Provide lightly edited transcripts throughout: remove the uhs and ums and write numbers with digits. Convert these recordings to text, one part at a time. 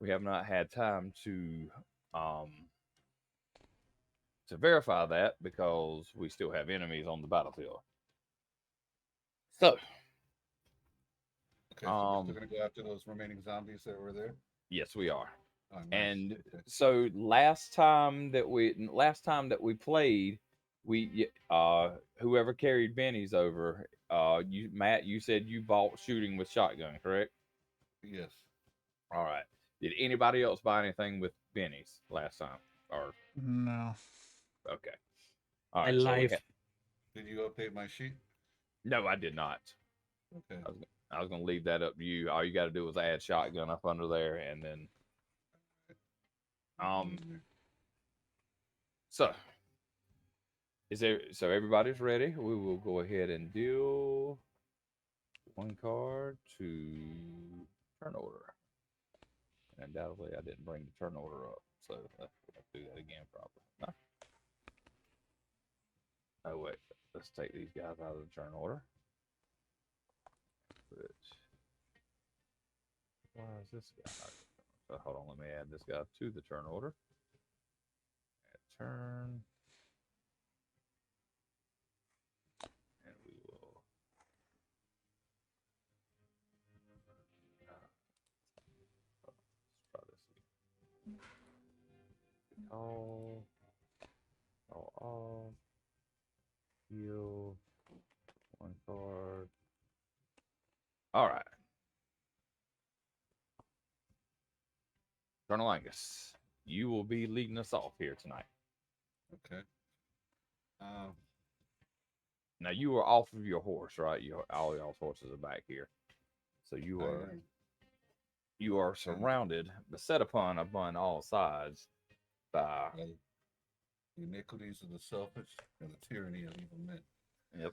We have not had time um to verify that because we still have enemies on the battlefield. So, Okay, so we're still um, gonna go after those remaining zombies that were there. yes, we are. Oh, nice. And Okay. so last time that we played, whoever carried Benny's over, you Matt, you said you bought shooting with shotgun, correct? Yes. All right. Did anybody else buy anything with Benny's last time? Or No. okay. All My right. So we had life. Did you update my sheet? no, I did not. Okay. I was gonna leave that up to you. All you got to do is add shotgun up under there, and then Let me go um. in there. So so everybody's ready. We will go ahead and deal one card to turn order. And undoubtedly, I didn't bring the turn order up, so let's do that again. Probably. No. Oh wait, let's take these guys out of the turn order. But why is this guy not? So hold on, let me add this guy to the turn order. Add turn, and we will. Let's try this again. Call, call off, heal, one card. All right, Colonel Angus, you will be leading us off here tonight. Okay. Um. Now you are off of your horse, right? All y'all's horses are back here, so I am. you are And surrounded, beset upon all sides by. by the iniquities of the selfish and the tyranny of evil men. Yep.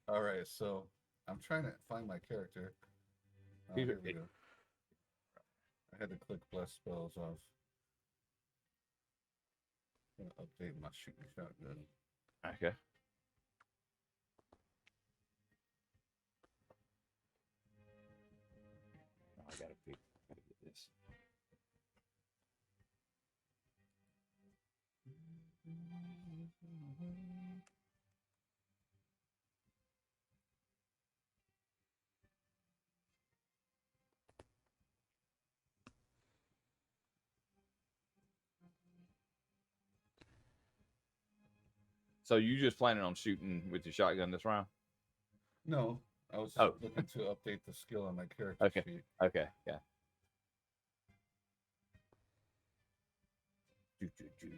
All right. So I'm trying to find my character. Oh, Peter, here we go. I had to click bless spells off. I'm gonna update my shooting shotgun. okay. Oh, I gotta pick. Gotta get this. So you just planning on shooting with your shotgun this round? No, I was Oh, looking to update the skill on my character okay, sheet. okay, yeah. Choo, choo, choo.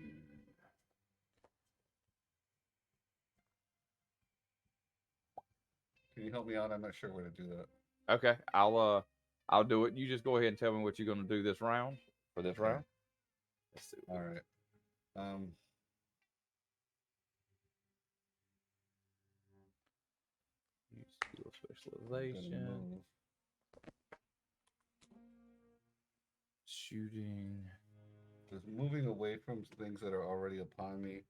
Can you help me out? I'm not sure where to do that. Okay, I'll do it. You just go ahead and tell me what you're gonna do this round for this Okay. round. Let's see. All right. Um. Use skill I'm gonna specialization, move. shooting. Does moving away from things that are already upon me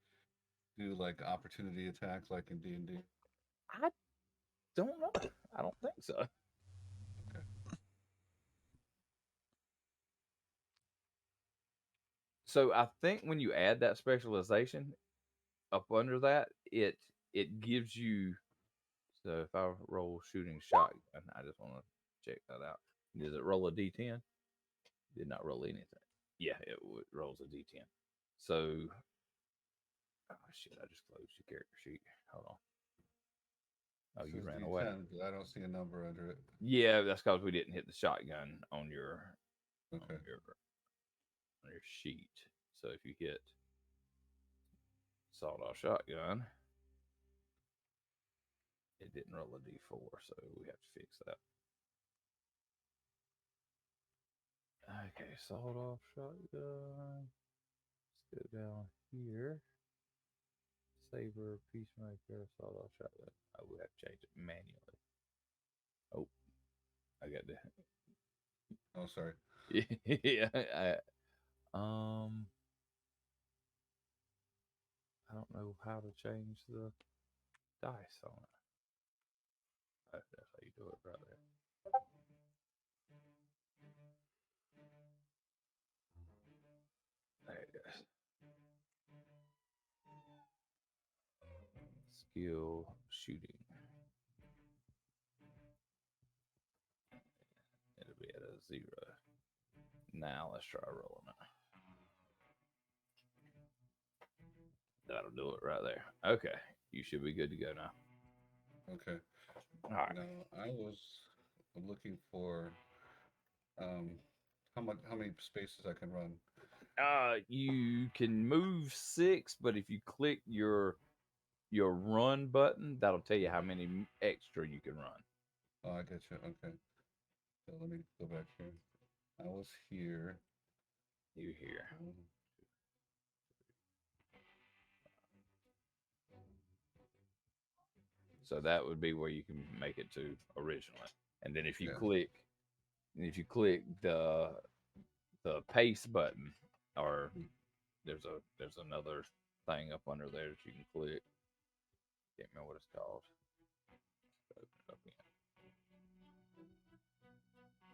do like opportunity attacks like in D&D? I don't know. I don't think so. Okay. So I think when you add that specialization up under that, it gives you. So if I roll shooting shotgun, I just want to check that out. Does it roll a d10? Did not roll anything. Yeah, rolls a d10. So, oh shit, I just closed your character sheet. Hold on. It Oh, you says ran away. D10, but I don't see a number under it. Yeah, that's because we didn't hit the shotgun on Okay. your on your sheet. So if you hit sawed off shotgun, it didn't roll a d4, so we have to fix that. Okay, sawed off shotgun. Let's go down here. Saber, peacemaker, sawed off shotgun. Oh, we have to change it manually. Oh, I got that. Oh, sorry. Yeah. Um, I don't know how to change the dice on it. Oh, that's how you do it right there. Yes. Skill shooting. It'll be at a 0. Now let's try rolling it. That'll do it right there. Okay. You should be good to go now. Okay. All right. Now I was looking for um how many spaces I can run. You can move 6, but if you click your run button, that'll tell you how many extra you can run. Oh, I get you. Okay. So let me go back here. I was here. You here. Um, So that would be where you can make it to originally. And then yeah. if you click the paste button, or there's another thing up under there that you can click. Can't remember what it's called. Open it up again.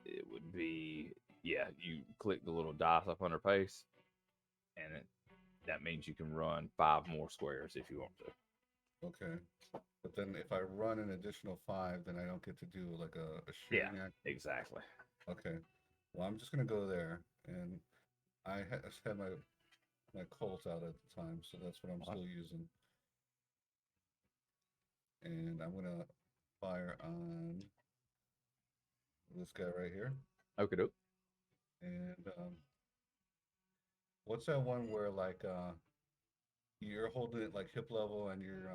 It would be, yeah, you click the little dice up under paste, and that means you can run 5 more squares if you want to. Okay. But then if I run an additional 5, then I don't get to do like a Yeah, shooting act. exactly. Okay. Well, I'm just gonna go there, and had my Colt out at the time, so that's what I'm still using. And I'm gonna fire on this guy right here. Okay, doke. And what's that one where like you're holding it like hip level and you're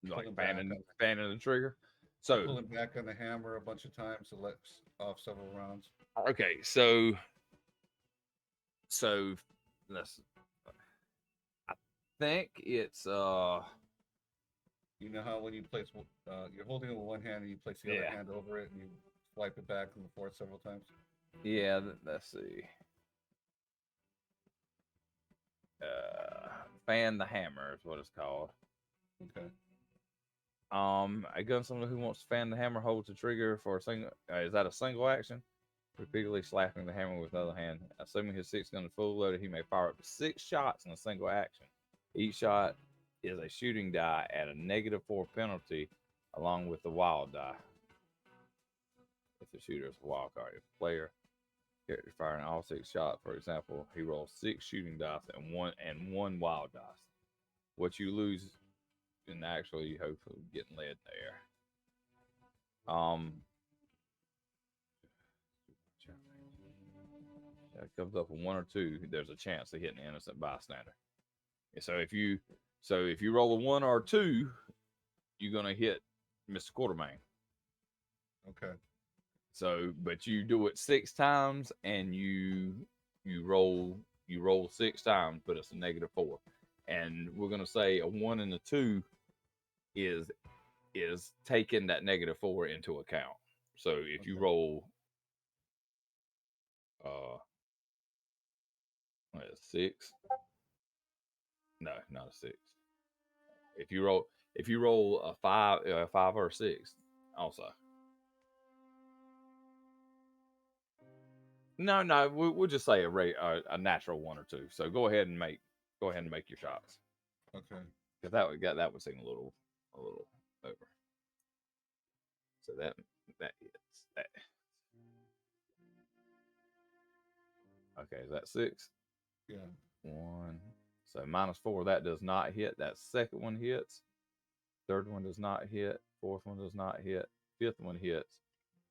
just Like pulling back on fanning the trigger. So pulling back on the hammer a bunch of times to let off several rounds. okay, so let's. I think it's You know how when you place you're holding it with one hand and you place the other yeah, hand over it and you swipe it back and forth several times. yeah. Let's see. Fan the hammer is what it's called. Okay. A gunslinger who wants to fan the hammer holds the trigger for a single. Is that a single action? Repeatedly slapping the hammer with the other hand. Assuming his 6 gun is full loaded, he may fire up to 6 shots in a single action. Each shot is a shooting die at a -4 penalty, along with the wild die. If the shooter is a wild card, if the player character firing all 6 shots, for example, he rolls 6 shooting dice and one wild dice. What you lose in actually hopefully getting led there. It comes up with 1 or 2. There's a chance of hitting an innocent bystander. And so if you roll a 1 or 2, you're gonna hit Mr. Quartermain. Okay. So, but you do it 6 times, and you roll 6 times, but it's a -4. And we're gonna say a 1 and a 2 is taking that -4 into account. So if you Okay. roll uh 6, no, not a 6. If you roll a 5 or a 6, also. No, we'll just say a natural 1 or 2. So go ahead and make your shots, Okay. because that would seem a little over. So that hits that. Okay, is that 6? Yeah. 1. So -4, that does not hit. That second one hits. Third one does not hit. Fourth one does not hit. Fifth one hits,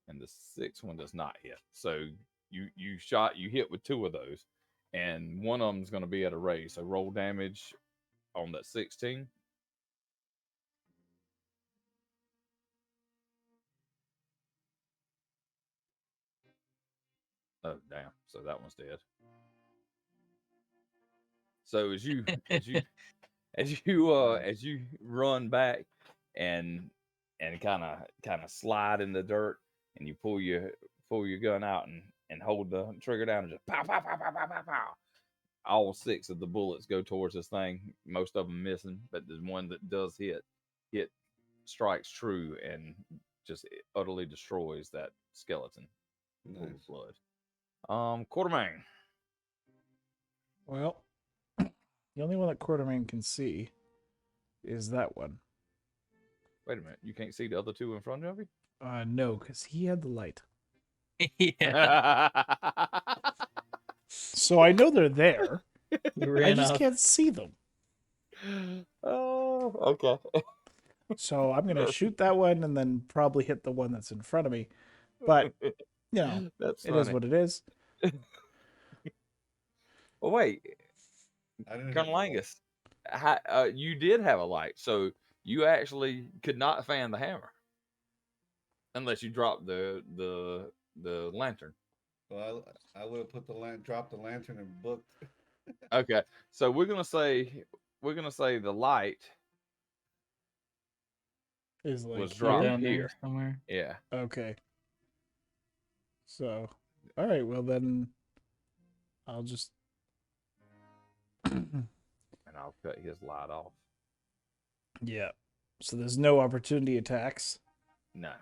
and the sixth one does not hit. So you hit with 2 of those, and one of them is going to be at a raise. So roll damage on that 16. Oh damn! So that one's dead. So Nice. as you run back and kind of slide in the dirt, and you pull your gun out and hold the trigger down and just pow pow pow pow pow pow pow. All 6 of the bullets go towards this thing. Most of them missing, but the one that does hit strikes true and just utterly destroys that skeleton full of Nice. blood. Quartermain. Well, the only one that Quartermain can see is that one. Wait a minute. You can't see the other two in front of you? No, because he had the light. Yeah. So I know they're there. We I ran just off. can't see them. Oh, okay. So I'm gonna shoot that one and then probably hit the one that's in front of me. But That's it is funny. what it is. Well, wait, I didn't hit Colonel the Angus, you did have a light, so you actually could not fan the hammer unless you dropped the lantern. Well, I would have put dropped the lantern and booked. Okay, so we're gonna say the light Is like was Here, dropped down there here. somewhere. Yeah, Okay. So, all right. Well, then I'll just. and I'll cut his light off. Yeah. So there's no opportunity attacks. No,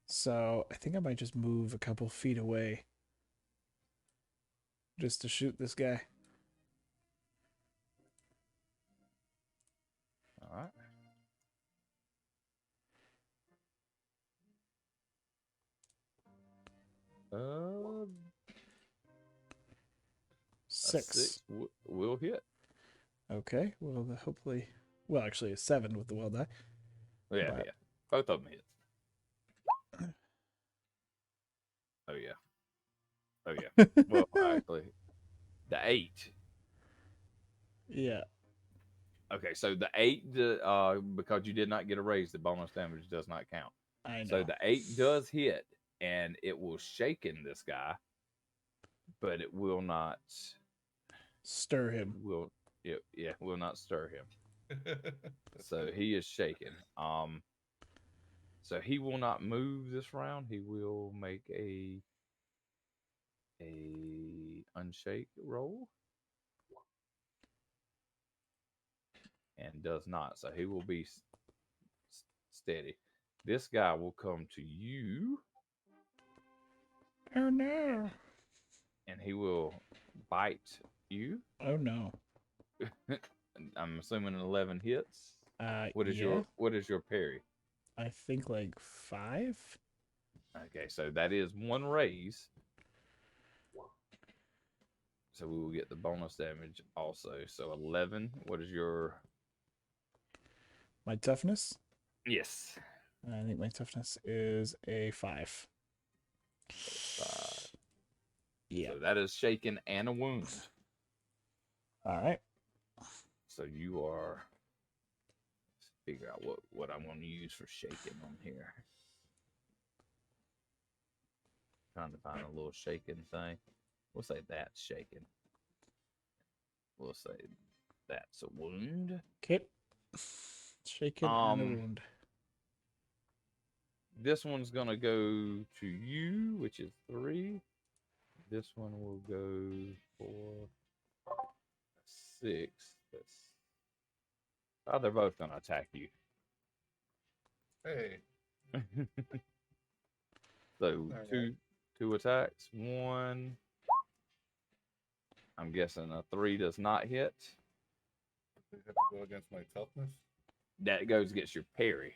So I think I might just move a couple feet away just to shoot this guy. all right. A 6. will hit. Okay. Well, hopefully. Well, actually, a 7 with the well die. Yeah, But- yeah. Both of them hit. Oh yeah. Oh yeah. Well, actually, the 8. Yeah. Okay, so the 8, because you did not get a raise, the bonus damage does not count. I know. So the 8 does hit, and it will shaken this guy, but it will not Stir him. will not stir him. So he is shaken. So he will not move this round. He will make a unshake roll, and does not. So he will be steady. This guy will come to you, Oh no. and he will bite you. Oh no. I'm assuming an 11 hits. What is yeah, your parry? I think like 5. Okay, so that is one raise. So we will get the bonus damage also. So 11. What is your? My toughness? Yes. I think my toughness is a 5. 5. Yeah. So that is shaken and a wound. All right. So you are. Let's figure out what I'm going to use for shaking on here. Trying to find a little shaking thing. We'll say that's shaking. We'll say that's a wound. Okay. Shaken and a wound. This one's gonna go to you, which is 3. This one will go for 6. They're both gonna attack you. Hey. So Alright. two attacks. One. I'm guessing a 3 does not hit. They have to go against my toughness. That goes against your parry.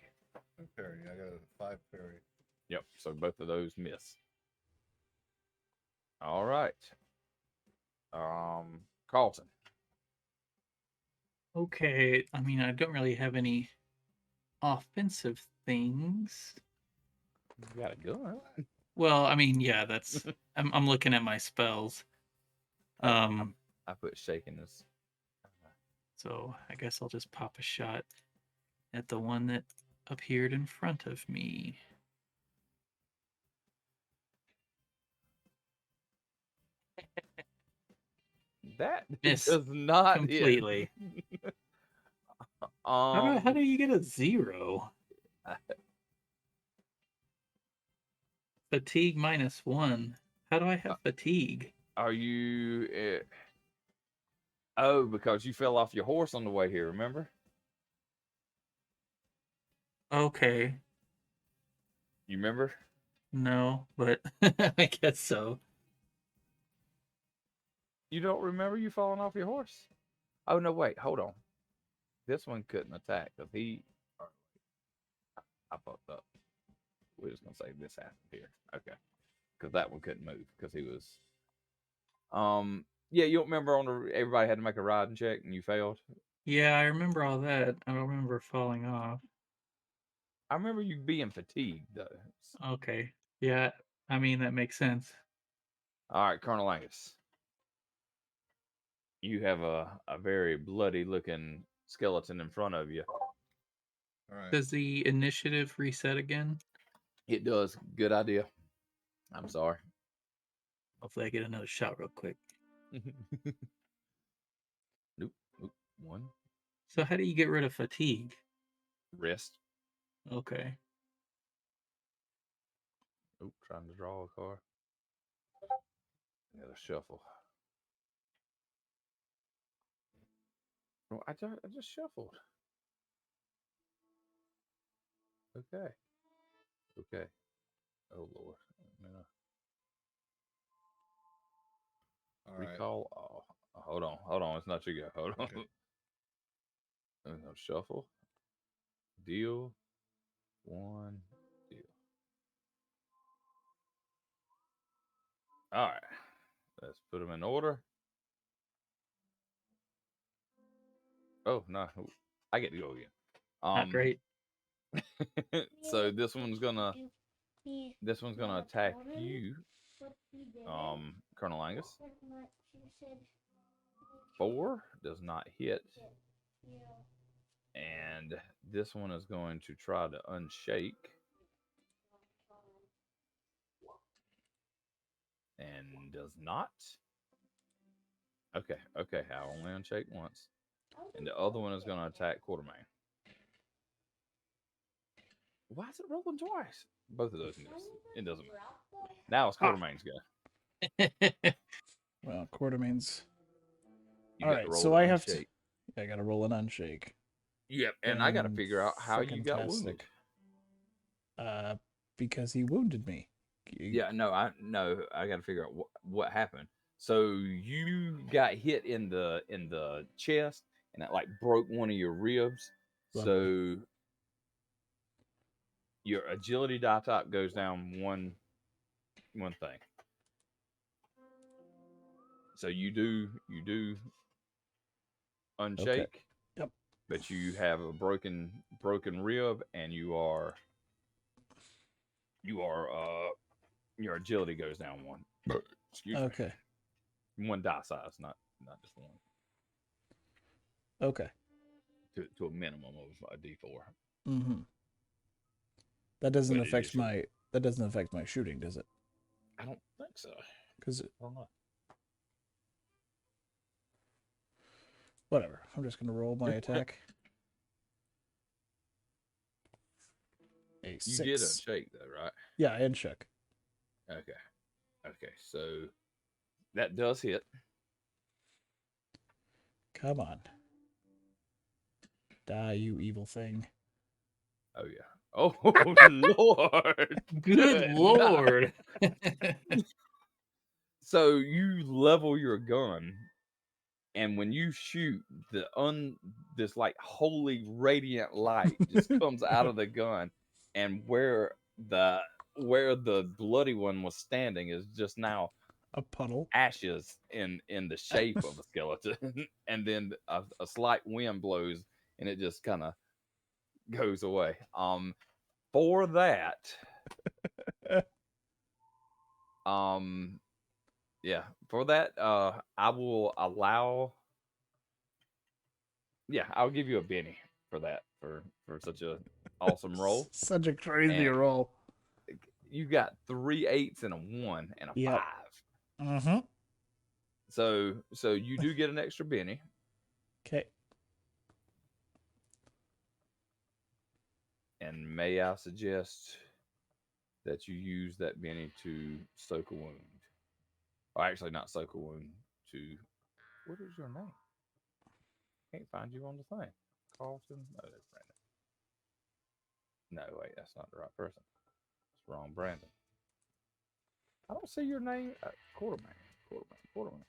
And parry. I got a 5 parry. Yep. So both of those miss. All right. Carlton. Okay, I mean, I don't really have any offensive things. You got a gun. Well, I mean, yeah, that's. I'm looking at my spells. I put shaking as. So I guess I'll just pop a shot at the one that appeared in front of me. That Miss does not completely. hit. How do you get a 0? Fatigue -1. How do I have fatigue? Are you? Oh, because you fell off your horse on the way here. Remember? Okay, You remember? no, but I guess so. You don't remember you falling off your horse? Oh no, wait, hold on. This one couldn't attack because he. I fucked up. We're just gonna say this happened here. Okay, because that one couldn't move because he was. Yeah, you don't remember on the everybody had to make a riding check and you failed. Yeah, I remember all that. I don't remember falling off. I remember you being fatigued though. Okay. Yeah, I mean that makes sense. All right, Colonel Angus, you have a very bloody looking skeleton in front of you. All right. Does the initiative reset again? It does. Good idea. I'm sorry. Hopefully I get another shot real quick. Nope. Nope. One. So how do you get rid of fatigue? Rest. Okay. Oop, trying to draw a card. Another shuffle. Oh, I just shuffled. Okay. Okay. Oh Lord. I'm gonna All right. recall. Oh, hold on. It's not you go. Hold on. Okay. I'm gonna shuffle. Deal. One. Deal. All right. Let's put them in order. Oh no, I get to go again. Not great. So this one's gonna attack you, Colonel Angus. 4 does not hit, and this one is going to try to unshake, and does not. Okay, I only unshake once, and the other one is going to attack Quartermain. Why is it rolling twice? Both of those miss. It doesn't matter. Now it's Quartermain's go. Well, Quartermain's. You All got to right, roll so an I have to. unshake. I got to roll an unshake. Yep, and I got to figure out how you got wounded. Because he wounded me. Yeah, no, I got to figure out what happened. So you got hit in the chest, and that like broke one of your ribs. Lovely. So your agility die type goes down one thing. So you do unshake. Okay. Yep. But you have a broken rib, and you are your agility goes down one. Excuse me. Okay. One die size, not just one. Okay. To a minimum of a D4. Mm-hmm. That doesn't But it affect is your- my shooting, does it? I don't think so. Because I don't know. whatever. I'm just gonna roll my attack. A You 6. did unshake though, right? Yeah, and check. Okay. So that does hit. Come on. Die, you evil thing. Oh yeah. Oh Lord. Good lord. So you level your gun, and when you shoot, this like holy radiant light just comes out of the gun, and where the bloody one was standing is just now A puddle. ashes in the shape of a skeleton. And then a slight wind blows, and it just kind of goes away. For that, yeah, for that, I will allow. Yeah, I'll give you a Benny for that for such a awesome roll. Such a crazy And roll. you got 3 8s and a 1 and a Yep. 5. Mm-hmm. So you do get an extra Benny. Okay. And may I suggest that you use that Benny to soak a wound? Or actually, not soak a wound. To what is your name? Can't find you on the thing. Carlton. No, that's Brandon. No, wait, that's not the right person. It's wrong, Brandon. I don't see your name. Quartermain.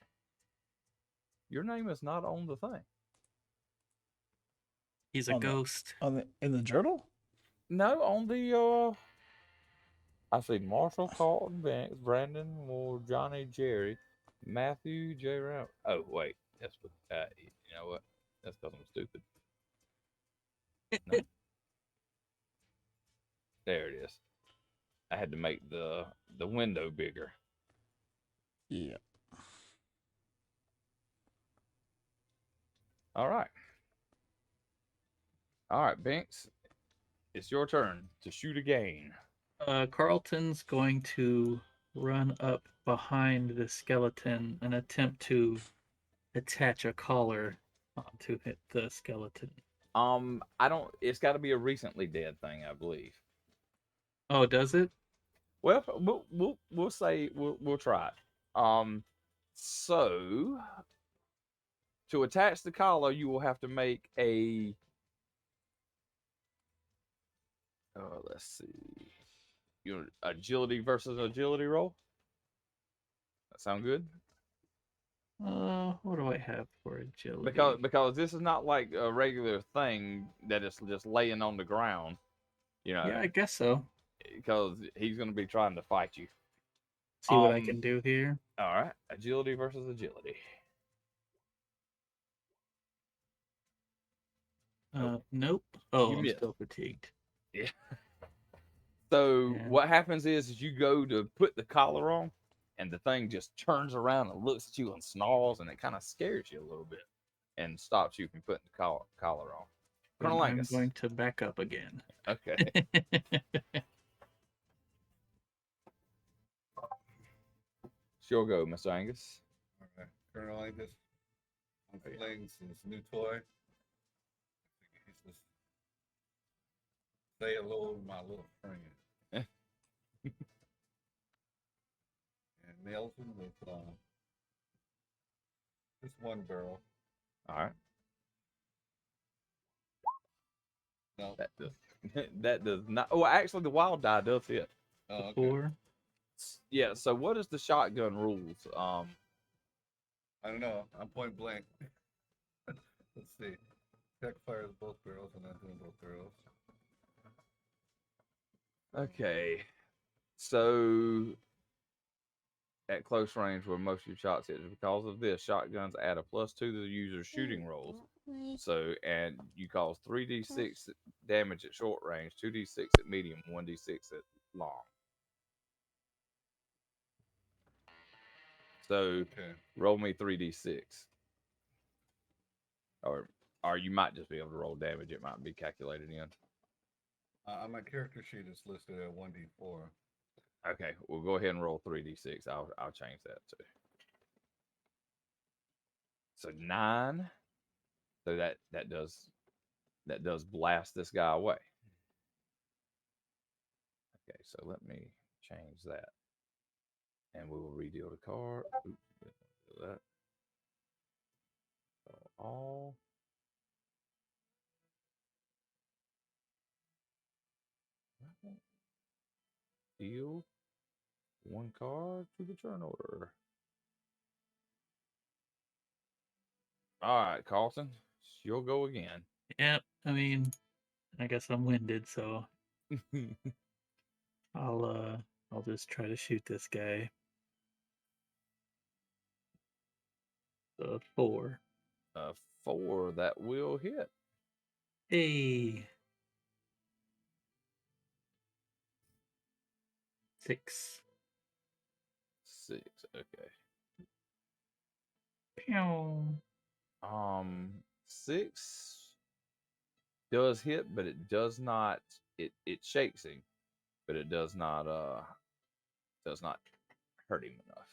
Your name is not on the thing. He's a On the- ghost. in the journal? No, on the I see Marshall, Carlton, Banks, Brandon, Moore, Johnny, Jerry, Matthew, J. Round. Oh wait, that's what. You know what? That's because I'm stupid. No, there it is. I had to make the window bigger. Yeah. All right. All right, Banks. It's your turn to shoot again. Carlton's going to run up behind the skeleton and attempt to attach a collar onto the skeleton. I don't. It's got to be a recently dead thing, I believe. Oh, does it? Well, we'll say we'll try it. So to attach the collar, you will have to make a. Let's see. Your agility versus agility roll. That sound good? What do I have for agility? Because this is not like a regular thing that is just laying on the ground. You know. Yeah, I guess so. Because he's going to be trying to fight you. See what I can do here. All right, agility versus agility. Nope. Oh, You I'm missed. still fatigued. Yeah. So Yeah. what happens is you go to put the collar on, and the thing just turns around and looks at you and snarls, and it kind of scares you a little bit, and stops you from putting the collar on. Then Colonel I'm Angus. going to back up again. Okay. Sure go, Mr. Angus. All right, Colonel Angus. I'm playing his new toy. He's just say hello to my little friend. And nails him with just one barrel. All right. No. That does. That does not. Oh, actually, the wild die does hit. Oh, okay. 4. Yeah. So, what is the shotgun rules? I don't know. I'm point blank. Let's see. Tech fires both barrels and not doing both barrels. Okay. So, at close range where most of your shots hit, because of this, shotguns add a +2 to the user's shooting rolls. So, and you cause 3d6 damage at short range, 2d6 at medium, 1d6 at long. So, Okay. roll me 3d6. Or you might just be able to roll damage. It might be calculated in. On my character sheet, it's listed at 1d4. Okay, we'll go ahead and roll 3d6. I'll change that too. So 9. So that does blast this guy away. Okay, so let me change that, and we will redeal the card. Oops, do that. So all. Deal 1 card to the turn order. All right, Carlton, you'll go again. Yep. I mean, I guess I'm winded, so I'll just try to shoot this guy. 4. 4 that will hit. Hey. 6. 6. Okay. Pew. 6 does hit, but it does not. It shakes him, but it does not hurt him enough.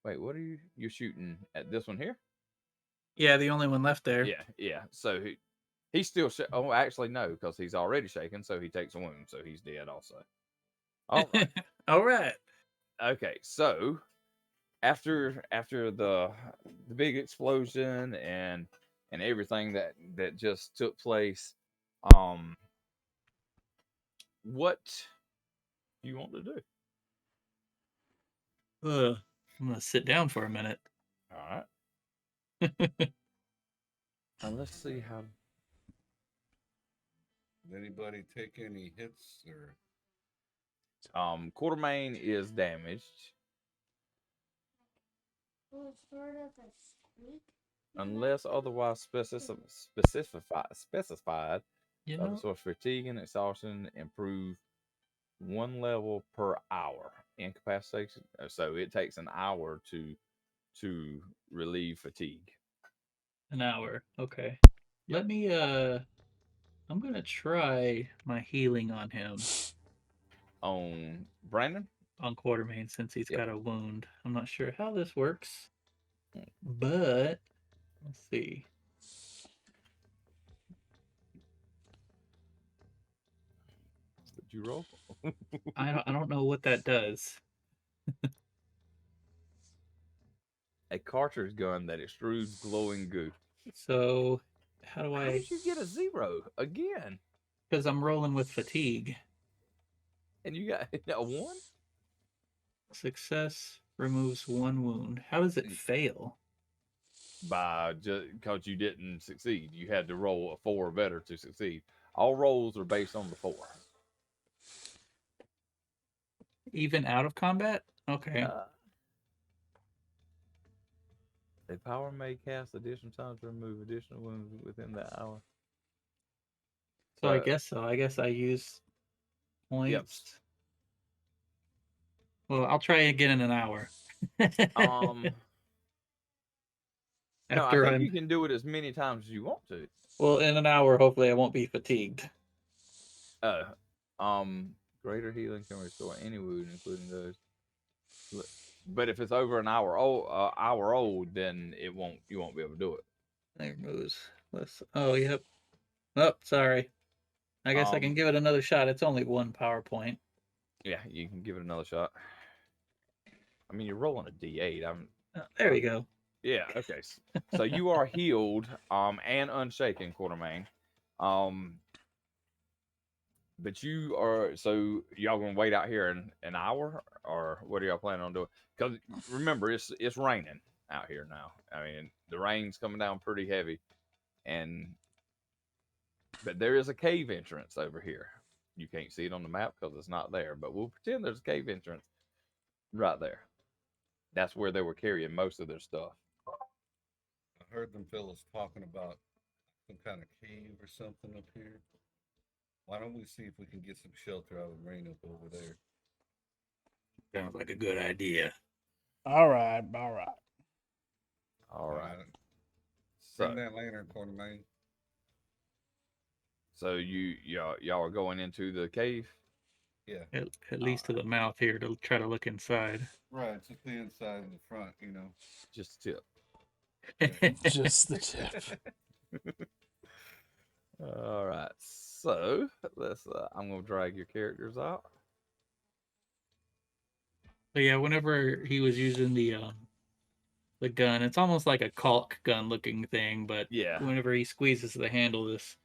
Wait, what are you're shooting at this one here? Yeah, the only one left there. Yeah. So he's still oh, actually no, because he's already shaken, so he takes a wound, so he's dead also. All right. All right. Okay, so after the big explosion and everything that just took place, what do you want to do? I'm gonna sit down for a minute. All right. Let's see how. Did anybody take any hits or? Quartermain is damaged unless otherwise specified. You The know, source fatigue and exhaustion improve 1 level per hour. Incapacitation, so it takes an hour to relieve fatigue. an hour. Okay. Let me I'm gonna try my healing on him On Brandon, on Quartermain since he's yep. got a wound. I'm not sure how this works, but let's see. Did you roll? I don't know what that does. A cartridge gun that extrudes glowing goo. So how do How I? did you get a 0 again? Because I'm rolling with fatigue. And you got a 1? Success removes 1 wound. How does it fail? By just because you didn't succeed. You had to roll a 4 or better to succeed. All rolls are based on the 4. Even out of combat? Okay. A power may cast additional times to remove additional wounds within that hour. So I guess so. I guess I use points. Yep. Well, I'll try again in an hour. No, I After think I'm you can do it as many times as you want to. well, in an hour, hopefully I won't be fatigued. Greater healing can restore any wound, including those. But if it's over an hour old, then you won't be able to do it. There moves. Oh, yep. Oh, sorry. I guess I can give it another shot. It's only 1 PowerPoint. Yeah, you can give it another shot. I mean, you're rolling a D8. There we go. Yeah. Okay. So you are healed, and unshaken, Quartermain. But you are y'all gonna wait out here in an hour, or what are y'all planning on doing? Because remember, it's raining out here now. I mean, the rain's coming down pretty heavy, but there is a cave entrance over here. You can't see it on the map because it's not there, but we'll pretend there's a cave entrance right there. That's where they were carrying most of their stuff. I heard them fellas talking about some kind of cave or something up here. Why don't we see if we can get some shelter out of the rain up over there? Sounds like a good idea. All right. All right. Bring that lantern, Quartermain. So y'all are going into the cave? Yeah. At least to the mouth here to try to look inside. Right, just the inside and the front, Just a tip. Just the tip. All right. So let's. I'm gonna drag your characters out. But yeah, whenever he was using the gun, it's almost like a caulk gun looking thing, but Yeah. whenever he squeezes the handle, this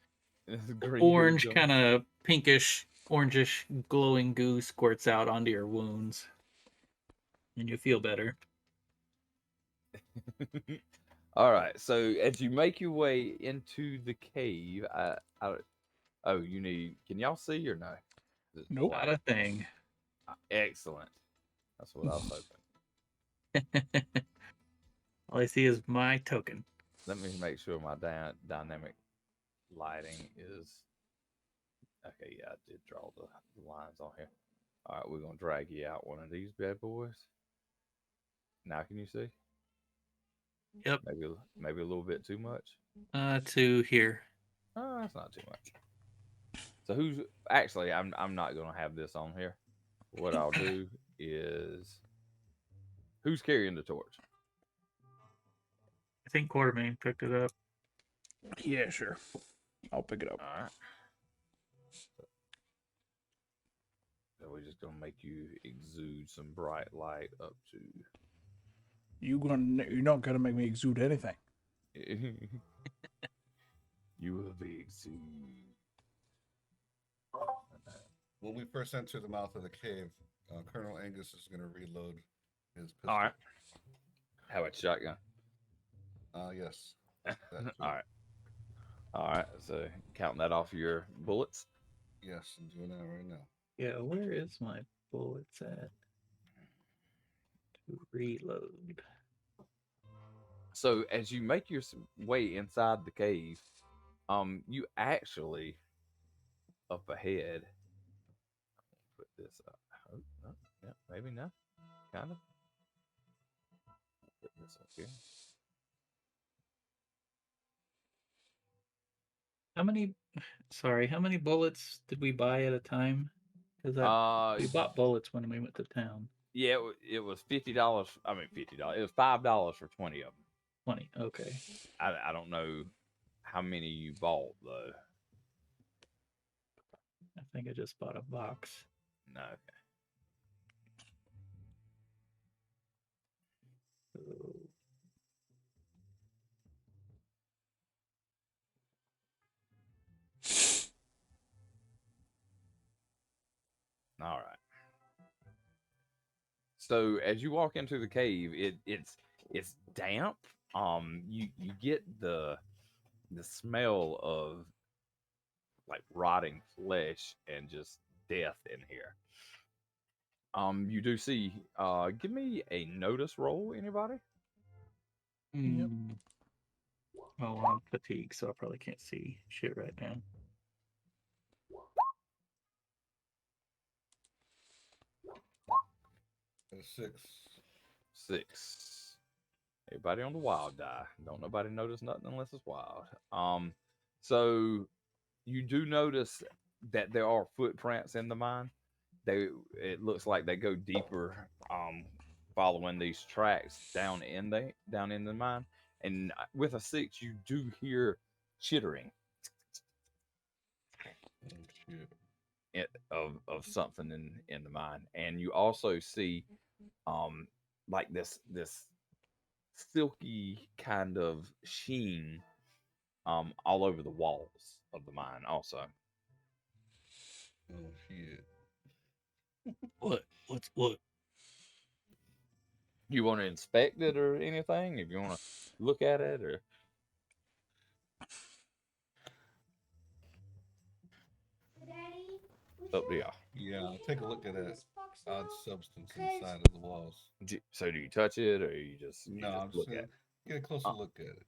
Green orange goo kind of pinkish, orangish glowing goo squirts out onto your wounds, and you feel better. All right. So as you make your way into the cave, you need. Can y'all see or no? Nope. Not a thing. Excellent. That's what I was hoping. All I see is my token. Let me make sure my dynamic lighting is okay. Yeah, I did draw the lines on here. All right, we're gonna drag you out one of these bad boys. Now, can you see? Yep. Maybe a little bit too much. To here. Oh, that's not too much. So who's actually? I'm not gonna have this on here. What I'll do is, who's carrying the torch? I think Quartermain picked it up. Yeah, sure. I'll pick it up. All right. So we're just gonna make you exude some bright light up to. You're not gonna make me exude anything. You will be exude. When we first enter the mouth of the cave, Colonel Angus is going to reload his pistol. All right. How about shotgun? Yes. All That too. right. All right. So counting that off your bullets. Yes, I'm doing that right now. Yeah, where is my bullets at? To reload. So as you make your way inside the cave, you actually up ahead. Put this up. Oh, no, yeah, maybe not. Kind of. Put this up here. How many? Sorry, how many bullets did we buy at a time? Because Uh, we bought bullets when we went to town. yeah, it was $50. I mean $50. It was $5 for 20 of them. 20. Okay. I don't know how many you bought though. I think I just bought a box. No. So, All right. So as you walk into the cave, it's damp. You get the smell of like rotting flesh and just death in here. You do see. Give me a notice roll, anybody? Yep. hmm. Oh, I'm fatigued, so I probably can't see shit right now. Got a 6. 6. Everybody on the wild die. Don't nobody notice nothing unless it's wild. So you do notice that there are footprints in the mine. It looks like they go deeper, following these tracks down in the mine. And with a 6, you do hear chittering Oh shit. of something in the mine, and you also see um like this silky kind of sheen all over the walls of the mine also. Oh shit. What? What's what? You want to inspect it or anything? If you want to look at it, or up to y'all. Yeah, I'll take a look at that odd substance inside of the walls. So do you touch it, or you No, just I'm just look gonna at it? get a closer look at it.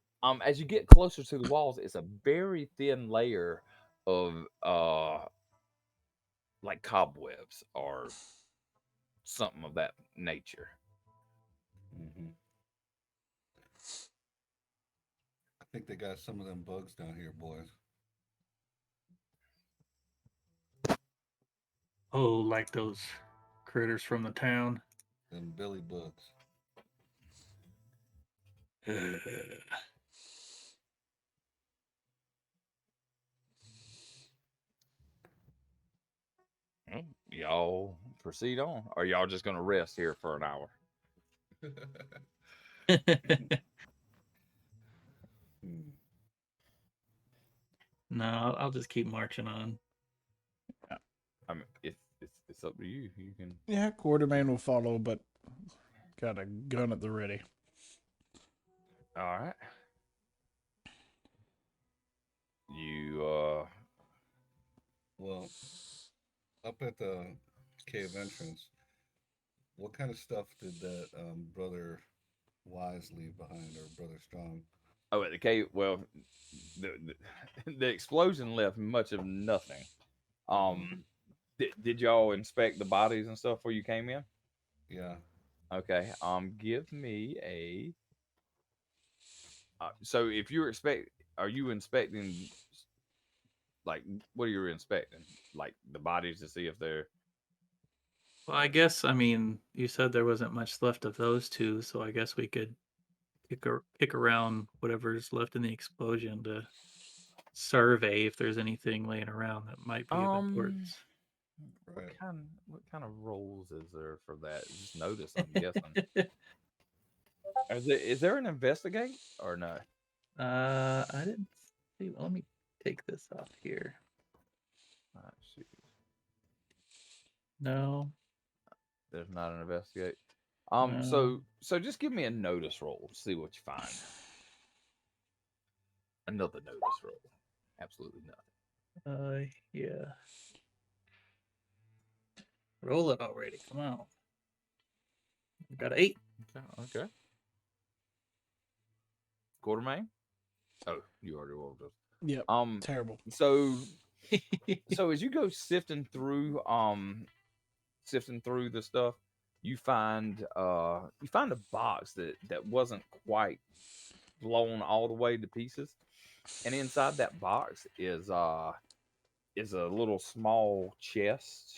As you get closer to the walls, it's a very thin layer of like cobwebs or something of that nature. Hmm. I think they got some of them bugs down here, boys. Oh, like those critters from the town. Them billy bugs. Well, y'all proceed on. Or y'all just gonna rest here for an hour? Hmm. No, I'll just keep marching on. I mean, it's up to you. You can. Yeah, Quartermain will follow, but got a gun at the ready. All right. You Well, up at the cave entrance, what kind of stuff did that brother Wise leave behind, or brother Strong? at the cave. Well, the explosion left much of nothing. Hmm. Did y'all inspect the bodies and stuff before you came in? Yeah. Okay. Give me a. So if you're are you inspecting like what are you inspecting? Like the bodies to see if they're. Well, I guess, I mean, you said there wasn't much left of those two, so I guess we could pick around whatever's left in the explosion to survey if there's anything laying around that might be of Um, importance. Right. what kind of roles is there for that? Just notice, I'm guessing. Is there an investigate or no? I didn't see. Let me take this off here. Shoot, No, there's not an investigate. no. So just give me a notice roll. See what you find. Another notice roll. Absolutely nothing. Yeah. Roll it already. Come on. Got an 8. Okay. Quartermain? Oh, you already rolled this. Yep. Terrible. So as you go sifting through the stuff, you find a box that wasn't quite blown all the way to pieces. And inside that box is a little small chest,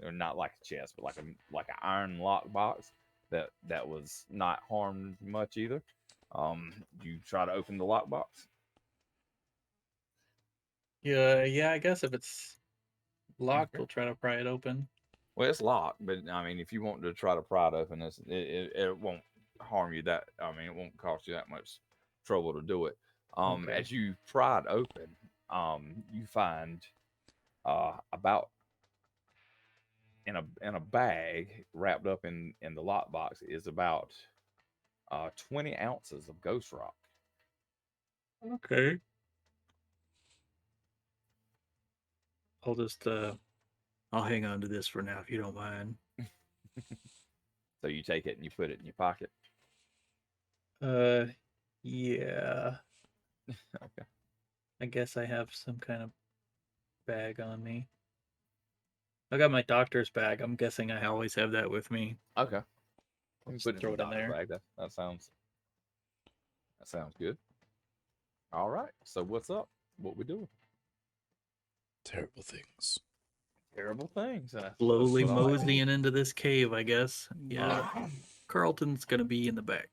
or not like a chest, but like an iron lock box that was not harmed much either. You try to open the lockbox. Yeah, I guess if it's locked, Okay. we'll try to pry it open. Well, it's locked, but I mean, if you want to try to pry it open, it won't harm you that. I mean, it won't cost you that much trouble to do it. Okay. As you pry it open, you find about in a bag wrapped up in the lockbox is about 20 ounces of ghost rock. Okay. I'll just I'll hang on to this for now if you don't mind. So you take it and you put it in your pocket. Yeah. Okay. I guess I have some kind of bag on me. I got my doctor's bag. I'm guessing I always have that with me. Okay. I'll You just put it throw in it the in doctor there. bag. That sounds good. All right. So what's up? What we doing? Terrible things. Terrible things. Slowly That's what I like. moseying into this cave, I guess. Yeah. Carlton's gonna be in the back.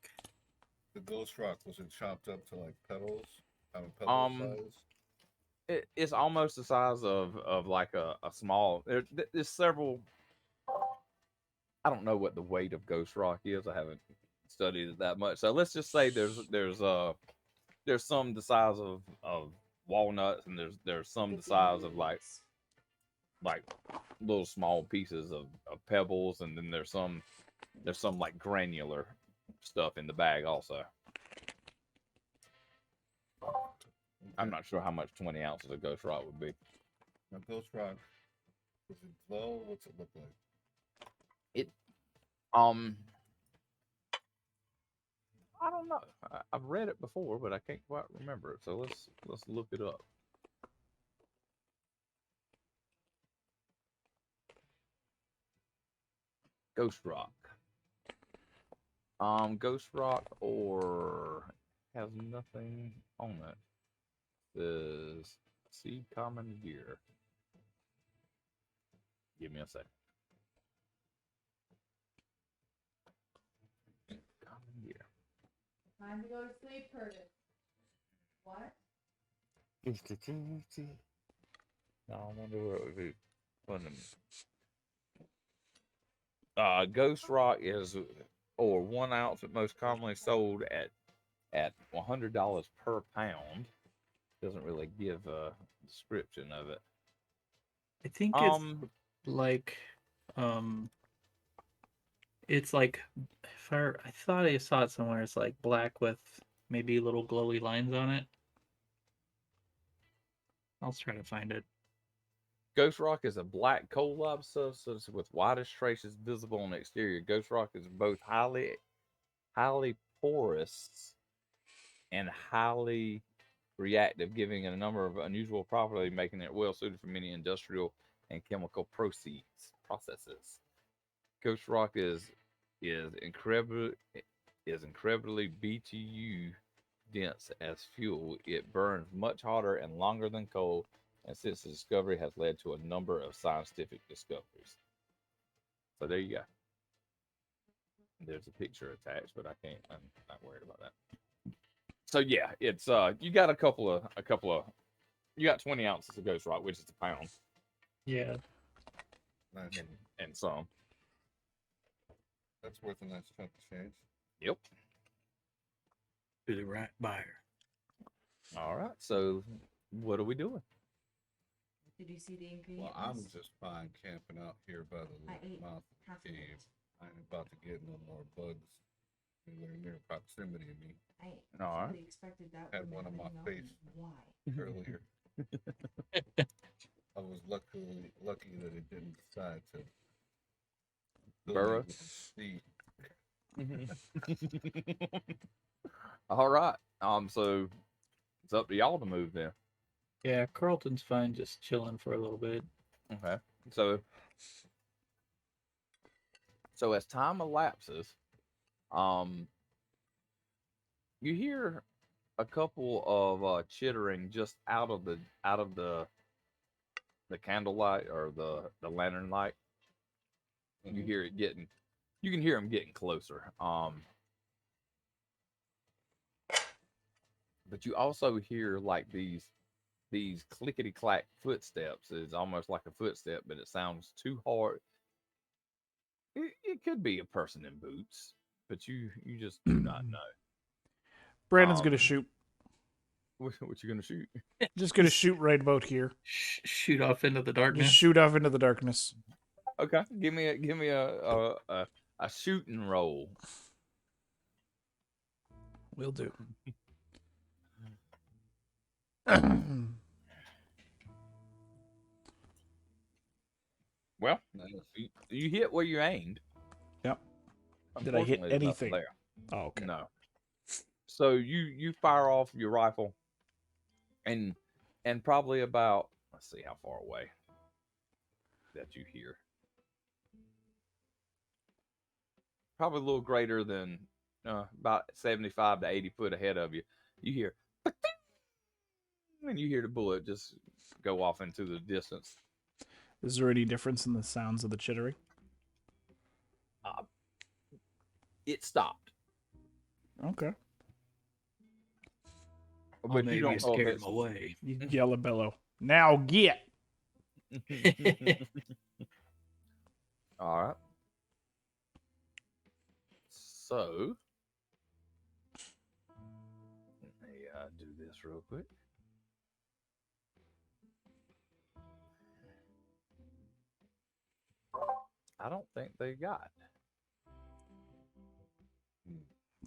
The ghost rock, was it chopped up to like petals? Kind of pebble size? It's almost the size of like a small. There's several. I don't know what the weight of ghost rock is. I haven't studied it that much. So let's just say there's some the size of walnuts, and there's some the size of like little small pieces of pebbles, and then there's some like granular stuff in the bag also. I'm not sure how much 20 ounces of ghost rock would be. Now, ghost rock, does it glow? What's it look like? I don't know. I've read it before, but I can't quite remember it. So let's look it up. Ghost rock. Ghost rock or has nothing on it. Says seed common gear. Give me a second. Common gear. Time to go to sleep, Curtis. What? No, I wonder what it would be. Ghost rock is or 1 ounce, but most commonly sold at $100 per pound. Doesn't really give a description of it. I think it's like it's like if I thought I saw it somewhere. It's like black with maybe little glowy lines on it. I'll try to find it. Ghost rock is a black coal-like substance with whitish traces visible on the exterior. Ghost rock is both highly porous and highly reactive, giving it a number of unusual properties, making it well suited for many industrial and chemical processes. Ghost rock is incredibly BTU dense as fuel. It burns much hotter and longer than coal, and since the discovery has led to a number of scientific discoveries. So there you go. There's a picture attached, but I'm not worried about that. So yeah, it's you got a couple of you got 20 ounces of ghost rock, which is a pound. Yeah. Nice. And some. That's worth a nice chunk of change. Yep. To the right buyer. All right. So what are we doing? Did you see the ingredient Well, I'm list? just fine camping out here by I the ate mouth of half the of cave. it. I ain't about to get no more bugs. they're near proximity of me. I All right. fully expected that. Had from one on my everything face. else. Why? Earlier. I was lucky that it didn't decide to fill me Burrow. with the All right. So it's up to y'all to move then. Yeah, Carlton's fine, just chilling for a little bit. Okay. So as time elapses, um, you hear a couple of chittering just out of the candlelight or the lantern light. You hear it getting, you can hear them getting closer. But you also hear like these clickety clack footsteps. It's almost like a footstep, but it sounds too hard. It could be a person in boots, but you just do not know. Brandon's gonna shoot. What you gonna shoot? Just gonna shoot right about here. Shoot off into the darkness. Just shoot off into the darkness. Okay, give me a shooting roll. Will do. Well, Nice. you hit where you aimed. Yep. Did I hit Unfortunately, there's nothing anything? there. Oh, okay. No. So you fire off your rifle, and probably about, let's see how far away that you hear. Probably a little greater than about 75 to 80 foot ahead of you. You hear, and you hear the bullet just go off into the distance. Is there any difference in the sounds of the chittering? It stopped, Okay. but you don't know scare if him away. You yell and bellow. Now get. All right. So, let me do this real quick. I don't think they got.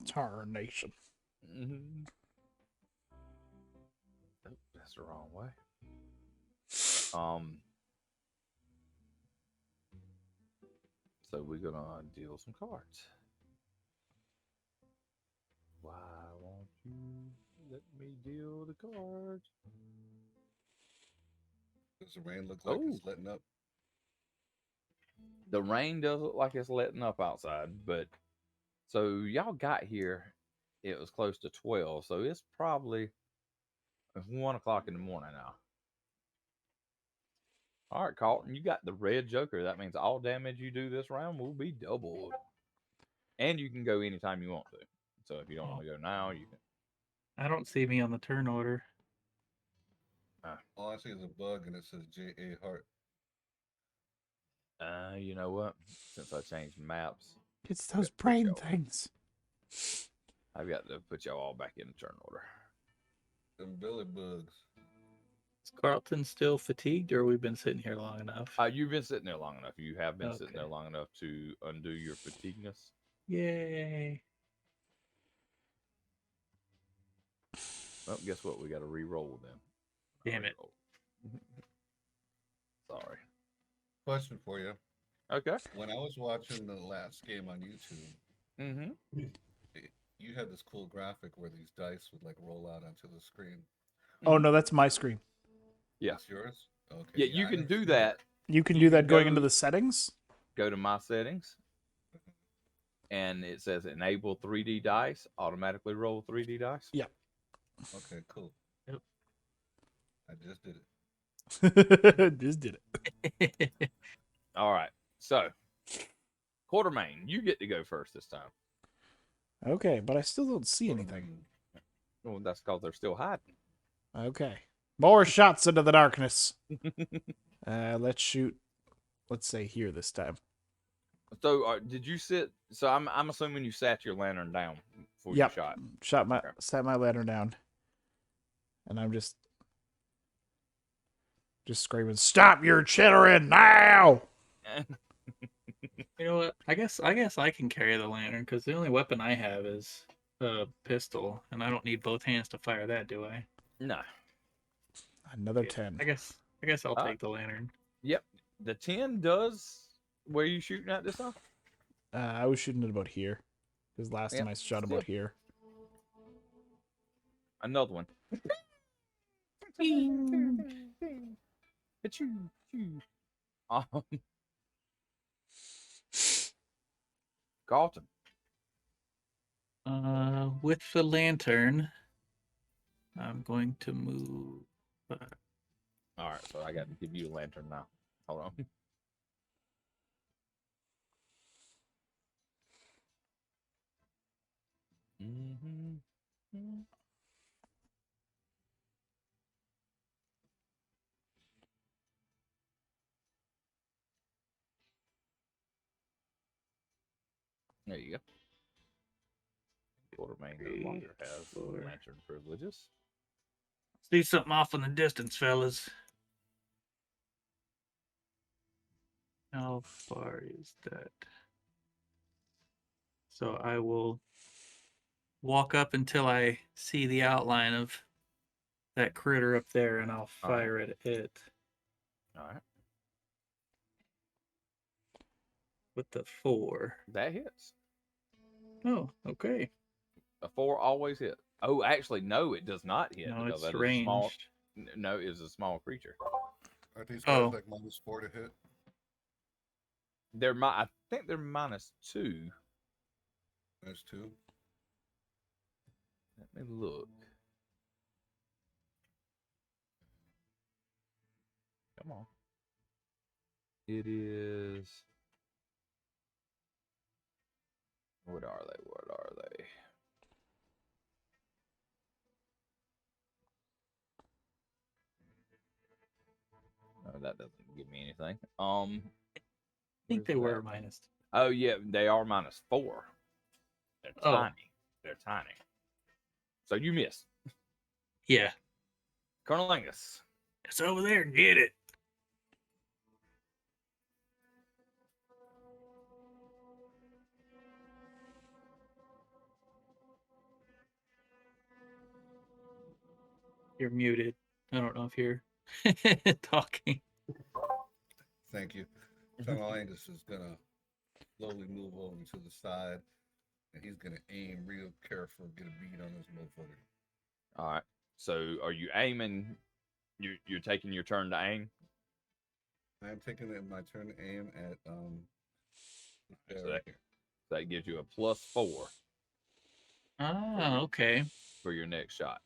Tarnation. Mm-hmm. Oh, that's the wrong way. So we're gonna deal some cards. Why won't you let me deal the cards? Does the rain look like it's letting up? The rain does look like it's letting up outside, but so y'all got here. It was close to 12, so it's probably 1 o'clock in the morning now. All right, Carlton, you got the red joker. That means all damage you do this round will be doubled, and you can go anytime you want to. So if you don't want to go now, you can. I don't see me on the turn order. All I see is a bug and it says J.A. Hart. You know what? Since I changed maps, It's those brain things. I've got to put y'all all back in the turn order. Them billy bugs. Is Carlton still fatigued, or we've been sitting here long enough? You've been sitting there long enough. You have been sitting Okay. there long enough to undo your fatigueness. Yay! Well, guess what? We got to re-roll then. Damn it. Sorry. Question for you. Okay. When I was watching the last game on YouTube, you had this cool graphic where these dice would like roll out onto the screen. Oh no, that's my screen. Yeah. It's yours? Okay. Yeah, you can do that. You can You do can that going go- into the settings. Go to my settings, and it says enable 3D dice. Automatically roll 3D dice. Yeah. Okay, cool. Yep. I just did it. Just did it. All right. So, Quartermain, you get to go first this time. Okay, but I still don't see anything. Well, that's because they're still hiding. Okay. More shots into the darkness. Let's shoot. Let's say here this time. So, did you sit? So, I'm assuming you sat your lantern down before Yep. you shot. Sat my lantern down. And I'm just screaming, "Stop your chittering now!" You know what? I guess I can carry the lantern because the only weapon I have is a pistol, and I don't need both hands to fire that, do I? No. Another Yeah. 10. I guess I'll Uh, take the lantern. Yep. The 10 does. Where you shooting at this time? I was shooting it about here. Because last Yep. time I shot Still. about here. Another one. Um, Carlton. With the lantern, I'm going to move. All right, so I got to give you a lantern now. Hold on. Mm-hmm. There you go. Quartermain no longer has lantern privileges. See something off in the distance, fellas. How far is that? So I will walk up until I see the outline of that critter up there, and I'll All right. fire at it All right. with the 4. That hits. Oh, okay. A 4 always hit. Oh, actually, no, it does not hit No, because it's that is a small. ranged. No, it is a small creature. Are these guys Oh. like -4 to hit? I think they're -2. There's 2. Let me look. Come on. It is. What are they? What are they? No, that doesn't give me anything. I think where's they were that? minus. Oh yeah, they are -4. They're Oh. tiny. They're tiny. So you missed. Yeah. Colonel Angus. It's over there. Get it. You're muted. I don't know if you're talking. Thank you. Colonel Angus is gonna slowly move over to the side, and he's gonna aim real careful, get a bead on this motherfucker. All right. So are you aiming? You're taking your turn to aim. I'm taking it my turn to aim at So that gives you a +4 Ah, okay. for your next shot.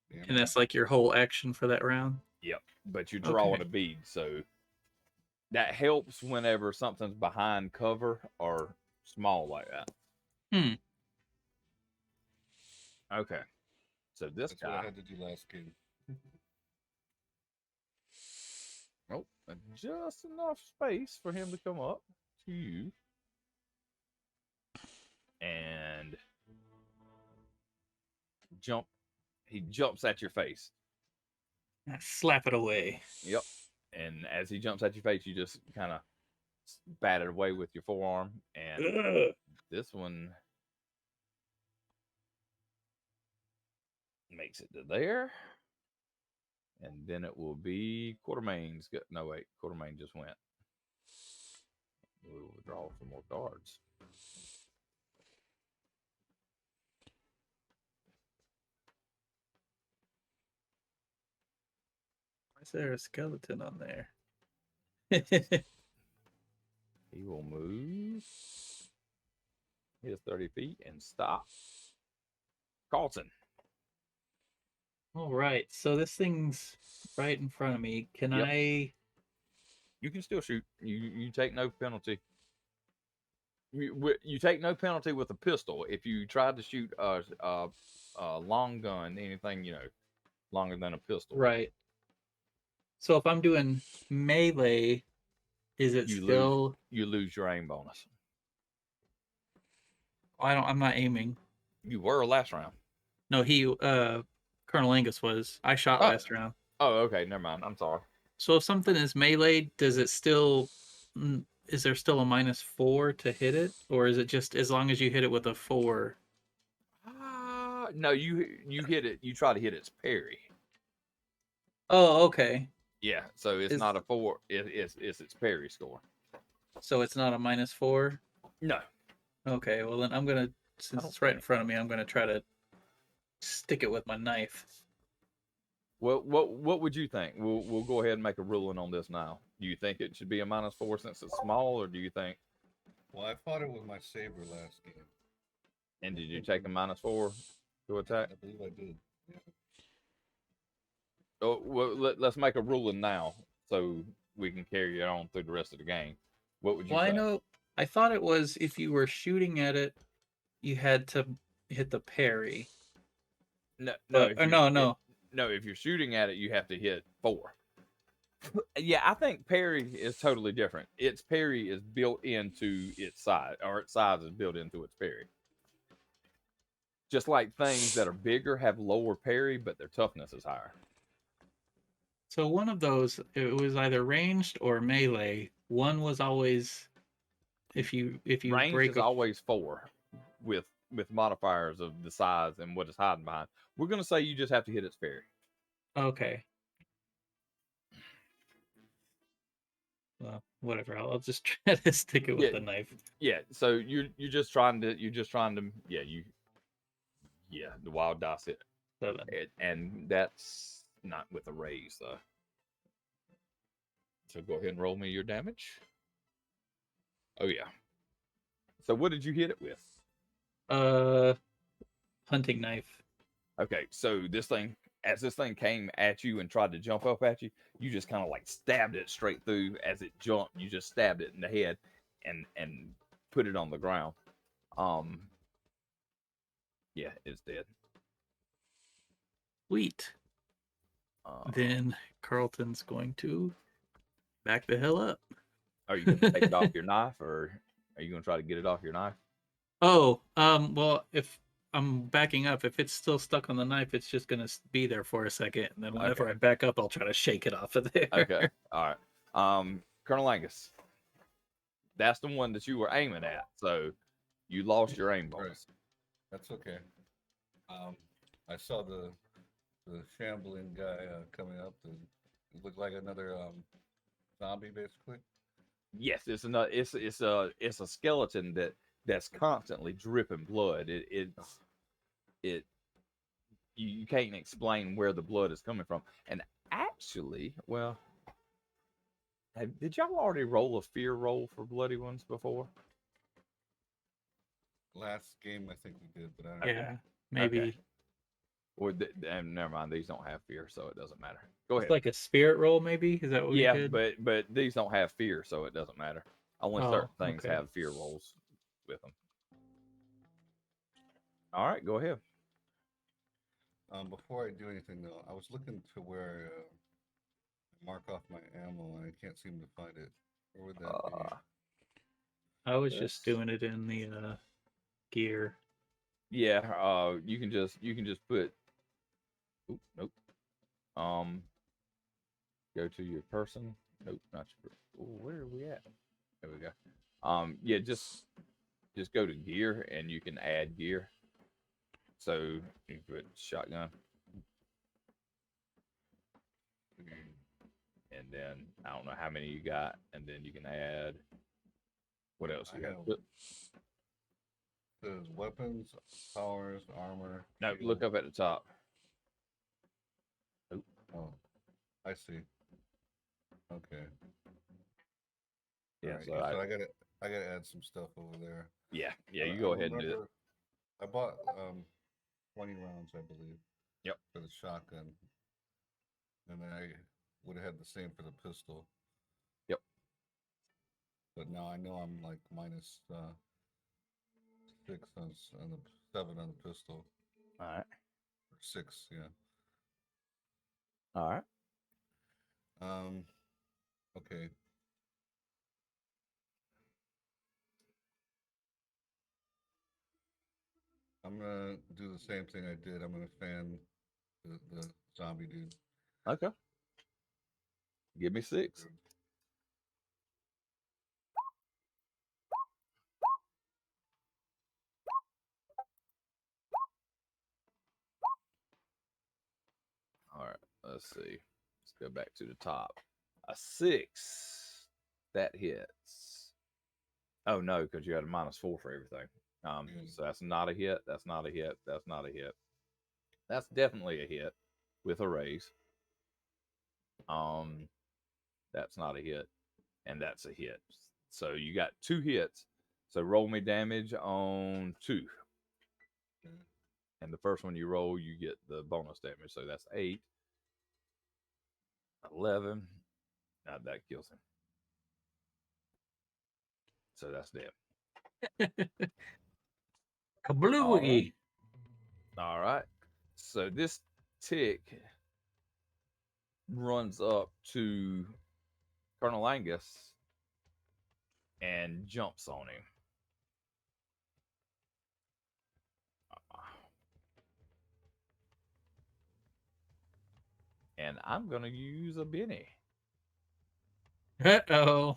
And that's like your whole action for that round? Yep. But you're drawing Okay. a bead, so that helps whenever something's behind cover or small like that. Okay. So this That's what guy. I had to do last game. Oh, just enough space for him to come up to you. And jump. He jumps at your face. Slap it away. Yep. And as he jumps at your face, you just kind of bat it away with your forearm. And Ugh. this one makes it to there. And then it will be Quartermain's. No, wait. Quartermain just went. We will draw some more cards. Is there a skeleton on there? He will move. He is 30 feet and stop. Carlton. All right. So this thing's right in front of me. Can Yep. I? You can still shoot. You take no penalty. You take no penalty with a pistol if you try to shoot a long gun, anything longer than a pistol. Right. So if I'm doing melee, is it still? You lose your aim bonus. I'm not aiming. You were last round. No, Colonel Angus was. I shot last round. Oh, okay. Never mind. I'm sorry. So if something is melee, does it still is there still a -4 to hit it, or is it just as long as you hit it with a 4? No, you hit it. You try to hit its parry. Oh, okay. Yeah, so it's Is not a 4. It's its parry score. so it's not a -4. No, Okay, well then I'm gonna, since don't it's right in think. front of me, I'm gonna try to stick it with my knife. Well, what would you think? We'll go ahead and make a ruling on this now. Do you think it should be a -4 since it's small, or do you think? Well, I fought it with my saber last game. And did you take a -4 to attack? I believe I did. Yeah. Oh, well, let's make a ruling now so we can carry it on through the rest of the game. What would you Well, I say? know. I thought it was if you were shooting at it, you had to hit the parry. No, But or no, no. no. If you're shooting at it, you have to hit 4. Yeah, I think parry is totally different. Its parry is built into its size, or its size is built into its parry. Just like things that are bigger have lower parry, but their toughness is higher. So one of those, it was either ranged or melee. One was always if you Range break is a. always 4 with modifiers of the size and what it's hiding behind. We're gonna say you just have to hit its parry. Okay. Well, whatever. I'll just try to stick it with Yeah. the knife. Yeah, so you're just trying to the wild dice hit 7. it, and that's not with a raise though. So go ahead and roll me your damage. Oh yeah. So what did you hit it with? Hunting knife. Okay, so as this thing came at you and tried to jump up at you, you just kind of like stabbed it straight through as it jumped. You just stabbed it in the head and put it on the ground. Yeah, it's dead. Sweet. Uh, Then Carlton's going to back the hell up. Are you going to take it off your knife, or are you going to try to get it off your knife? Oh, well, if I'm backing up, if it's still stuck on the knife, it's just gonna be there for a second, and then whenever Okay. I back up, I'll try to shake it off of there. Okay, all right. Colonel Angus, that's the one that you were aiming at, so you lost your aim bonus. Right. That's okay. I saw the shambling guy coming up. It looked like another zombie, basically. Yes, it's a skeleton that's constantly dripping blood. You can't explain where the blood is coming from. And actually, well, did y'all already roll a fear roll for bloody ones before? Last game, I think we did, but I don't know. Yeah, maybe. Okay. Or and never mind, these don't have fear, so it doesn't matter. Go It's ahead. like a spirit roll, maybe. Is that what we Yeah, did? but these don't have fear, so it doesn't matter. Only Oh, certain things okay. have fear rolls with them. All right, go ahead. Before I do anything, though, I was looking to where I mark off my ammo, and I can't seem to find it. Where would that be? I was That's- just doing it in the gear. Yeah, you can just put. Oop, nope. Go to your person. Nope, not your. Ooh, where are we at? There we go. Yeah, just go to gear, and you can add gear. So you can put shotgun, and then I don't know how many you got, and then you can add. What else you I got? have- There's weapons, powers, armor. No, shield. look up at the top. Oh, I see. Okay. Yeah, Alright, so I gotta add some stuff over there. yeah, I- you I go ahead and do it. remember I bought 20 rounds, I believe. Yep. For the shotgun, and then I would have had the same for the pistol. Yep. But now I know I'm like minus 6 on the 7 on the pistol. All right. Or 6, yeah. All right. Okay. I'm gonna do the same thing I did. I'm gonna fan the zombie dude. Okay. Give me 6. let's see. Let's go back to the top. A 6 that hits. Oh no, because you had a -4 for everything. So that's not a hit. That's not a hit. That's not a hit. That's definitely a hit with a raise. That's not a hit, and that's a hit. So you got 2 hits. So roll me damage on 2. And the first one you roll, you get the bonus damage. So that's 8. 11. Now that kills him. So that's dead. Kablooey. All right. So this tick runs up to Colonel Angus and jumps on him. And I'm going to use a Benny Uh-oh.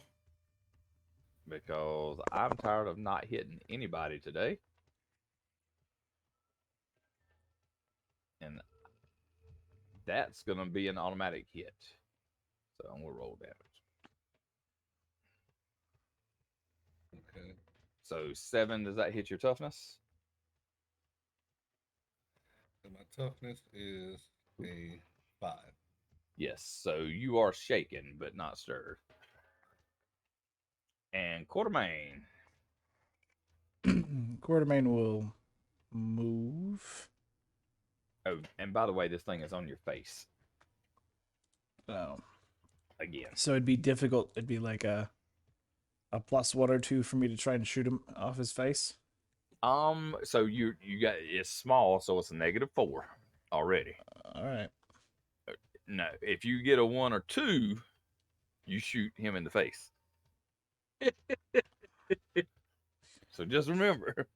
because I'm tired of not hitting anybody today. And that's going to be an automatic hit. So I'm going to roll damage. Okay. So 7, does that hit your toughness? And my toughness is a 5. Yes. So you are shaken, but not stirred. And Quartermain. Quartermain will move. Oh, and by the way, this thing is on your face Oh. again. So it'd be difficult. It'd be like a +1 or 2 for me to try and shoot him off his face. So you got, it's small, so it's a -4 already. All right. No, if you get a 1 or 2, you shoot him in the face. So just remember.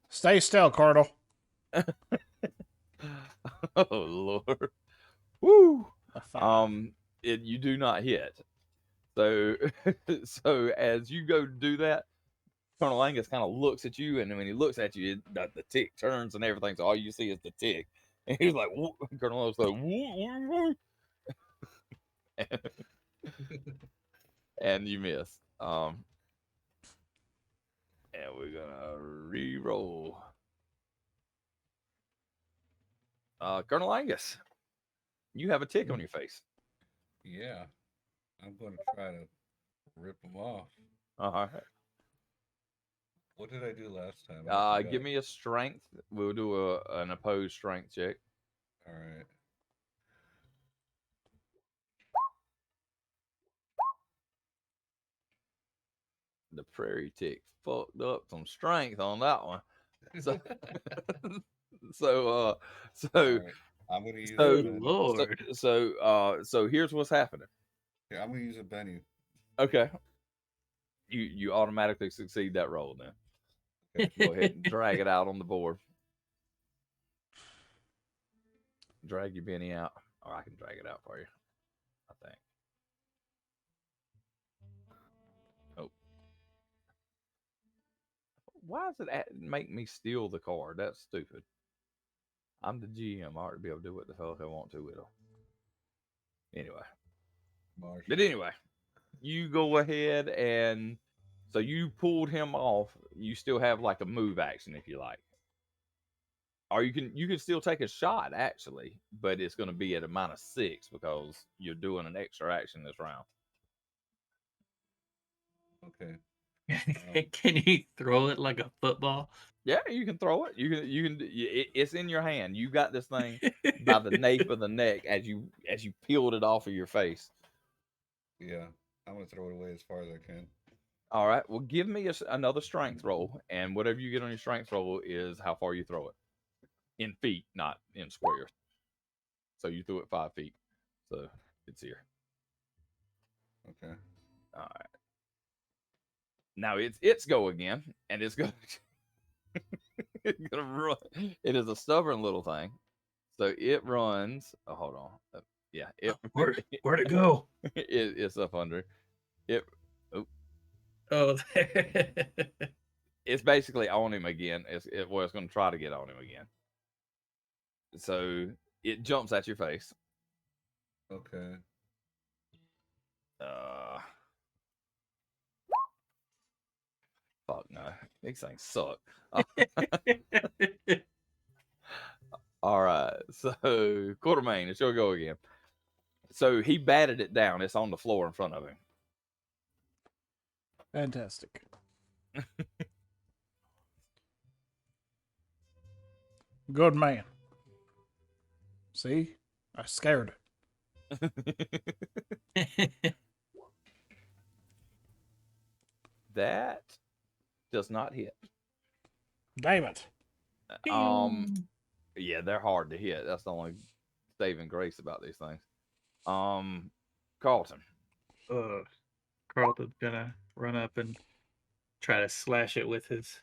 Stay still, Cardle. Oh Lord. Woo. A 5. You do not hit. So so as you go to do that, Colonel Angus kind of looks at you, and when he looks at you, the tick turns and everything. So all you see is the tick, and he's like, whoop. Colonel Angus like, whoop, whoop, and you miss. And we're gonna re-roll. Colonel Angus, you have a tick on your face. Yeah. I'm going to try to rip them off. All right. What did I do last time? I Give forgot. me a strength. We'll do an opposed strength check. All right. The prairie tick fucked up some strength on that one. So, so, All right. I'm going to use so, a Benny. Lord. so here's what's happening. Yeah, I'm going to use a Benny. Okay, you automatically succeed that roll. Then go ahead and drag it out on the board. Drag your Benny out, or I can drag it out for you. I think. Oh, why does it make me steal the card? That's stupid. I'm the GM. I ought to be able to do what the hell I want to with them. Anyway. Marsh. But anyway, you go ahead and so you pulled him off. You still have like a move action if you like. Or you can still take a shot actually, but it's going to be at a -6 because you're doing an extra action this round. Okay. Can you throw it like a football? Yeah, you can throw it. It's in your hand. You got this thing by the nape of the neck as you peeled it off of your face. Yeah. I'm going to throw it away as far as I can. All right. Well, give me another strength roll, and whatever you get on your strength roll is how far you throw it. In feet, not in squares. So you threw it 5 feet. So it's here. Okay. All right. Now it's go again, and it's gonna it's gonna run. It is a stubborn little thing, so it runs. Oh, hold on. Yeah, Where'd it go? It's up under it. Oh, It's basically on him again. It's going to try to get on him again. So it jumps at your face. Okay. Fuck no, these things suck. All right, so Quartermain, it's your go again. So he batted it down. It's on the floor in front of him. Fantastic. Good man. See? I scared it. That does not hit. Damn it. Yeah, they're hard to hit. That's the only saving grace about these things. Carlton. Carlton's gonna run up and try to slash it with his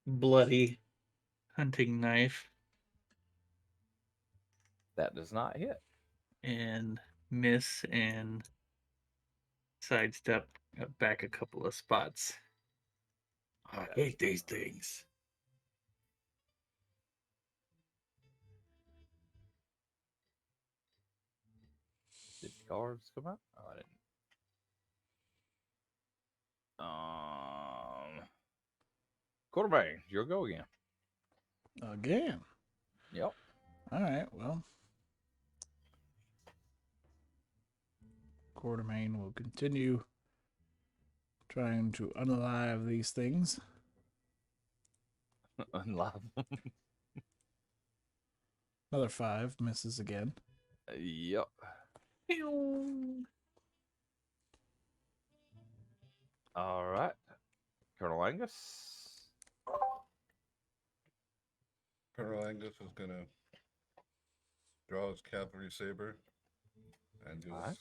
bloody hunting knife That does not hit. and miss and sidestep back a couple of spots. I hate these things. Did cards come out? Oh, I didn't. Quarterback, your go again. Again. Yep. All right, well. Quartermain will continue trying to unalive these things. Unlive. Another 5 misses again. Yep. All right. Colonel Angus. Colonel Angus is gonna draw his cavalry saber and do Alright.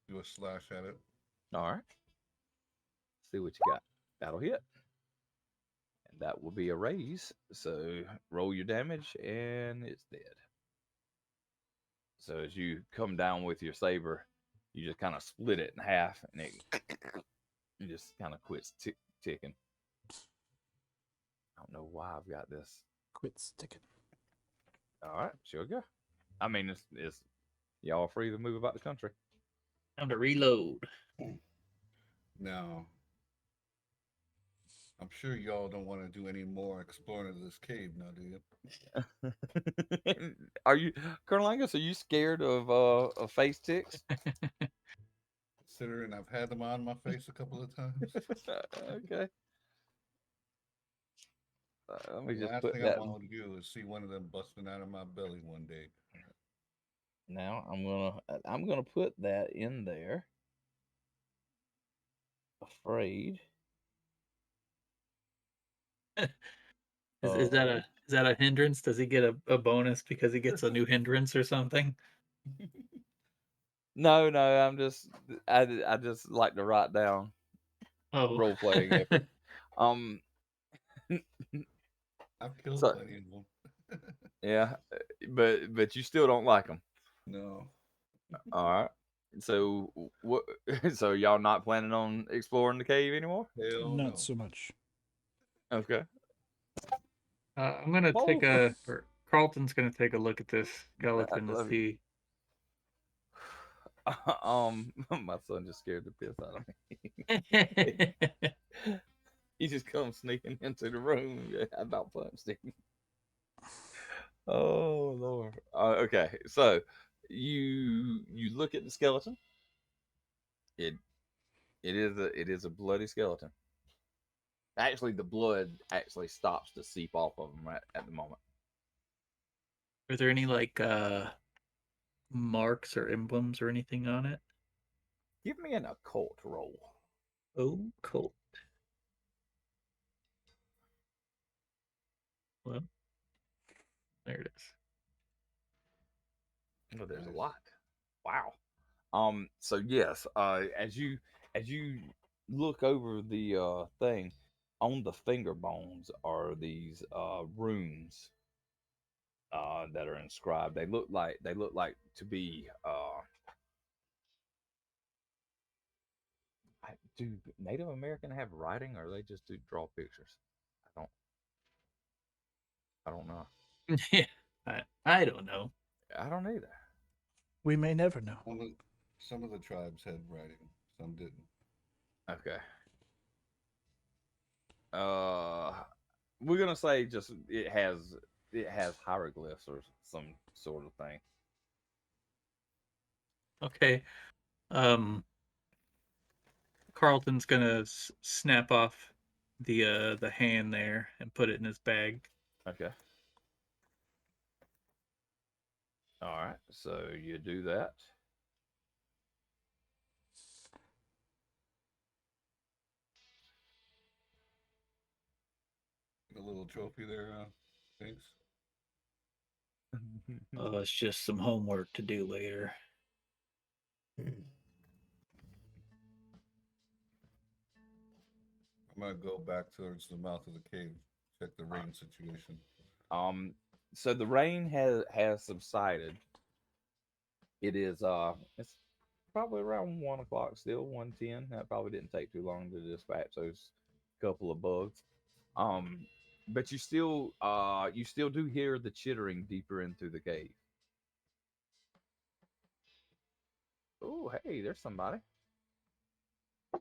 do a slash at it. All right. See what you got. That'll hit. And that will be a raise. So roll your damage, and it's dead. So as you come down with your saber, you just kind of split it in half, and it just kind of quits ticking. I don't know why I've got this. Quit sticking. All right, sure go. I mean, it's y'all free to move about the country. Time to reload. Now, I'm sure y'all don't want to do any more exploring of this cave now, do you? Are you, Colonel Angus? Are you scared of face ticks? Considering I've had them on my face a couple of times. Okay. Let me The just last put thing that. I want to do is see one of them busting out of my belly one day. Now I'm gonna put that in there. Afraid. Is that a hindrance? Does he get a bonus because he gets a new hindrance or something? No, I just like to write down Oh, role playing effort. I've killed So plenty of them. yeah, but you still don't like them. No. All right. So what? So y'all not planning on exploring the cave anymore? Hell Not no. so much. Okay. I'm gonna take or Carlton's gonna take a look at this skeleton to see. My son just scared the piss out of me. He just comes sneaking into the room. I about punched him. Oh Lord. Okay, so you look at the skeleton. It it is a bloody skeleton. Actually, the blood actually stops to seep off of him right at the moment. Are there any like marks or emblems or anything on it? Give me an occult roll. Oh, cool. Well, there it is. Oh, there's a Nice. lot. Wow. So yes, as you look over the thing, on the finger bones are these runes that are inscribed. They look like to be do Native American have writing, or they just do draw pictures? I I don't know. Yeah, I don't know. I don't either. We may never know. Some of the tribes had writing, some didn't. Okay. We're gonna say just it has hieroglyphs or some sort of thing. Okay. Carlton's gonna snap off the hand there and put it in his bag. Okay. All right. So you do that. A little trophy there, thanks. Oh, it's just some homework to do later. I'm gonna go back towards the mouth of the cave, check the rain situation. So the rain has subsided. It's probably around 1 o'clock still, 1:10. That probably didn't take too long to dispatch those couple of bugs. Um, but you still do hear the chittering deeper into the cave. Oh, hey, there's somebody.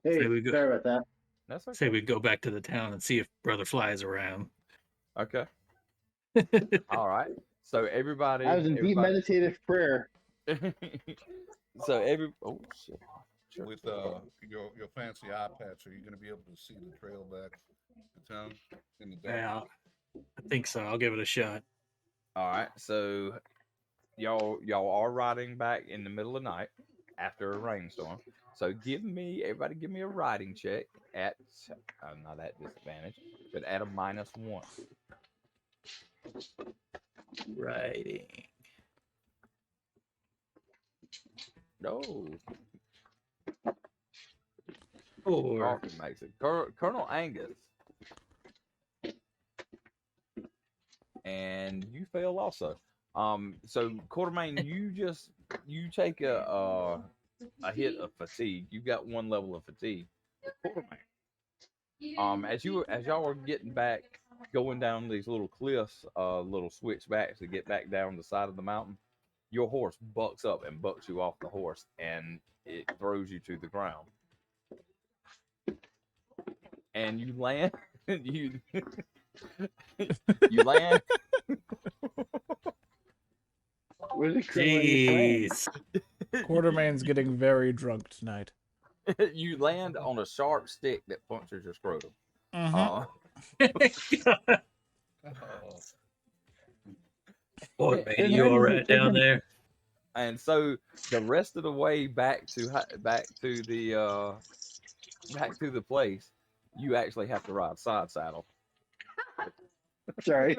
Hey, Say we go. sorry about that. That's Say okay. we go back to the town and see if Brother Fly's around. Okay. All right. So I was in deep meditative prayer. So oh shit. Sure. With your fancy eye patch, are you gonna be able to see the trail back to town in the dark? Yeah, I think so. I'll give it a shot. All right. So y'all are riding back in the middle of the night after a rainstorm. So everybody give me a riding check at not at disadvantage, but at a -1. Riding. No, Or Carlton makes it. Colonel Angus, and you fail also. So Quartermain, you take a hit of fatigue. You got 1 level of fatigue. Quartermain, as y'all are getting back, going down these little cliffs, little switchbacks to get back down the side of the mountain, your horse bucks up and bucks you off the horse, and it throws you to the ground. And you land, you you land. Where's the criminal you playing? jeez. Quartermain's getting very drunk tonight. You land on a sharp stick that punctures your scrotum. Mm-hmm. Oh, Boy, man, you all right down there? And so the rest of the way back to the place, you actually have to ride side saddle Sorry.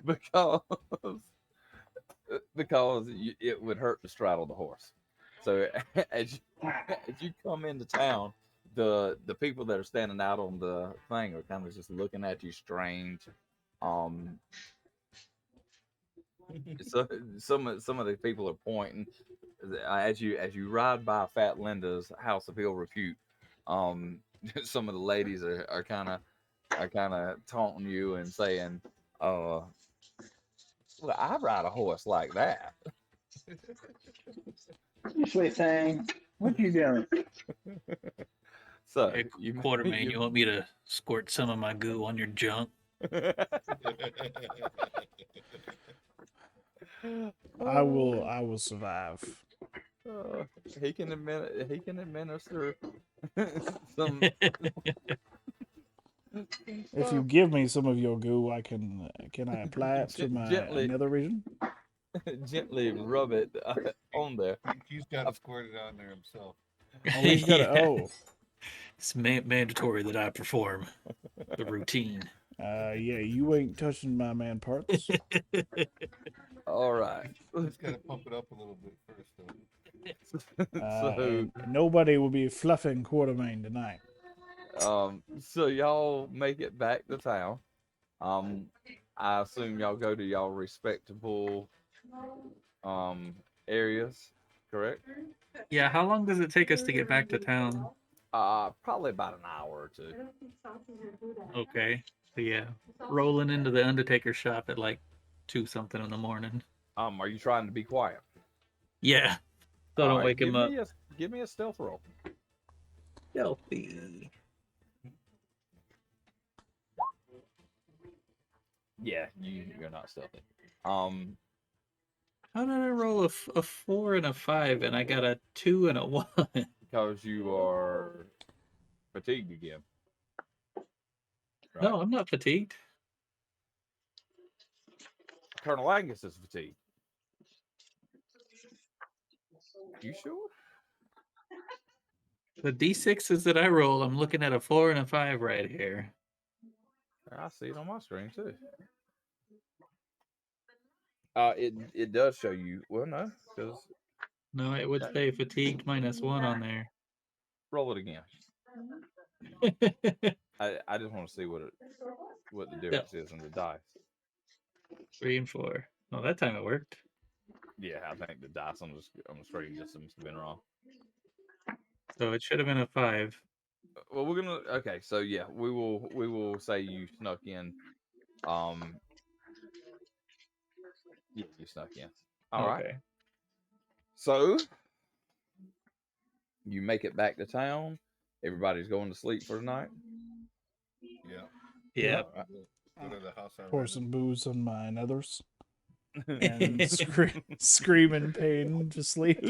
because because it would hurt to straddle the horse. So as you come into town, the people that are standing out on the thing are kind of just looking at you strange. Um, so some of the people are pointing as you ride by Fat Linda's house of ill repute. Um, some of the ladies are kind of taunting you and saying, "Well, I ride a horse like that." You sweet thing. What you doing? So Hey, you Quartermain, you want me to squirt some of my goo on your junk? I will survive. He can administer some. If you give me some of your goo, can I apply it to my Gently. nether region? Gently rub it on there. He's got to squirt it on there himself. Oh, he's got Yeah. oh. It's mandatory that I perform the routine. Yeah, you ain't touching my man parts. All right. He's got to pump it up a little bit first, though. So And nobody will be fluffing Quartermain tonight. so y'all make it back to town. I assume y'all go to y'all respectable areas, correct? Yeah, how long does it take us to get back to town? Probably about an hour or two. Okay. So yeah, rolling into the Undertaker shop at like 2 something in the morning. Are you trying to be quiet? Yeah. So All don't right, wake him up. give me a stealth roll. Stealthy. Yeah, you're not stealthy. How did I roll a 4 and a 5 and I got a 2 and a 1? Because you are fatigued again. Right? No, I'm not fatigued. Colonel Angus is fatigued. You sure? The D6s that I roll, I'm looking at a 4 and a 5 right here. I see it on my screen too. It does show you. Well, no, because No, it would say fatigued -1 on there. roll it again. I just want to see what the difference is in the dice. 3 and 4. Oh, that time it worked. Yeah, I think the dice on the screen just must have been wrong. So it should have been a 5. Well, we're gonna okay. So yeah, we will say you snuck in. Yeah, you snuck in. All right. Okay. So you make it back to town. Everybody's going to sleep for the night. Yeah. Yeah. All right. Go to the house I Pour rented. some booze on my nethers and scream in pain to sleep.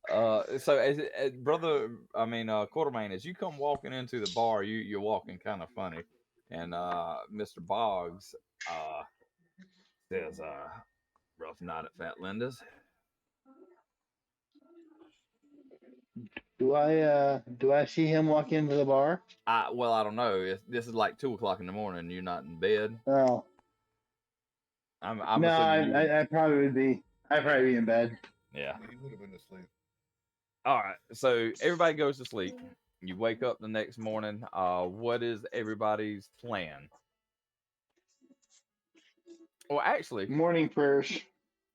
So as brother, Quartermain, as you come walking into the bar, you're walking kind of funny, and Mr. Boggs says, "Rough night at Fat Linda's." Do I see him walk into the bar? I don't know. This is like 2 o'clock in the morning. And you're not in bed. Oh. I'm No, assuming you. I probably would be. I'd probably be in bed. Yeah. He would have been asleep. All right. So everybody goes to sleep. You wake up the next morning. What is everybody's plan? Well, actually, Morning prayers.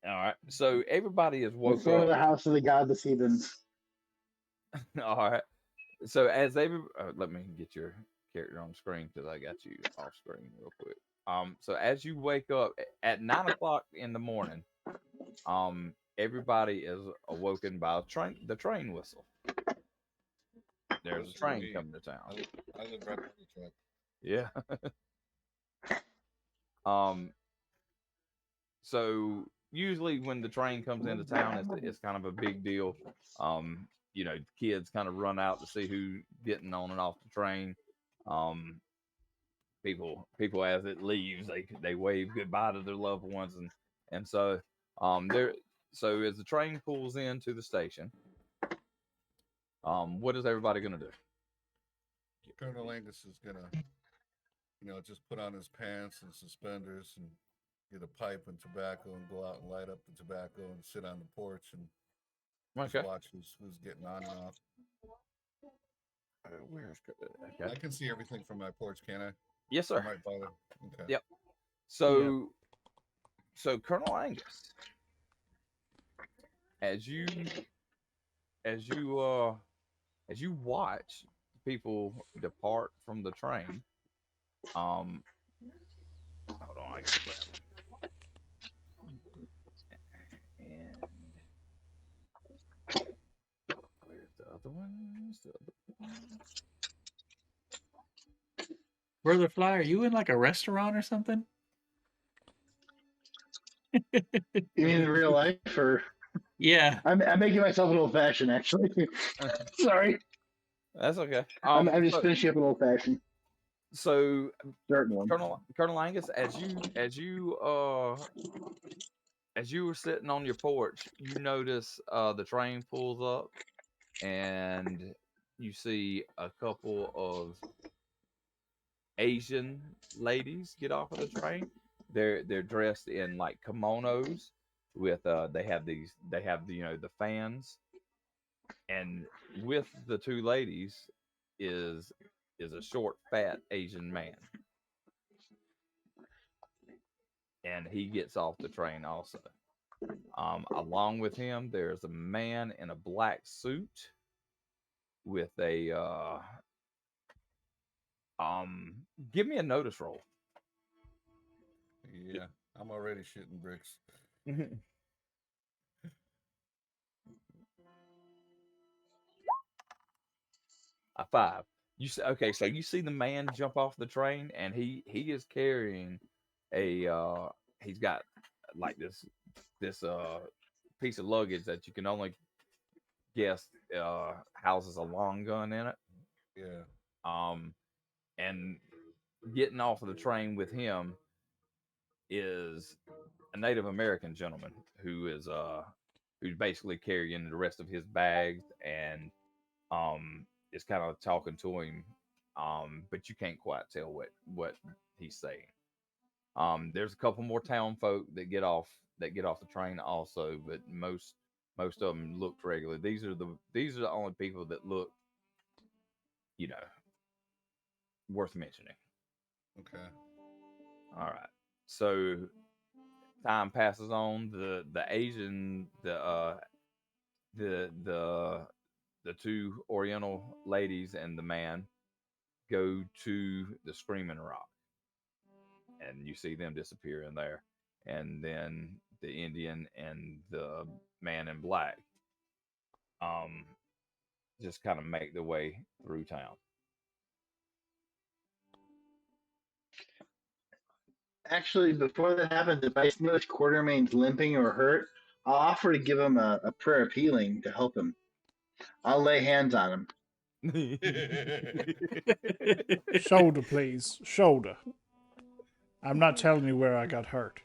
all right. So everybody is Let's woke go to up. the house of the god this evening. All right. So as they, let me get your character on the screen because I got you off screen real quick. So as you wake up at 9 o'clock in the morning, everybody is awoken by the train whistle. There's a train coming to town. I live right by the track. Yeah. So usually when the train comes into town, it's kind of a big deal. Kids kind of run out to see who's getting on and off the train. People as it leaves, they wave goodbye to their loved ones, and so there. So as the train pulls into the station, what is everybody gonna do? Colonel Angus is gonna, just put on his pants and suspenders and get a pipe and tobacco and go out and light up the tobacco and sit on the porch and just watch who's getting on and off. Okay. I can see everything from my porch, can I? Yes, sir. Right by the. Okay. Yep. So Colonel Angus, as you watch people depart from the train, hold on, I got that. And where's the other one? Brother Fly, are you in like a restaurant or something? You mean in real life, or? Yeah. I'm making myself an old fashioned, actually. Sorry. That's okay. I'm just finishing up an old fashioned. So, Starting one. Colonel Angus, as you were sitting on your porch, you notice the train pulls up, and you see a couple of Asian ladies get off of the train. They're dressed in like kimonos with they have the fans, and with the two ladies is a short fat Asian man, and he gets off the train also. Along with him, there's a man in a black suit with a give me a notice roll. Yeah, I'm already shooting bricks. A 5. Okay? So you see the man jump off the train, and he is carrying a he's got like this piece of luggage that you can only guess houses a long gun in it. Yeah. Um, and getting off of the train with him is a Native American gentleman who's basically carrying the rest of his bags and is kind of talking to him, but you can't quite tell what he's saying. There's a couple more town folk that get off the train also, but most of them looked regular. These are the only people that look, you know, worth mentioning. Okay. All right. So time passes on. The Asian the the two Oriental ladies and the man go to the Screaming Rock, and you see them disappear in there. And then the Indian and the man in black um just kind of make their way through town. Actually, before that happens, if I notice Quartermain's limping or hurt, I'll offer to give him a prayer of healing to help him. I'll lay hands on him. Shoulder, please. Shoulder. I'm not telling you where I got hurt.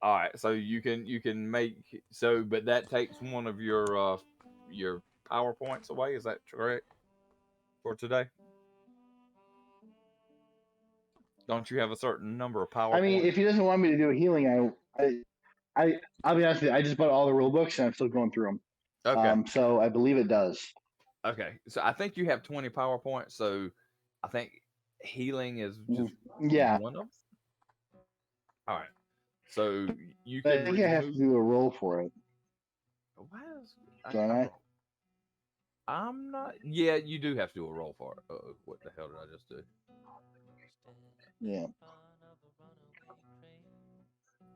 All right, so you can make so, but that takes one of your power points away. Is that correct for today? Don't you have a certain number of power I mean, points? if he doesn't want me to do a healing, I'll be honest with you. I just bought all the rule books and I'm still going through them. Okay, So I believe it does. okay. So I think you have 20 power points. So I think healing is just Yeah, one of them. All right. So you but I can think I have to remove. do a roll for it. Why is Don't I? I'm not. Yeah, you do have to do a roll for it. What the hell did I just do? Yeah.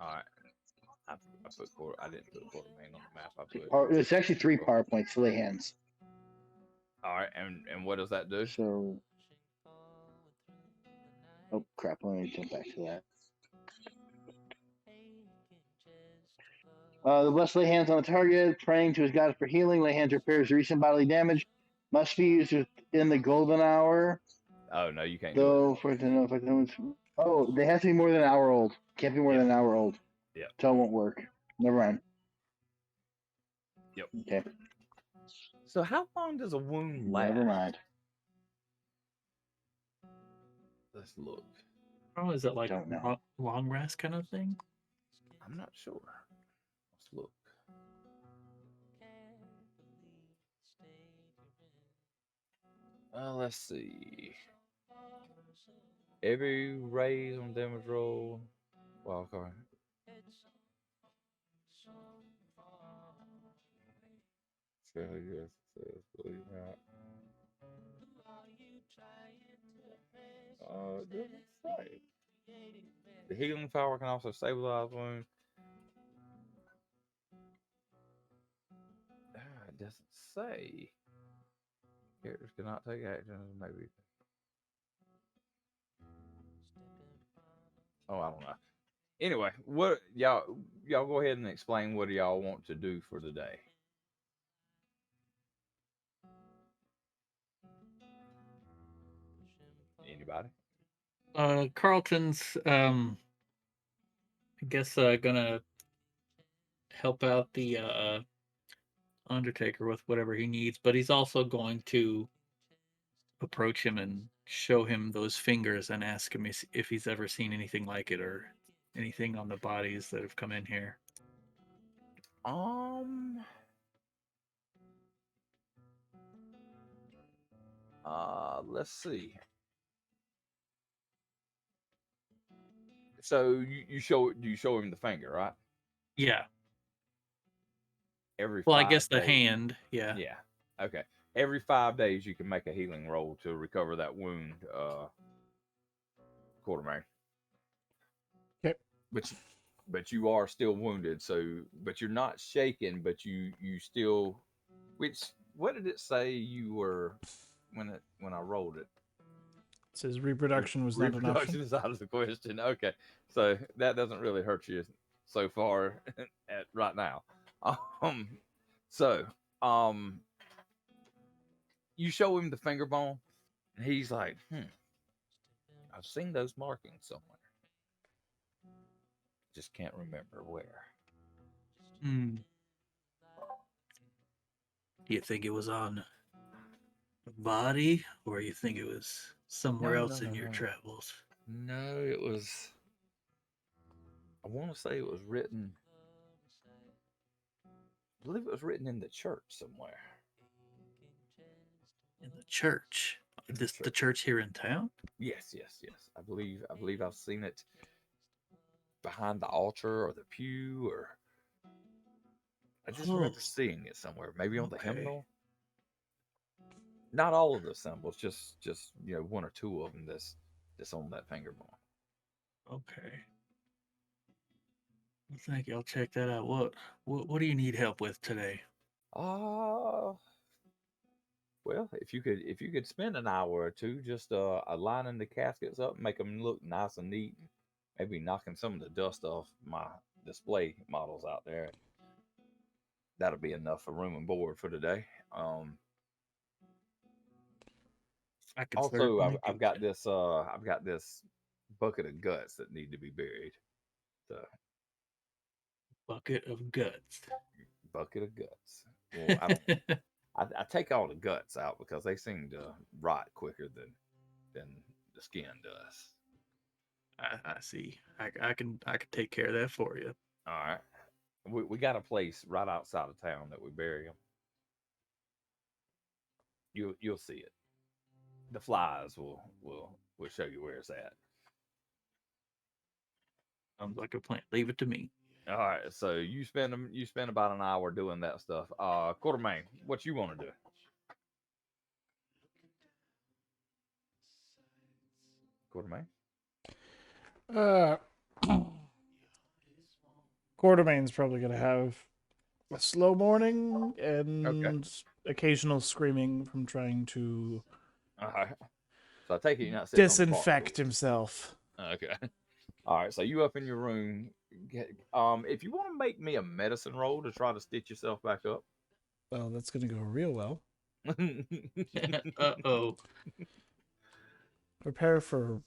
All right. I put quarter. I didn't put quarter main on the map. I put. It's actually 3 power points to lay hands. All right, and what does that do? So, oh crap! Let me jump back to that. The blessed lay hands on the target, praying to his God for healing. Lay hands repairs recent bodily damage. Must be used in the golden hour. Oh no, you can't do it. Though for it to know if I can. Oh, they have to be more than an hour old. Can't be more Yep. than an hour old. Yep. So it won't work. Never mind. Yep. Okay. So how long does a wound last? Never mind. Let's look. Oh, is it like Don't know. long rest kind of thing? I'm not sure. Let's look. Let's see. Every raise on damage roll. Wild card. It doesn't say. The healing power can also stabilize wounds. It doesn't say. Characters cannot take actions. Maybe. Oh, I don't know. Anyway, what y'all go ahead and explain what y'all want to do for the day. Anybody? Carlton's I guess gonna help out the Undertaker with whatever he needs, but he's also going to approach him and show him those fingers and ask him if he's ever seen anything like it or anything on the bodies that have come in here. Let's see. So you show him the finger, right? Yeah. Every Well, I 5 guess the days. hand. Yeah. Yeah. Okay. Every 5 days you can make a healing roll to recover that wound, Quartermain. Okay. But you are still wounded, so but you're not shaken, but you still. Which what did it say you were when I rolled it. It says reproduction was not an Reproduction option. is out of the question. Okay, so that doesn't really hurt you so far right now. Um, so you show him the finger bone, and he's like, I've seen those markings somewhere. Just can't remember where. Hmm. Do you think it was on a body, or you think it was somewhere No, else no, in no, your no. travels? No, it was. I want to say it was written. I believe it was written in the church somewhere. In the church? In The church. church here in town? Yes, yes, yes. I believe I've seen it behind the altar or the pew, or I just remember seeing it somewhere. Maybe on the Okay. hymnal. Not all of the symbols, just one or two of them that's on that finger bone. Okay. Well, thank you. I'll check that out. What do you need help with today? Well, if you could spend an hour or two just aligning the caskets up, make them look nice and neat, maybe knocking some of the dust off my display models out there, that'll be enough for room and board for today. I can Also, certainly I've do got that. this bucket of guts that need to be buried. So Bucket of guts. bucket of guts. Well, I don't. I take all the guts out because they seem to rot quicker than the skin does. I see. I can take care of that for you. All right, we got a place right outside of town that we bury them. You'll see it. The flies will show you where it's at. Sounds like a plan. Leave it to me. All right, so you spend about an hour doing that stuff. Quartermain, what you want to do? Quartermain. Uh, Quartermain's probably gonna have a slow morning Okay. and occasional screaming from trying to All right. So I take it you're not sitting on the bar disinfect stool. himself. Okay. All right. So you up in your room. If you want to make me a medicine roll to try to stitch yourself back up. Well, that's gonna go real well. Uh-oh. Prepare for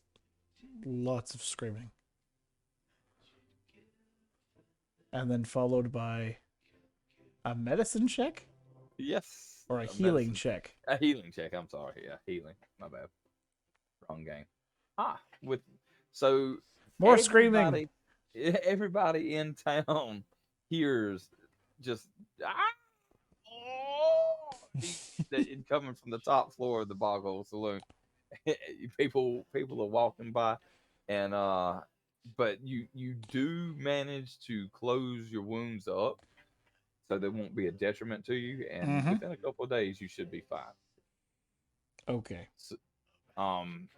lots of screaming. And then followed by a medicine check Yes. or a healing medicine- check. A healing check. I'm sorry. Yeah, healing. My bad. Wrong game. With so More screaming. everybody in town hears just coming from the top floor of the Bog Saloon. people are walking by, and but you do manage to close your wounds up, so there won't be a detriment to you, and Mhm. within a couple of days you should be fine. Okay. So, um,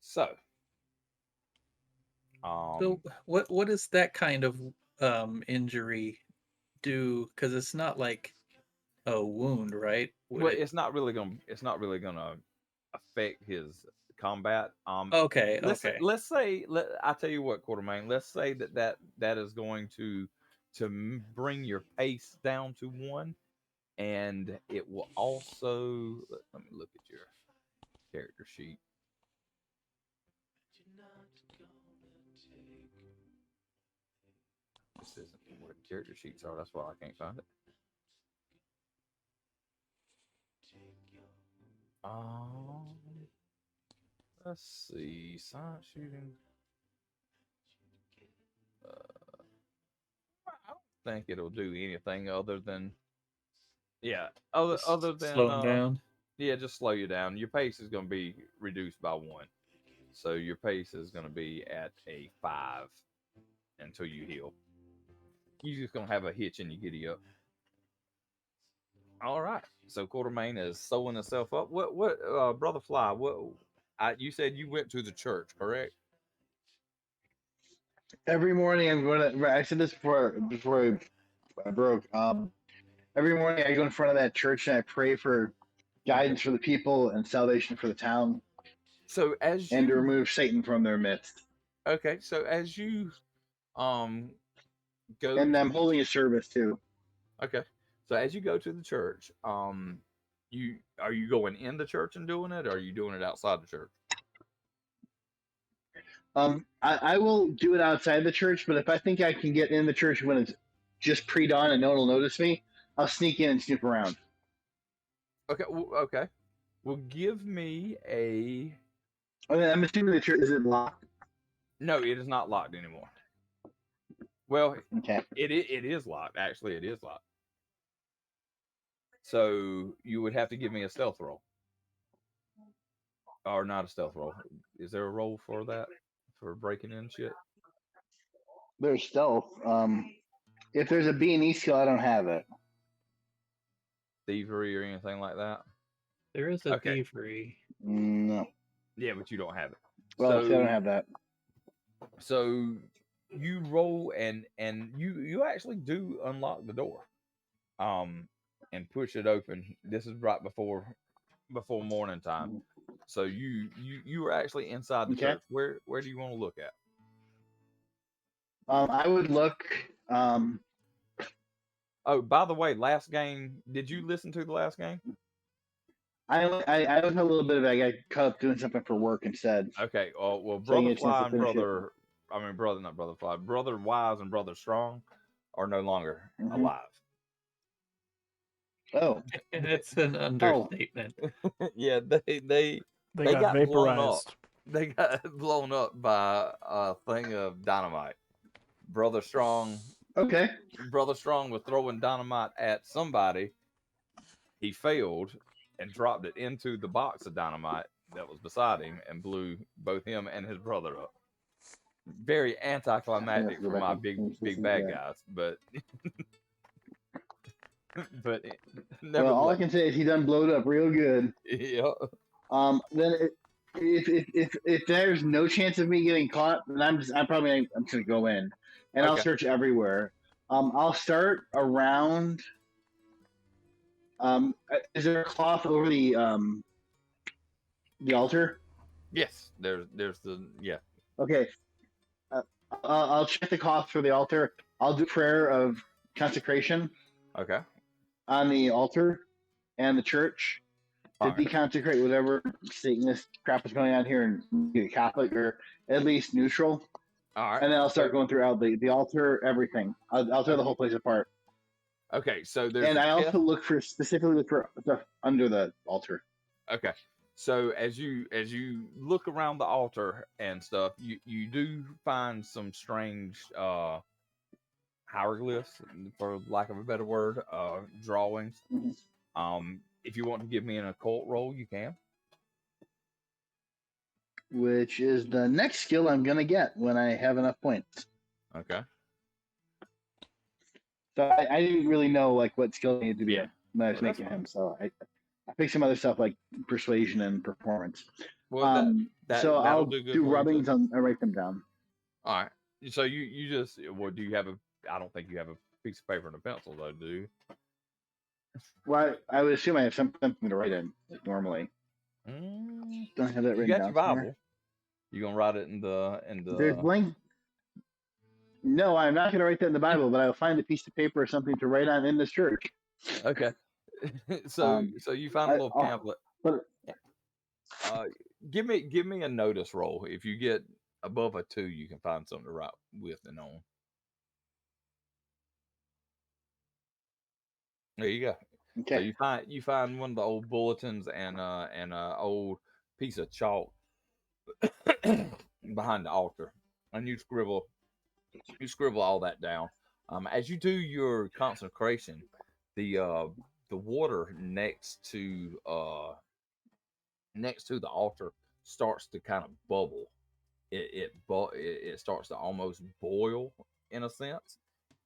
so So what does that kind of injury do? Because it's not like a wound, right? Would well, it? it's not really gonna affect his combat. Okay, Let's okay. I tell you what, Quartermain. Let's say that is going to bring your pace down to 1, and it will also let me look at your character sheet. This isn't where the character sheets are. That's why I can't find it. Um, let's see. Science shooting. I don't think it'll do anything other than Just other than slow him down. just slow you down. Your pace is going to be reduced by 1, so your pace is going to be at a 5 until you heal. You're just going to have a hitch and you giddy up. All right. So Quartermain is sewing himself up. What, Brother Fly? You said you went to the church, correct? Every morning I'm going to. I said this before I broke. Every morning I go in front of that church and I pray for guidance for the people and salvation for the town, So as and to you remove Satan from their midst. okay, so as you um go And to I'm the holding a service too. okay, so as you go to the church, you are you going in the church and doing it, or are you doing it outside the church? I will do it outside the church, but if I think I can get in the church when it's just pre-dawn and no one will notice me, I'll sneak in and snoop around. Okay. Well, give me a. I'm assuming the church isn't locked. No, it is not locked anymore. Well, Okay. it is locked. Actually, it is locked. So you would have to give me a stealth roll, or not a stealth roll. Is there a roll for that for breaking in shit? There's stealth. If there's a B&E skill, I don't have it. Thievery or anything like that? There is a Okay. thievery. No. Yeah, but you don't have it. Well, see, I don't have that. So you roll and you actually do unlock the door, and push it open. This is right before morning time. So you were actually inside the Okay. church. Where do you want to look at? I would look. Oh, by the way, last game. Did you listen to the last game? I looked a little bit of it. I got caught up doing something for work instead. Okay. Well, So I Brother get a chance Fly to and finish it. not Brother Fly, Brother Wise and Brother Strong are no longer Mhm. alive. Oh, It's an understatement. Yeah, they got got blown up. vaporized. They got blown up by a thing of dynamite. Brother Strong okay. was throwing dynamite at somebody. He failed and dropped it into the box of dynamite that was beside him and blew both him and his brother up. Very anticlimactic Go for back my and big finish big listening bad to that. guys, but but Well, all I nevertheless, can say is he done blowed up real good. yeah. Then if there's no chance of me getting caught, then I'm just gonna go in, and I'll Okay. search everywhere. I'll start around. Is there a cloth over the altar? Yes, there's the yeah. Okay. I'll check the cloth for the altar. I'll do prayer of consecration Okay. on the altar and the church to All right. deconsecrate whatever Satanist crap is going on here and be Catholic or at least neutral. All right. And then I'll start going throughout the altar, everything. I'll tear the whole place apart. Okay, so there's And a I chest. also look for specifically for stuff under the altar. Okay. So as you look around the altar and stuff, you do find some strange hieroglyphs, for lack of a better word, drawings. If you want to give me an occult roll, you can. Which is the next skill I'm gonna get when I have enough points. Okay. So I didn't really know like what skill needed to be Yeah. when I was Well, that's making fine. him. So I picked some other stuff like persuasion and performance. Well, So that'll I'll do good do for you, rubbings too. and write them down. All right. So you just do you have a? I don't think you have a piece of paper and a pencil though, do you? Well, I would assume I have something to write in normally. Don't have that You written got down your Bible. somewhere. You gonna write it in There's the? blank. No, I'm not going to write that in the Bible, but I'll find a piece of paper or something to write on in this church. Okay. So you find a little I'll- pamphlet. But Give me a notice roll. If you get above a 2, you can find something to write with and on. There you go. So okay. you find one of the old bulletins and an old piece of chalk behind the altar, and you scribble all that down. As you do your consecration, the water next to the altar starts to kind of bubble. It starts to almost boil in a sense,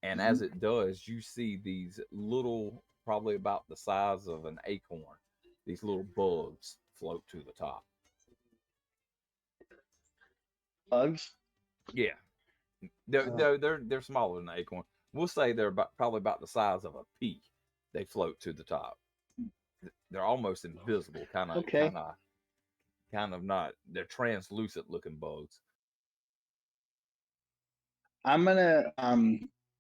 and as it does, you see these little, probably about the size of an acorn, these little bugs float to the top. Bugs. Yeah, they're smaller than an acorn. We'll say they're probably about the size of a pea. They float to the top. they're almost invisible, Okay. kind of not. They're translucent looking bugs. I'm gonna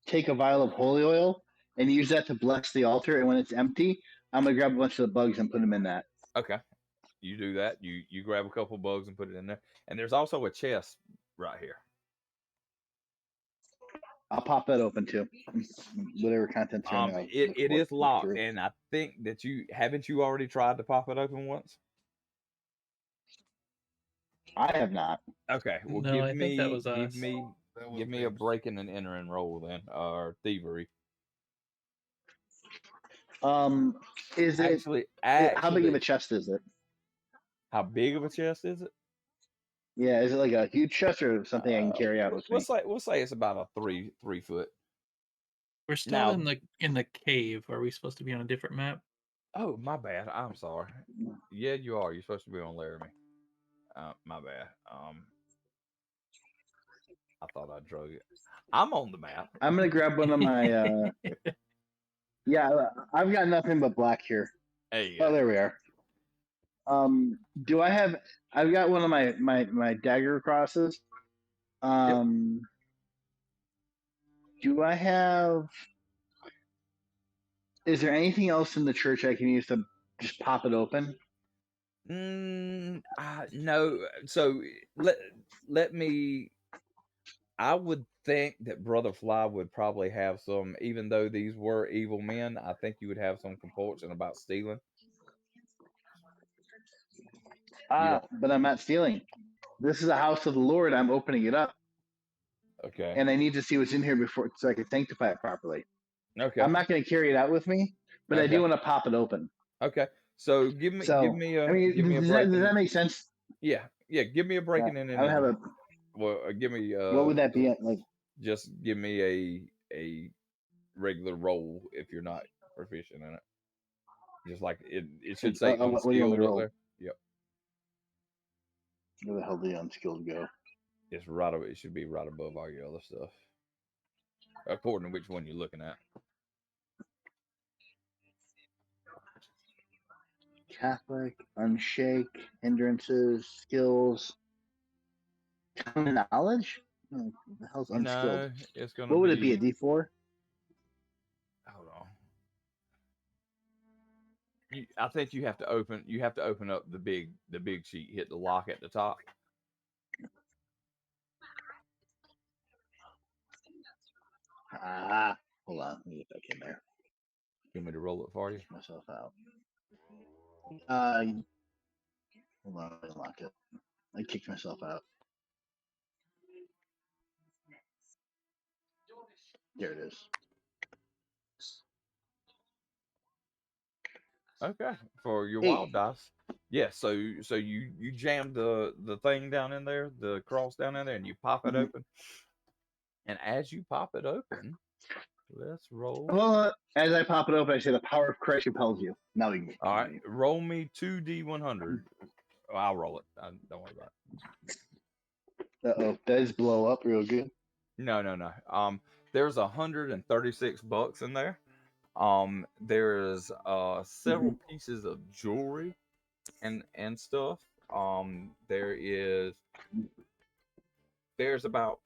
take a vial of holy oil and use that to bless the altar. And when it's empty, I'm gonna grab a bunch of the bugs and put them in that. Okay, you do that. You grab a couple bugs and put it in there. And there's also a chest right here. I'll pop that open too. Whatever contents are in there. It is look locked, through. and I think that you already tried to pop it open once. I have not. Okay, well No, I think that was us. give me a breaking and entering roll then, or thievery. Is it? How big of a chest is it? How big of a chest is it? Yeah, is it like a huge chest or something I can carry out with me? We'll say it's about a 3 foot. We're still Now- in the cave. Are we supposed to be on a different map? Oh, my bad. I'm sorry. Yeah, you are. You're supposed to be on Laramie. My bad. I thought I drug it. I'm on the map. I'm gonna grab one of my. Yeah, I've got nothing but black here. Hey, Oh, there we are. Do I have? I've got one of my dagger crosses. Do I have? Is there anything else in the church I can use to just pop it open? No. So let me. I would think that Brother Fly would probably have some, even though these were evil men. I think you would have some compulsion about stealing. But I'm not stealing. This is a house of the Lord. I'm opening it up, Okay. and I need to see what's in here before, so I can sanctify it properly. Okay. I'm not going to carry it out with me, but I do want to pop it open. Okay. So give me a does that make sense? Yeah. Give me a breaking in. I have a. Well, give me. What would that be? Like, just give me a regular roll if you're not proficient in it. Just like it should say what do you want me to roll? there. Yep. Where the hell did the unskilled go? It's right. It should be right above all your other stuff, according to which one you're looking at. Catholic, unshake, hindrances, skills, common knowledge. What the hell's unskilled? No, it's gonna. What would it be? A D4? Hold on. I think you have to open. You have to open up the big sheet. Hit the lock at the top. Hold on. Let me get back in there. You want me to roll it for you? Kick myself out. Hold on. Let me lock it. I kicked myself out. There it is. Okay, for your 8. wild dice. Yeah, so you jam the thing down in there, the cross down in there, and you pop it open. And as you pop it open, let's roll. Well, as I pop it open, I say the power of Christ repels you. Now we can. All right, roll me 2d100. Oh, I'll roll it. Don't worry about it. Does blow up real good. No. There's 136 bucks in there. There's several pieces of jewelry and stuff. There's about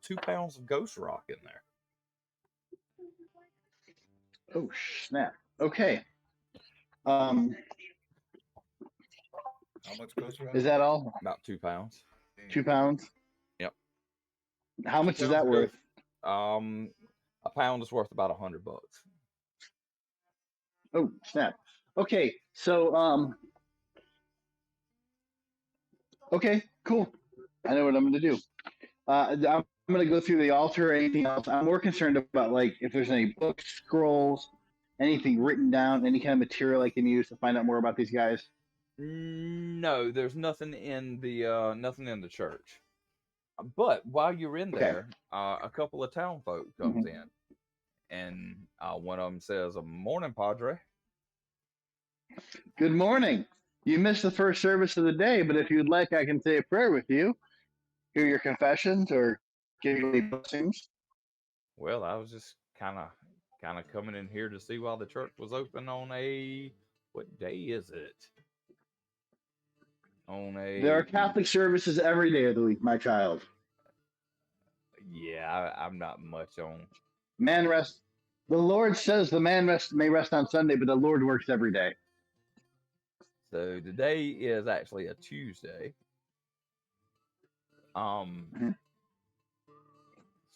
2 pounds of ghost rock in there. Oh snap! Okay. How much goes around? Is that all? About 2 pounds. 2 pounds. Yep. How much is that worth? A pound is worth about $100. Oh snap! Okay, so okay, cool. I know what I'm going to do. I'm going to go through the altar or anything else. I'm more concerned about like if there's any books, scrolls, anything written down, any kind of material I can use to find out more about these guys. No, there's nothing in the church. But while you're in there, a couple of town folk comes in, and one of them says, "Morning, Padre." Good morning. You missed the first service of the day, but if you'd like, I can say a prayer with you, hear your confessions, or give you any blessings. Well, I was just kind kind of coming in here to see why the church was open on a what day is it? On There are a Catholic services every day of the week, my child. yeah, I'm not much on. Man rest. The Lord says the man may rest on Sunday, but the Lord works every day. So today is actually a Tuesday. Mhm.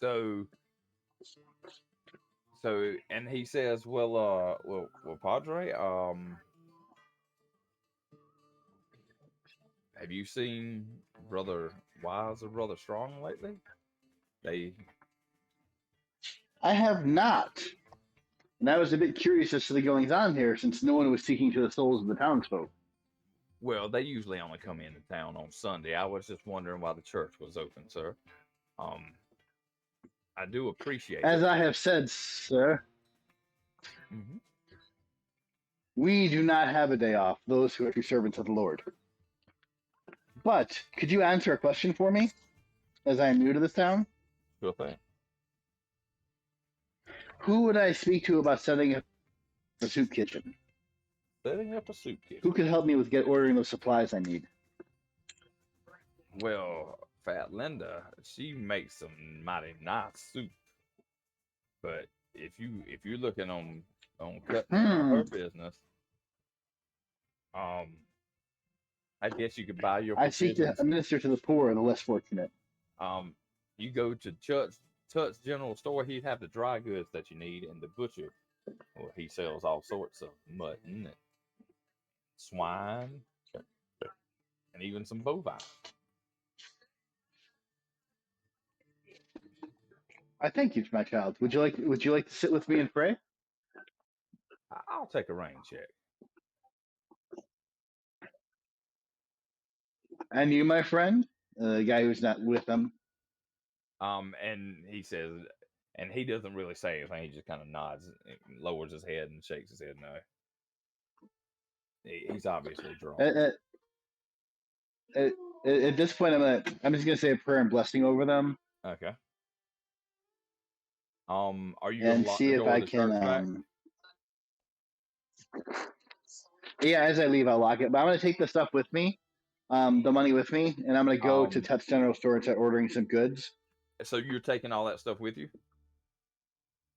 So and he says, well, Padre, have you seen Brother Wise or Brother Strong lately? They I have not. And I was a bit curious as to the goings on here, since no one was seeking to the souls of the townsfolk. Well, they usually only come into town on Sunday. I was just wondering why the church was open, sir. I do appreciate As it. I have said, sir, Mhm. we do not have a day off, those who are true servants of the Lord. But could you answer a question for me, as I am new to this town? Sure thing. Who would I speak to about setting up a soup kitchen? Setting up a soup kitchen. Who could help me with ordering those supplies I need? Well, Fat Linda, she makes some mighty nice soup. But if you're looking on cutting her business, I guess you could buy your I seek to provisions. minister to the poor and the less fortunate. You go to Tut's general store, he'd have the dry goods that you need, and the butcher, well, he sells all sorts of mutton and swine and even some bovine. I thank you, my child. Would you like to sit with me and pray? I'll take a rain check. And you, my friend, the guy who's not with them. And he says, and he doesn't really say anything. He just kind of nods, and lowers his head, and shakes his head. No, he's obviously drunk. At this point, I'm just gonna say a prayer and blessing over them, Okay. Are you gonna and lock see the if door I of the church back? can. Yeah, as I leave, I'll lock it. But I'm gonna take the stuff with me, the money with me, and I'm gonna go to Tut's General Store and start ordering some goods. So you're taking all that stuff with you,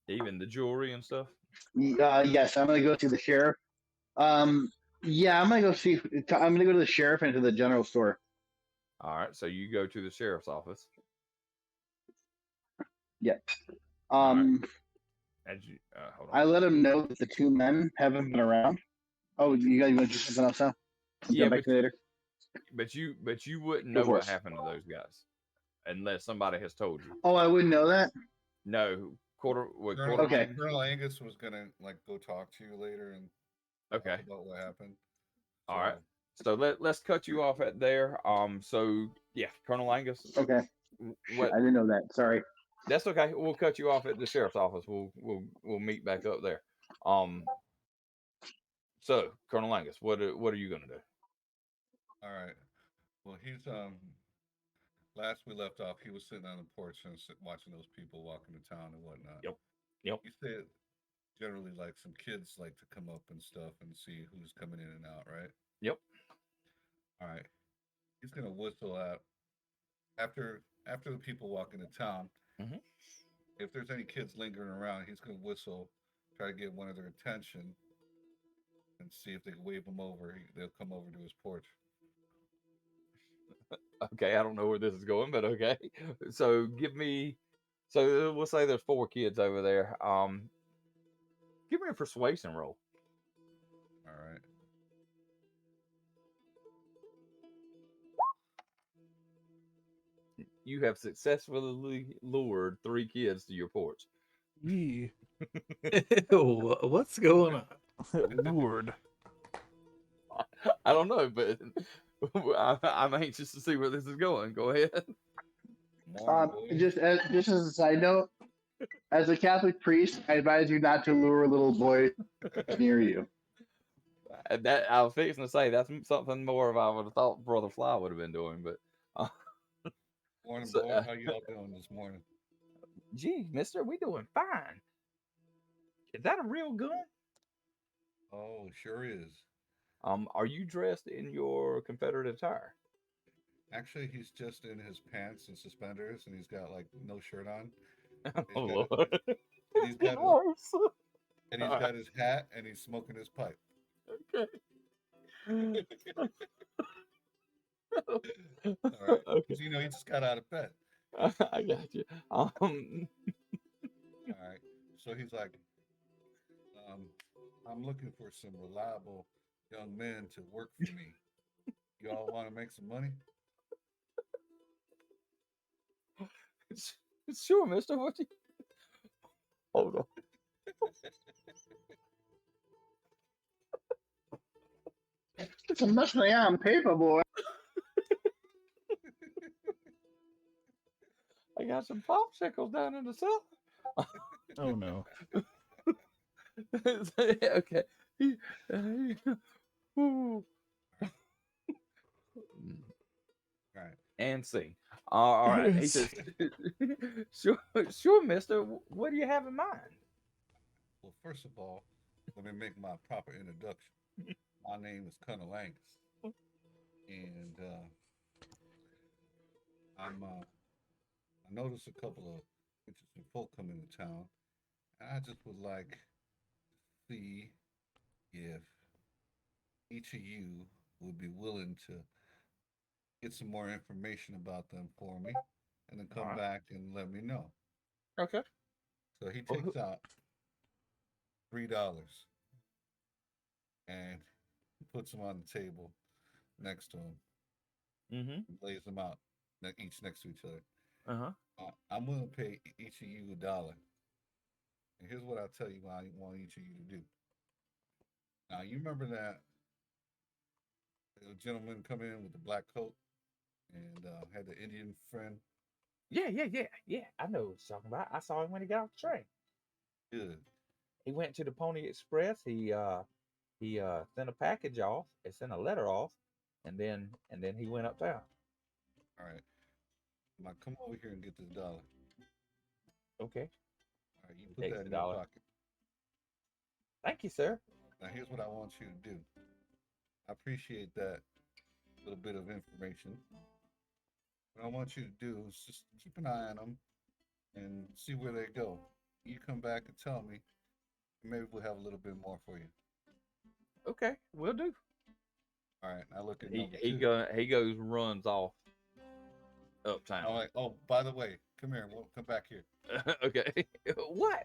even the jewelry and stuff. Yes, I'm gonna go see the sheriff. Yeah, I'm gonna go see. I'm gonna go to the sheriff and to the general store. All right. So you go to the sheriff's office. Yeah. All right. And you, hold on. I let him know that the two men haven't been around. Oh, you guys want to do something else now? Yeah, Back to me later. but you wouldn't Go know for what it. happened to those guys unless somebody has told you. Oh, I wouldn't know that. No, Okay. Colonel Angus was gonna go talk to you later and Okay. talk about what happened. All right. So let's cut you off at there. So yeah, Colonel Angus. Okay. What? I didn't know that. Sorry. That's okay. We'll cut you off at the sheriff's office. We'll meet back up there. So Colonel Angus, what are you gonna do? All right. Well, he's last we left off, he was sitting on the porch and watching those people walking to town and whatnot. Yep. You said generally like some kids like to come up and stuff and see who's coming in and out, right? Yep. All right. He's gonna whistle out after the people walk into town. Mhm. If there's any kids lingering around, he's gonna whistle, try to get one of their attention, and see if they can wave him over. They'll come over to his porch. Okay, I don't know where this is going, but okay. So give me. So we'll say there's 4 kids over there. Give me a persuasion roll. All right. You have successfully lured 3 kids to your porch. Yee. What's going on? Lord. I don't know, but I'm anxious to see where this is going. Go ahead. Just as a side note, as a Catholic priest, I advise you not to lure little boys near you. That I was fixing to say that's something more of I would have thought Brother Fly would have been doing, but Morning, So, boy. How y'all doing this morning? gee, Mister, we doing fine. Is that a real gun? Oh, sure is. Are you dressed in your Confederate attire? Actually, he's just in his pants and suspenders, and he's got like no shirt on. Oh He's got it, Lord, and it's he's getting got his worse. and he's got his hat, and he's smoking his pipe. Okay. All right, Okay, because he just got out of bed. I got you. All right, so he's like, um, I'm looking for some reliable young men to work for me. Y'all want to make some money? Sure, Mister. What you? Hold on. It's a must be on paper, boy. I got some popsicles down in the cellar. Oh no. Okay. Ooh. All right. And scene. All right. He says, sure, Mister. What do you have in mind? Well, first of all, let me make my proper introduction. My name is Colonel Angus, and I noticed a couple of interesting folk come into town, and I just would like to see if each of you would be willing to get some more information about them for me, and then All come right. back and let me know. Okay. So he Well, takes out $3 and he puts them on the table next to him, Mm-hmm. and lays them out each next to each other. Uh-huh. I'm willing to pay each of you $1. And here's what I'll tell you what I want each of you to do. Now, you remember that gentleman come in with the black coat and had the Indian friend? Yeah. I know what you're talking about. I saw him when he got off the train. Good. He went to the Pony Express. He sent a package off. He sent a letter off, and then he went uptown. All right. Now, come over here and get this $1. Okay. All right. You He put takes that the in your dollar. pocket. Thank you, sir. Now, here's what I want you to do. I appreciate that little bit of information. What I want you to do is just keep an eye on them and see where they go. You come back and tell me, and maybe we'll have a little bit more for you. Okay, we'll do. All right. Now look at He number he two. go he goes runs off uptown. All right. Oh, by the way, come here. We'll come back here. Okay. What?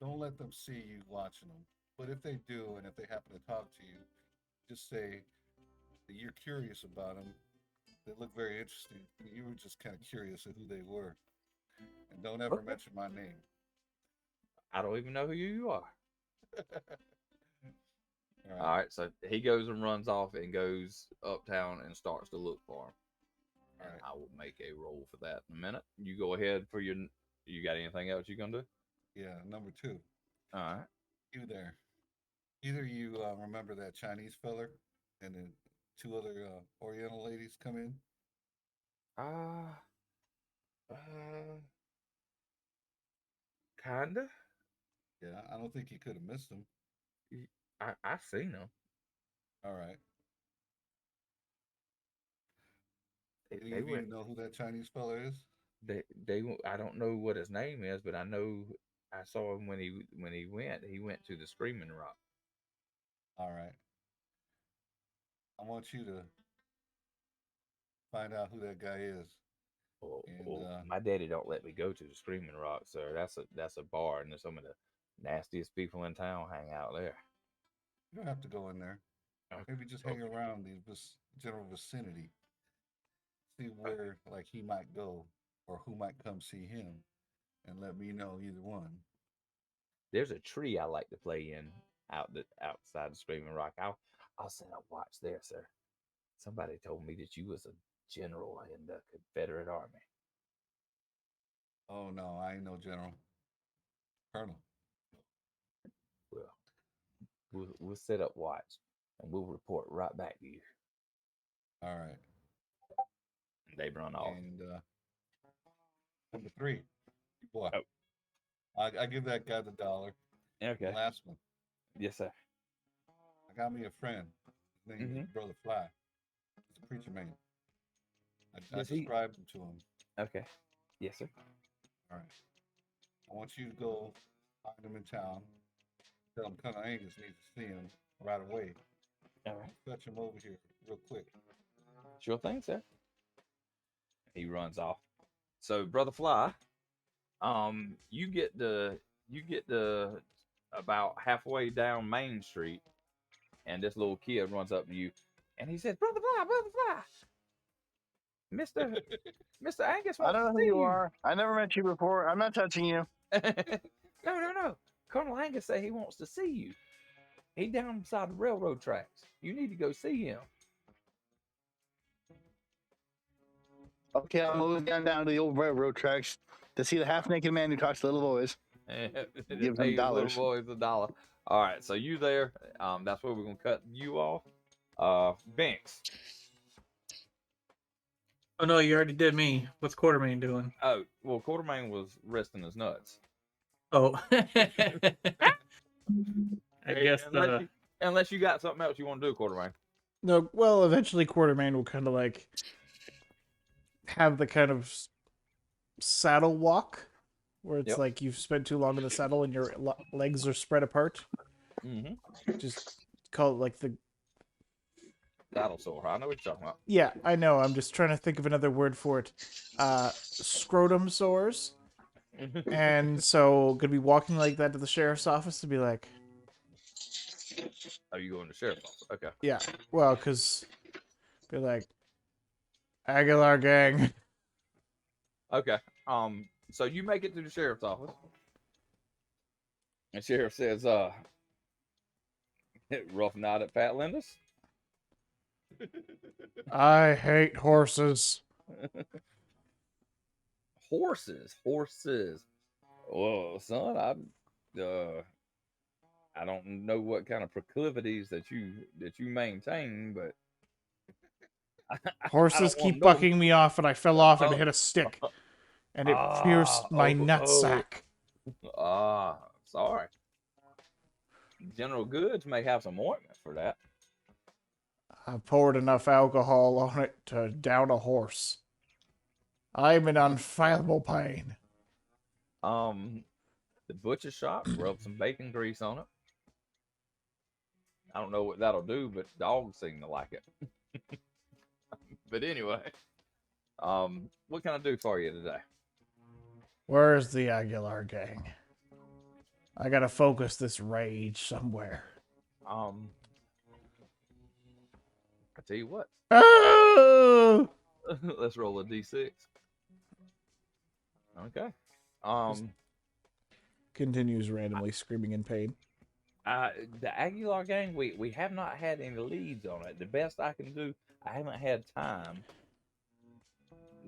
Don't let them see you watching them. But if they do, and if they happen to talk to you, just say that you're curious about them. They look very interesting. You were just kind of curious of who they were. And don't ever Okay. mention my name. I don't even know who you are. All All right. right, so he goes and runs off and goes uptown and starts to look for him. All And right. I will make a roll for that in a minute. You go ahead for your. You got anything else you gonna do? Yeah. Number two. All right. You there. Either you remember that Chinese feller and then two other Oriental ladies come in. Uh, kinda. Yeah. I don't think you could have missed them. I seen them. All right. Any They of you went. know who that Chinese fella is? I don't know what his name is, but I know I saw him when he went. He went to the Screaming Rock. All right. I want you to find out who that guy is. And My daddy don't let me go to the Screaming Rock, sir. That's a bar, and there's some of the nastiest people in town hang out there. you don't have to go in there. Maybe just hang Okay. around the general vicinity. See where like he might go or who might come see him, and let me know either one. There's a tree I like to play in outside the Screaming Rock. I'll set up watch there, sir. Somebody told me that you was a general in the Confederate Army. Oh no, I ain't no general. Colonel. Well, we'll set up watch, and we'll report right back to you. All right. And they run off. And number three, boy. Oh. I give that guy the $1. Okay. Last one. Yes, sir. I got me a friend. His name is Brother Fly. He's a preacher man. I Does he- described him to him. Okay. Yes, sir. All right. I want you to go find him in town. Tell him Colonel Angus needs to see him right away. All right. Fetch him over here real quick. Sure thing, sir. He runs off. So, Brother Fly, you get the about halfway down Main Street, and this little kid runs up to you, and he says, "Brother Fly, Mister Angus I wants don't know to who see you you." are. I never met you before. I'm not touching you. No. Colonel Angus said he wants to see you. He down beside the railroad tracks. You need to go see him. Okay, I'm moving down to the old railroad tracks to see the half-naked man who talks to little boys. Give Pay him his little dollars. boys $1. All right, so you there? That's where we're gonna cut you off. Binks. Oh no, you already did me. What's Quartermain doing? Oh, well, Quartermain was resting his nuts. Oh, I guess. Unless you got something else you want to do, Quartermain. No, well, eventually Quartermain will kind of like have the kind of saddle walk where it's Yep. like you've spent too long in the saddle and your legs are spread apart. Mm-hmm. Just call it like the... Saddle sore. I know what you're talking about. Yeah, I know. I'm just trying to think of another word for it. Scrotum sores. And so gonna be walking like that to the sheriff's office to be like... Oh, you going to sheriff's office? Okay. Yeah, well, because... Be like... Aguilar gang. Okay. So you make it to the sheriff's office. And sheriff says, rough night at Pat Linda's. I hate horses. Horses. Well, son, I don't know what kind of proclivities that you maintain, but Horses keep bucking me off, and I fell off and hit a stick, and it pierced my nutsack. Sorry. General Goods may have some ointment for that. I poured enough alcohol on it to down a horse. I'm in unfathomable pain. The butcher shop, rub some bacon grease on it. I don't know what that'll do, but dogs seem to like it. But anyway, what can I do for you today? Where's the Aguilar gang? I gotta focus this rage somewhere. I tell you what. Oh! Let's roll a d6. Okay. Continues randomly screaming in pain. The Aguilar gang, we have not had any leads on it. The best I can do, I haven't had time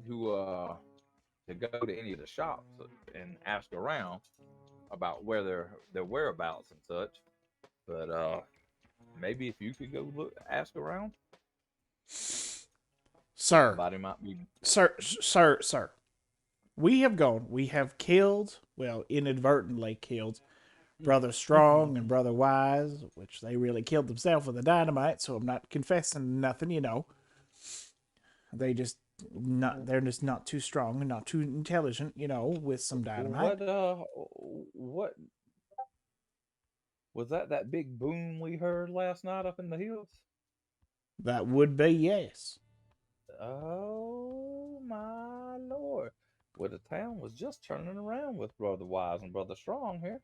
to go to any of the shops and ask around about where their whereabouts and such. But maybe if you could go ask around, Sir. somebody might be. Sir. We have killed, well, inadvertently killed Brother Strong and Brother Wise, which they really killed themselves with the dynamite, so I'm not confessing nothing, you know. They're just not too strong and not too intelligent, you know, with some dynamite. What was that big boom we heard last night up in the hills? That would be yes. Oh my Lord. Well, the town was just turning around with Brother Wise and Brother Strong here.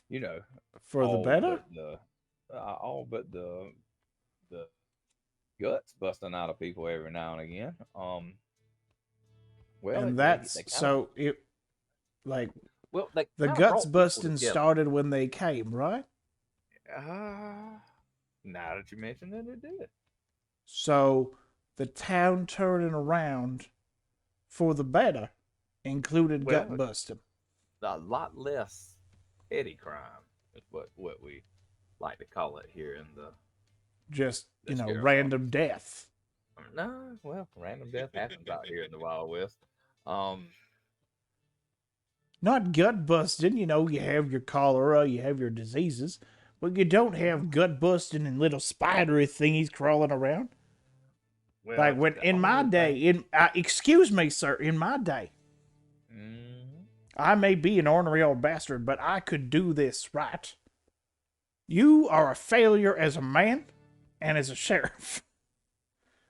You know, For the better? All but the guts busting out of people every now and again. Well, and they that's kinda, so it like well, they the kinda guts brought people busting together. started when they came, right? Now that you mention it, it did. So the town turning around for the better included Well, gut busting. A lot less petty crime is what we like to call it here in the. Just, you know, sheriff's random death. No, well, random death happens out here in the Wild West. Not gut busting. You know, you have your cholera, you have your diseases, but you don't have gut busting and little spidery thingies crawling around. Well, Like when the in my only day, thing- excuse me, sir, in my day, Mhm. I may be an ornery old bastard, but I could do this right. You are a failure as a man and as a sheriff.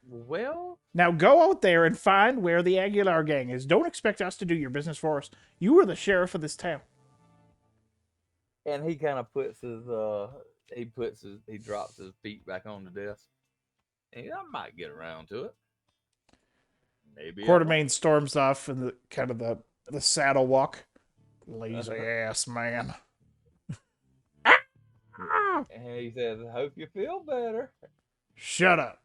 Well, Now go out there and find where the Aguilar gang is. Don't expect us to do your business for us. You are the sheriff of this town. and he kind of he drops his feet back on the desk. And I might get around to it. Maybe I won't. Quartermain storms off in the kind of the saddle walk. Lazy ass man. And he says, "I hope you feel better." Shut up.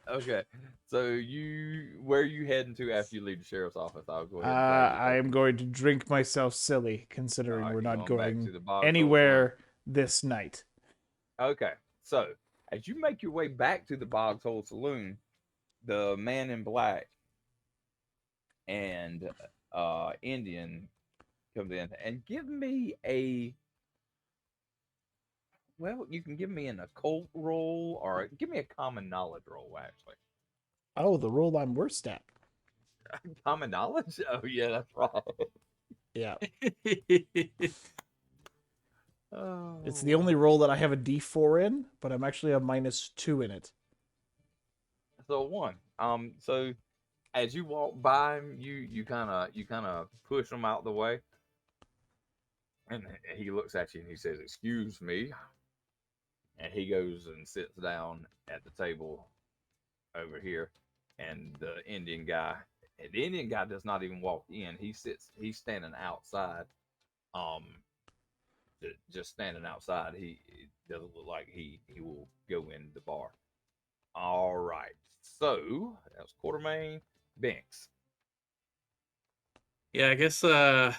Okay, so where are you heading to after you leave the sheriff's office? I'll go ahead. And I am going to drink myself silly, considering Alright, we're you not going back to going the Bog anywhere this night. Okay, so as you make your way back to the Bog's Hole Saloon, the man in black and Indian comes in and give me a. Well, you can give me an occult roll or give me a common knowledge roll, actually. Oh, the roll I'm worst at. Common knowledge? Oh, yeah, that's right. Yeah. Oh. It's the only roll that I have a D4 in, but I'm actually a -2 in it. So one. So as you walk by him, you kind of push him out the way, and he looks at you and he says, "Excuse me," and he goes and sits down at the table over here, and the Indian guy does not even walk in. He's standing outside, just standing outside. It doesn't look like he will go in the bar. All right, so that was Quartermain. Binks. Yeah, I guess I'm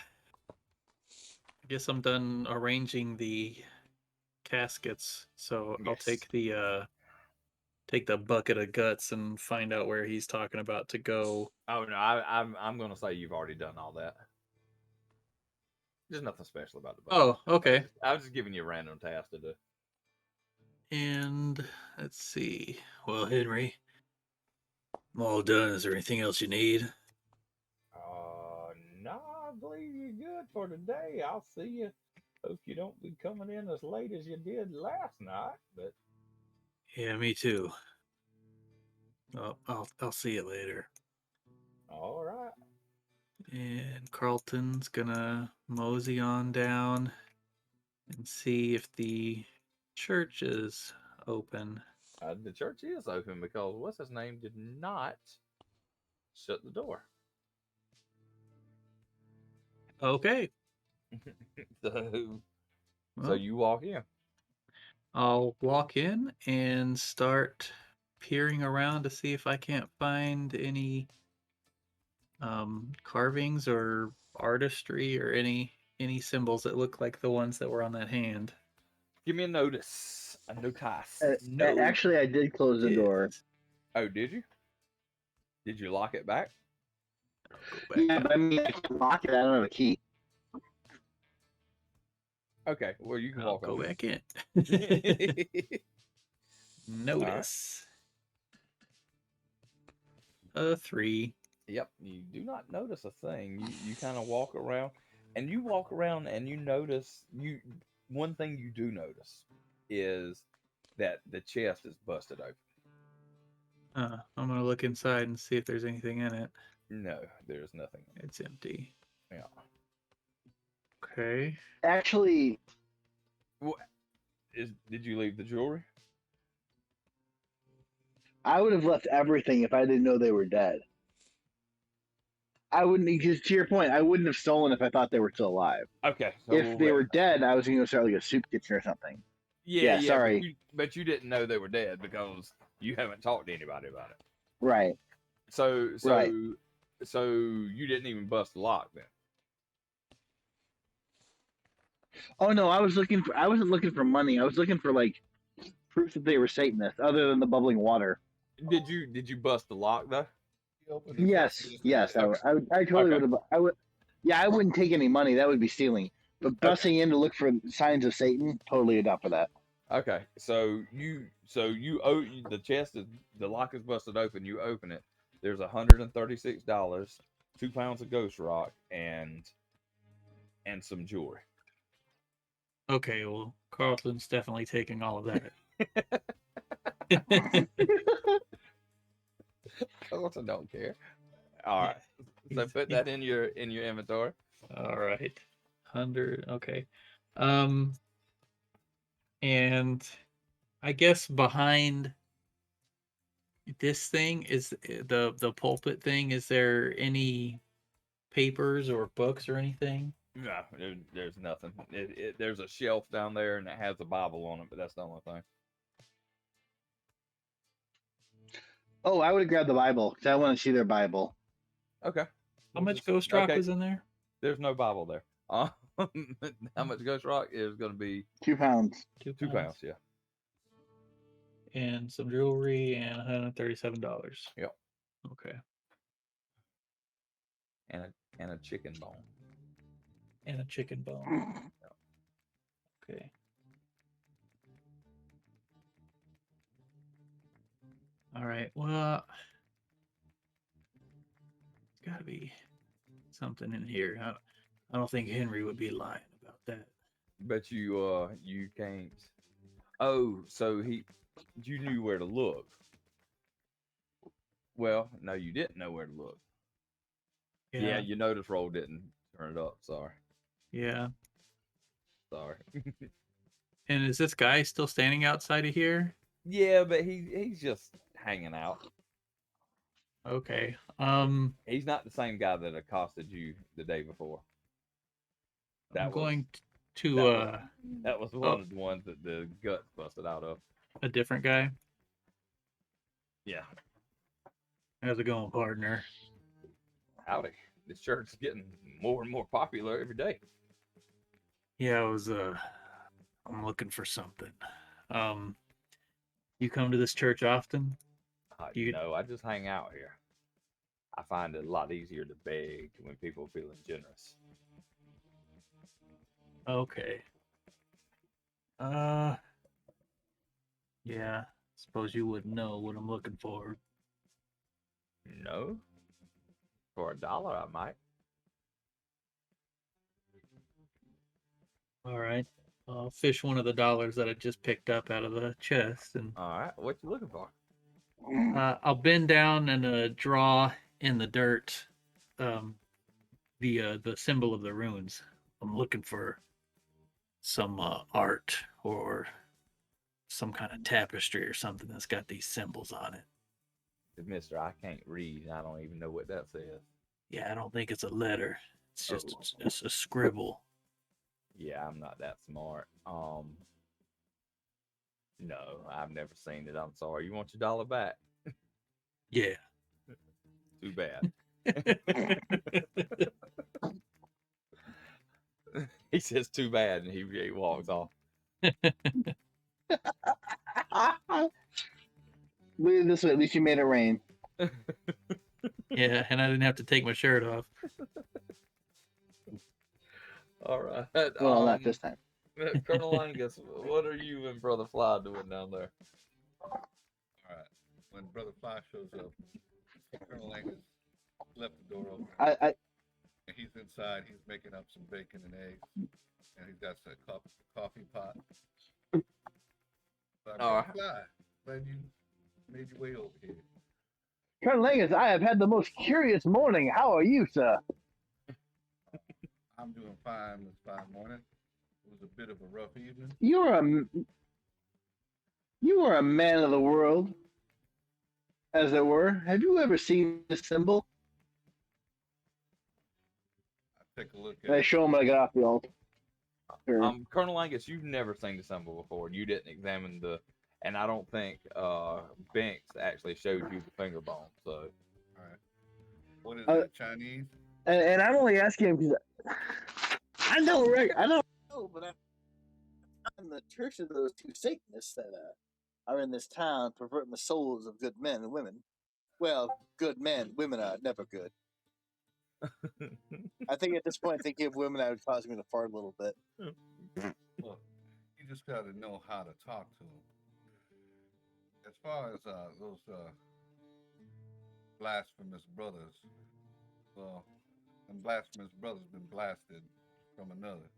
done arranging the caskets. So I'll Yes. take the bucket of guts and find out where he's talking about to go. Oh no, I'm gonna say you've already done all that. There's nothing special about the boat. Oh, okay. I was just giving you a random task to do. And let's see. Well, Henry, I'm all done. Is there anything else you need? No, I believe you're good for today. I'll see you. Hope you don't be coming in as late as you did last night. But Yeah, me too. I'll see you later. all right. And Carlton's gonna mosey on down and see if the church is open. The church is open because what's his name did not shut the door. Okay. So Well, you walk in. I'll walk in and start peering around to see if I can't find any carvings or artistry or any symbols that look like the ones that were on that hand. Give me a notice. A notice. Actually, I did close the door. Oh, did you? Did you lock it back? I'll go back Yeah, in. but I mean, I can lock it. I don't have a key. Okay, well you can I'll walk go over. back in. Right. Notice. 3. Yep, you do not notice a thing. You kind of walk around, and you notice one thing you do notice is that the chest is busted open. I'm gonna look inside and see if there's anything in it. No, there's nothing. It's empty. Yeah. Okay. Actually, Did you leave the jewelry? I would have left everything if I didn't know they were dead. I wouldn't, because to your point, I wouldn't have stolen if I thought they were still alive. Okay. So If they were dead, I was going to go start like a soup kitchen or something. yeah, sorry. But you didn't know they were dead because you haven't talked to anybody about it. Right. So Right. you didn't even bust the lock then. Oh no, I wasn't looking for money. I was looking for like proof that they were Satanists, other than the bubbling water. Did you bust the lock though? He opened his Yes, fingers. yes, I totally Okay. would have. Yeah, I wouldn't take any money. That would be stealing. But busting in to look for signs of Satan, totally enough for that. Okay, so the chest is the lock is busted open. You open it. There's $136, 2 pounds of ghost rock, and some jewelry. Okay, well, Carlton's definitely taking all of that. Carlton don't care. All right, so put that in your inventory. All right. 100. Okay. And I guess behind this thing is the pulpit thing. Is there any papers or books or anything? No, there's nothing. There's a shelf down there, and it has a Bible on it, but that's the only thing. Oh, I would grab the Bible because I want to see their Bible. Okay. How much ghost rock was in there? There's no Bible there. How much ghost rock is going to be? 2 pounds. 2 2 pounds, yeah. And some jewelry and $137. Yep. Okay. And a chicken bone. And a chicken bone. Okay. All right. Well, it's got to be something in here. I don't think Henry would be lying about that. But you can't. Oh, so you knew where to look. Well, no, you didn't know where to look. Yeah, your notice roll didn't turn it up. Sorry. Yeah. Sorry. And is this guy still standing outside of here? Yeah, but he's just hanging out. Okay. He's not the same guy that accosted you the day before. I'm going to that was one of the ones that the guts busted out of. A different guy. Yeah. How's it going, partner? Howdy. This church is getting more and more popular every day. Yeah, I'm looking for something. You come to this church often? No, I just hang out here. I find it a lot easier to beg when people are feeling generous. Okay. Yeah. Suppose you wouldn't know what I'm looking for. No. For $1, I might. All right. I'll fish one of the dollars that I just picked up out of the chest, and all right. What you looking for? I'll bend down and draw in the dirt the symbol of the runes. I'm looking for some art or some kind of tapestry or something that's got these symbols on it. Mister, I can't read. I don't even know what that says. Yeah, I don't think it's a letter. It's just a scribble. Yeah, I'm not that smart. No, I've never seen it. I'm sorry. You want your $1 back? Yeah. Too bad. He says too bad, and he walks off. This way, at least you made it rain. Yeah, and I didn't have to take my shirt off. All right. Well, not this time. Colonel Angus, what are you and Brother Fly doing down there? All right. When Brother Fly shows up, Colonel Angus left the door open. And he's inside. He's making up some bacon and eggs, and he's got a coffee pot. All right. Fly, glad you made your way over here. Colonel Angus, I have had the most curious morning. How are you, sir? I'm doing fine this fine morning. It was a bit of a rough evening. You are a man of the world, as it were. Have you ever seen this symbol? I take a look at I show him when I get off the altar. Colonel Angus, you've never seen the symbol before. You didn't examine and I don't think Binks actually showed you the finger bone. So, all right. What is it, Chinese? And I'm only asking him because I don't know, but I'm the church of those two Satanists that are in this town perverting the souls of good men and women. Well, good men, women are never good. I think at this point, thinking of women, that would cause me to fart a little bit. Well, you just got to know how to talk to them. As far as those blasphemous brothers, well, them blasphemous brothers been blasted from another.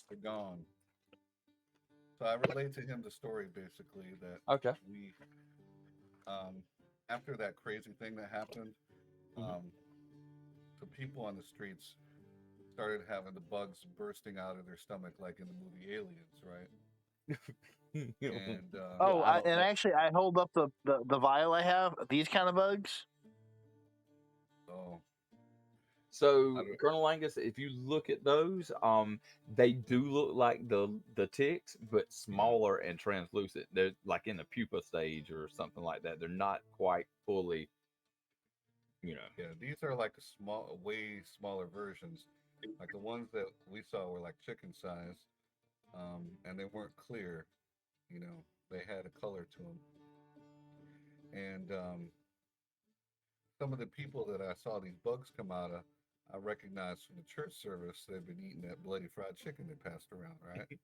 They're gone. So I relayed to him the story basically that Okay. we, after that crazy thing that happened, the people on the streets started having the bugs bursting out of their stomach like in the movie Aliens, right? And Oh, I don't and think. actually, I hold up the vial I have. These kind of bugs. so So, I don't- Colonel Angus, if you look at those, they do look like the ticks, but smaller and translucent. They're like in the pupa stage or something like that. They're not quite fully, you know. yeah, these are like way smaller versions. Like the ones that we saw were like chicken size, and they weren't clear. You know, they had a color to them. And some of the people that I saw these bugs come out of, I recognized from the church service they'd been eating that bloody fried chicken they passed around, right?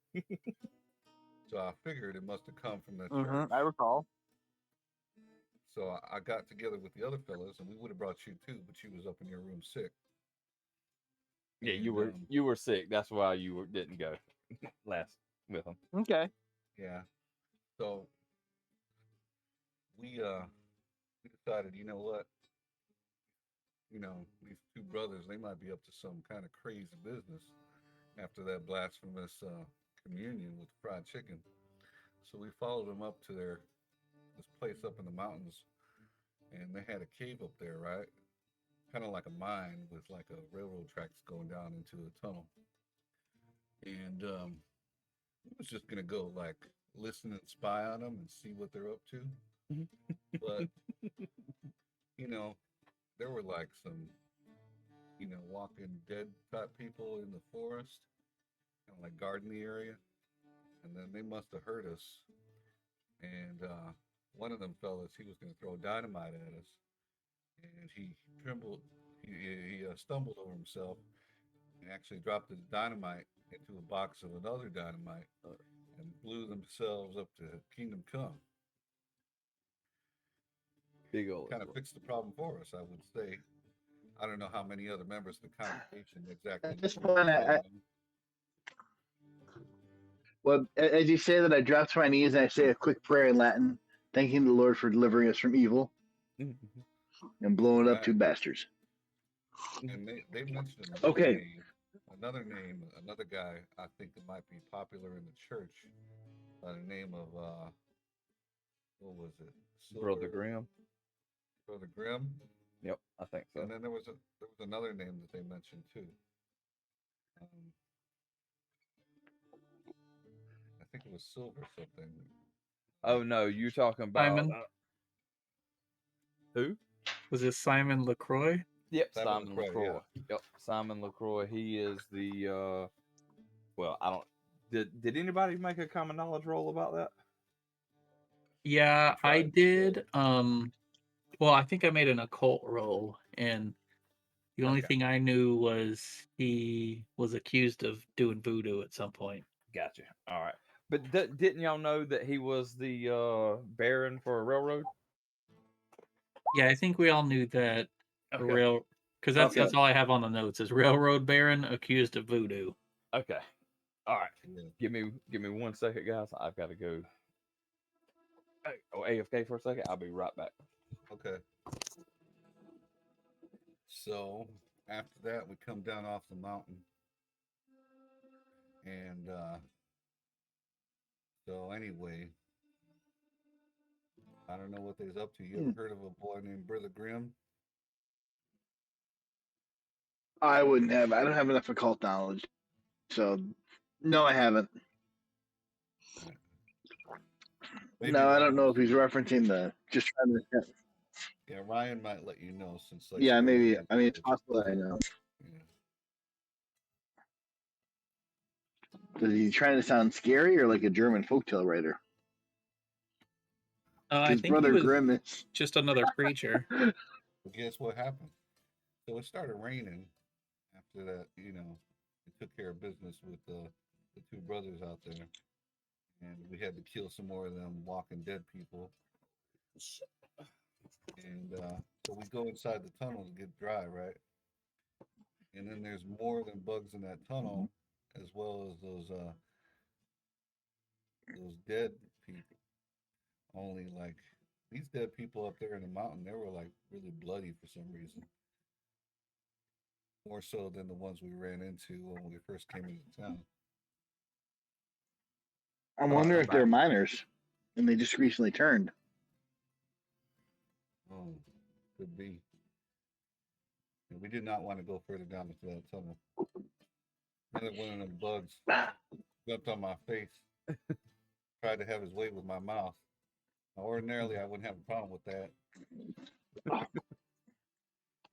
So I figured it must have come from that church. I recall. So I got together with the other fellas, and we would have brought you too, but you was up in your room sick. Yeah, And, you were sick. That's why didn't go last with them. Okay. yeah. So we decided, you know what? You know, these two brothers, they might be up to some kind of crazy business after that blasphemous communion with fried chicken. So we followed them up to this place up in the mountains, and they had a cave up there, right? Kind of like a mine with like a railroad tracks going down into a tunnel. And we was just gonna go like listen and spy on them and see what they're up to. But you know, there were like some, walking dead type people in the forest, kind of like guarding the area, and then they must have heard us. And one of them fellas, he was gonna throw dynamite at us, and he trembled. He stumbled over himself and actually dropped the dynamite into a box of another dynamite and blew themselves up to Kingdom Come. Big old. Kind of fixed the problem for us, I would say. I don't know how many other members of the congregation exactly. At this point, well, as you say that, I drop to my knees and I say a quick prayer in Latin, thanking the Lord for delivering us from evil and blowing up two bastards. And they mentioned Okay. another guy I think that might be popular in the church by the name of what was it? Brother Grimm. Brother Grimm. Yep, I think so. And then there was another name that they mentioned too. I think it was Silver something. Oh no, you're talking about Simon? Who? Was it Simon LaCroix? Yep, Simon Simon LaCroix, LaCroix. yeah. Yep, Simon LaCroix. He is the well, I don't did anybody make a common knowledge roll about that? Yeah, I tried, did. Well, I think I made an occult roll, and the only Okay. thing I knew was he was accused of doing voodoo at some point. Gotcha. All right. But didn't y'all know that he was the baron for a railroad? Yeah, I think we all knew that. Okay. Because Okay. that's all I have on the notes is railroad baron accused of voodoo. Okay. All right. Yeah. Give me 1 second, guys. I've got to go. AFK for a second. I'll be right back. Okay. So after that, we come down off the mountain, and so anyway, I don't know what they's up to. You ever heard of a boy named Brother Grimm? I wouldn't have. I don't have enough occult knowledge. So, no, I haven't. Maybe No, I don't know Ryan. if he's referencing the just trying to. Yeah, Ryan might let you know since like. Yeah, you're maybe. really I mean, it's into it. possible that I know. Yeah. Is he trying to sound scary or like a German folktale I His think brother he was Grimm is. just another preacher. But guess what happened? So it started raining after that. We took care of business with the two brothers out there, and we had to kill some more of them walking dead people. And so we go inside the tunnel to get dry, right? And then there's more than bugs in that tunnel, as well as those dead people. Only like these dead people up there in the mountain, they were like really bloody for some reason. More so than the ones we ran into when we first came into town. I wonder I'm if they're back. miners and they just recently turned. Oh, could be. And we did not want to go further down into that tunnel. Another one of them bugs jumped on my face, tried to have his way with my mouth. Now, ordinarily, I wouldn't have a problem with that.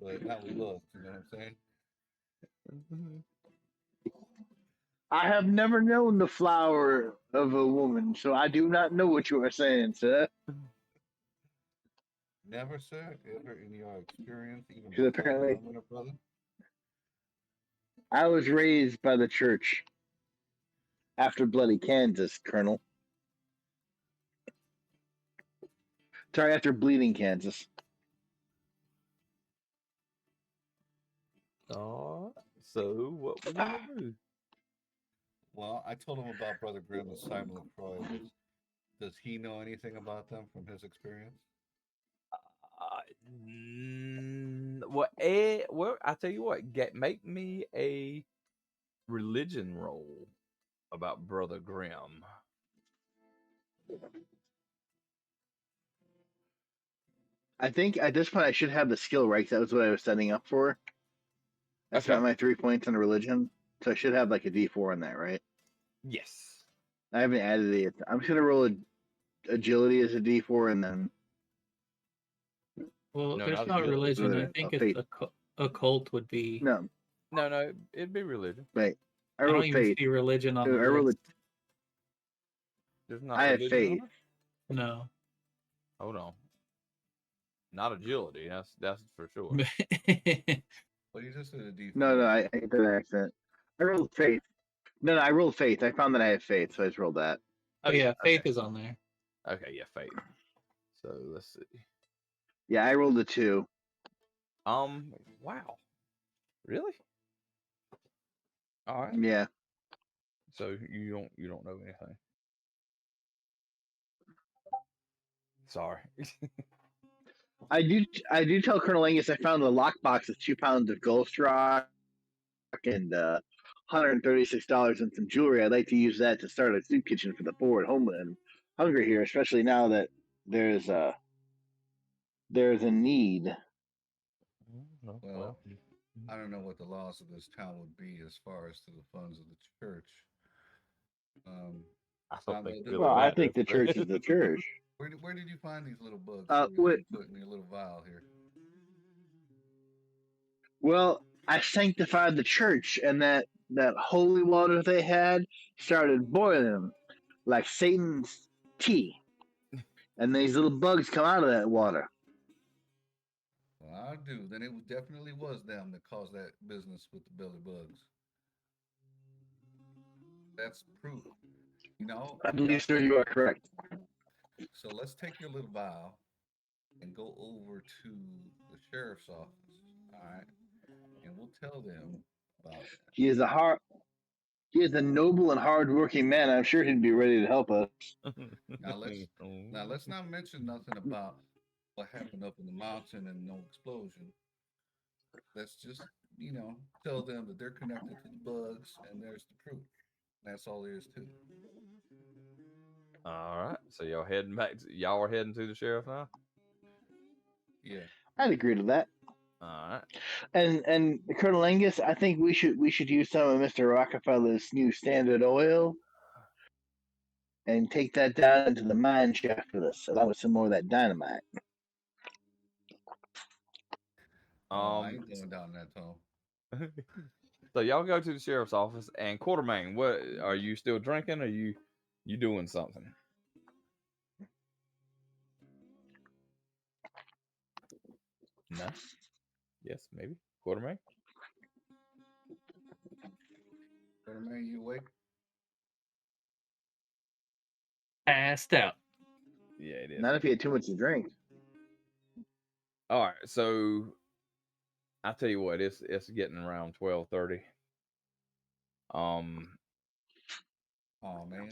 But now we looked, you know what I'm saying? I have never known the flower of a woman, so I do not know what you are saying, sir. Never, sir, ever in your experience, even Because before apparently becoming a brother? I was raised by the church after bloody Kansas, Colonel. Sorry, after bleeding Kansas. Oh, so what we gonna do? Well, I told him about Brother Grimm and Simon LaCroix. Does he know anything about them from his experience? Well, I tell you what, make me a religion roll about Brother Grimm. I think at this point I should have the skill right. That was what I was setting up for. I spent Okay. my 3 points on religion, so I should have like a D4 in that, right? Yes. I haven't added it yet. I'm just gonna roll agility as a D4 and then Well, No, there's not not agility. religion. I think it's faith. occult would be. No, No, it'd be religion. wait. I I don't rolled even faith. see religion on I the rolled. list. There's not I have religion on faith. it? No. Hold on. Not agility, that's for sure. Well, you just did a D4. No, I did an accent. I rolled faith. No, I rolled faith. I found that I have faith, so I just rolled that. Oh yeah, faith is on there. Okay, yeah, faith. So let's see. Yeah, I rolled a 2. Wow. Really? All right. Yeah. So you don't know anything. Sorry. I do tell Colonel Angus I found a lockbox with 2 pounds of ghost rock and $136 and some jewelry. I'd like to use that to start a soup kitchen for the poor at home. I'm hungry here, especially now that there's a need. Well, I don't know what the laws of this town would be as far as to the funds of the church. I don't think really Well, I matters, think the but- church is the church. Where did you find these little bugs? What? You put in your little vial here. Well, I sanctified the church, and that holy water they had started boiling like Satan's tea, and these little bugs come out of that water. Well, I do. Then it definitely was them that caused that business with the belly bugs. That's proof. I believe, sir, you are correct. So let's take your little vial and go over to the sheriff's office. All right, and we'll tell them about that. He is a noble and hard-working man. I'm sure he'd be ready to help us. Now let's not mention nothing about what happened up in the mountain and no explosion. Let's just tell them that they're connected to the bugs and there's the proof. That's all there is to it. All right. So y'all heading back? Y'all are heading to the sheriff now. Yeah. I'd agree to that. All right. And Colonel Angus, I think we should use some of Mr. Rockefeller's new Standard Oil and take that down into the mine shaft with us, along with some more of that dynamite. I ain't going down that tunnel. So y'all go to the sheriff's office, and Quartermain, what are you still drinking? Or are you doing something? No. Yes, maybe. Quartermain? Quartermain, you awake? Passed out. Yeah, it is. Not if you had too much to drink. All right, so I tell you what, it's getting around 12:30. Um, Oh man.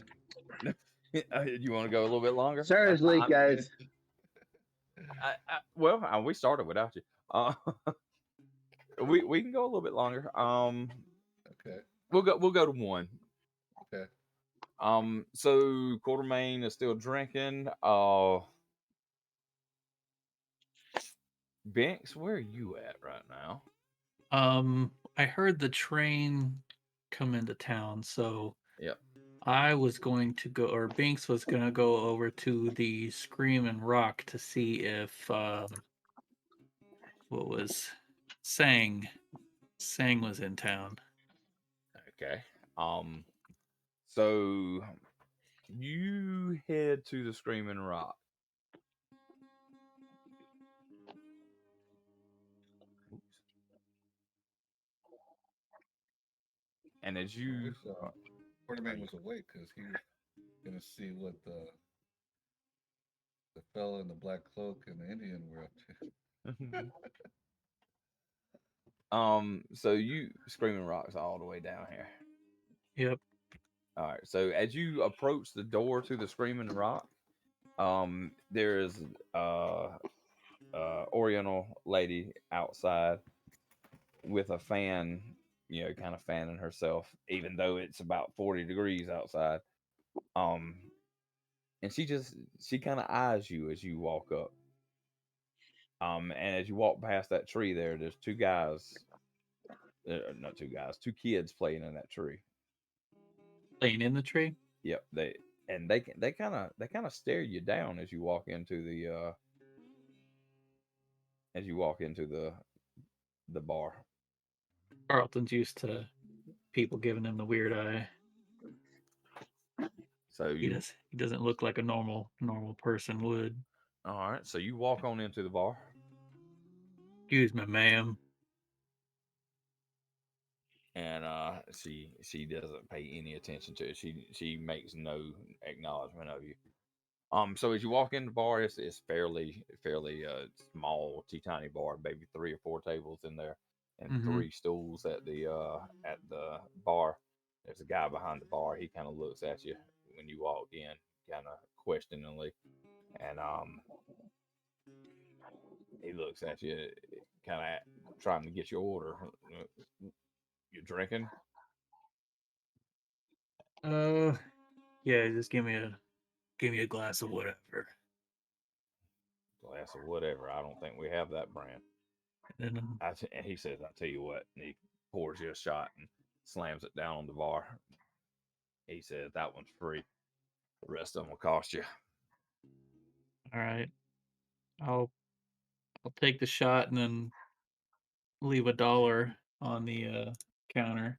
you want to go a little bit longer? Sorry, it's late, guys. We started without you. We can go a little bit longer. Okay. We'll go to one. Okay. So Quartermain is still drinking. Banks, where are you at right now? I heard the train come into town, so Yep. I was going to go, or Binks was going to go over to the Screaming Rock to see if what was Sang was in town. Okay. So you head to the Screaming Rock. Oops. And as I you wish Quartermain was awake because he was gonna see what the fella in the black cloak and the Indian were up to. so you Screaming Rock's all the way down here. Yep. All right. So as you approach the door to the Screaming Rock, there is Oriental lady outside with a fan, kind of fanning herself, even though it's about 40 degrees outside. And she kind of eyes you as you walk up. And as you walk past that tree there's two guys, not two guys, two kids playing in that tree. Playing in the tree. Yep, they kind of stare you down as you walk into the bar. Carlton's used to people giving him the weird eye. So He doesn't look like a normal person would. all right, so you walk on into the bar. Excuse me, ma'am. And she doesn't pay any attention to it. She makes no acknowledgement of you. So as you walk in the bar, it's fairly small, teeny bar, maybe 3 or 4 tables in there, and Mm-hmm. 3 stools at the bar. There's a guy behind the bar. He kind of looks at you when you walk in, kind of questioningly, and he looks at you, kind of trying to get your order. You drinking? Yeah, just give me a glass of whatever. Glass of whatever. I don't think we have that brand. And then And he says, "I tell you what," and he pours you a shot and slams it down on the bar. He says, "That one's free. The rest of them will cost you." all right, I'll take the shot and then leave $1 on the counter,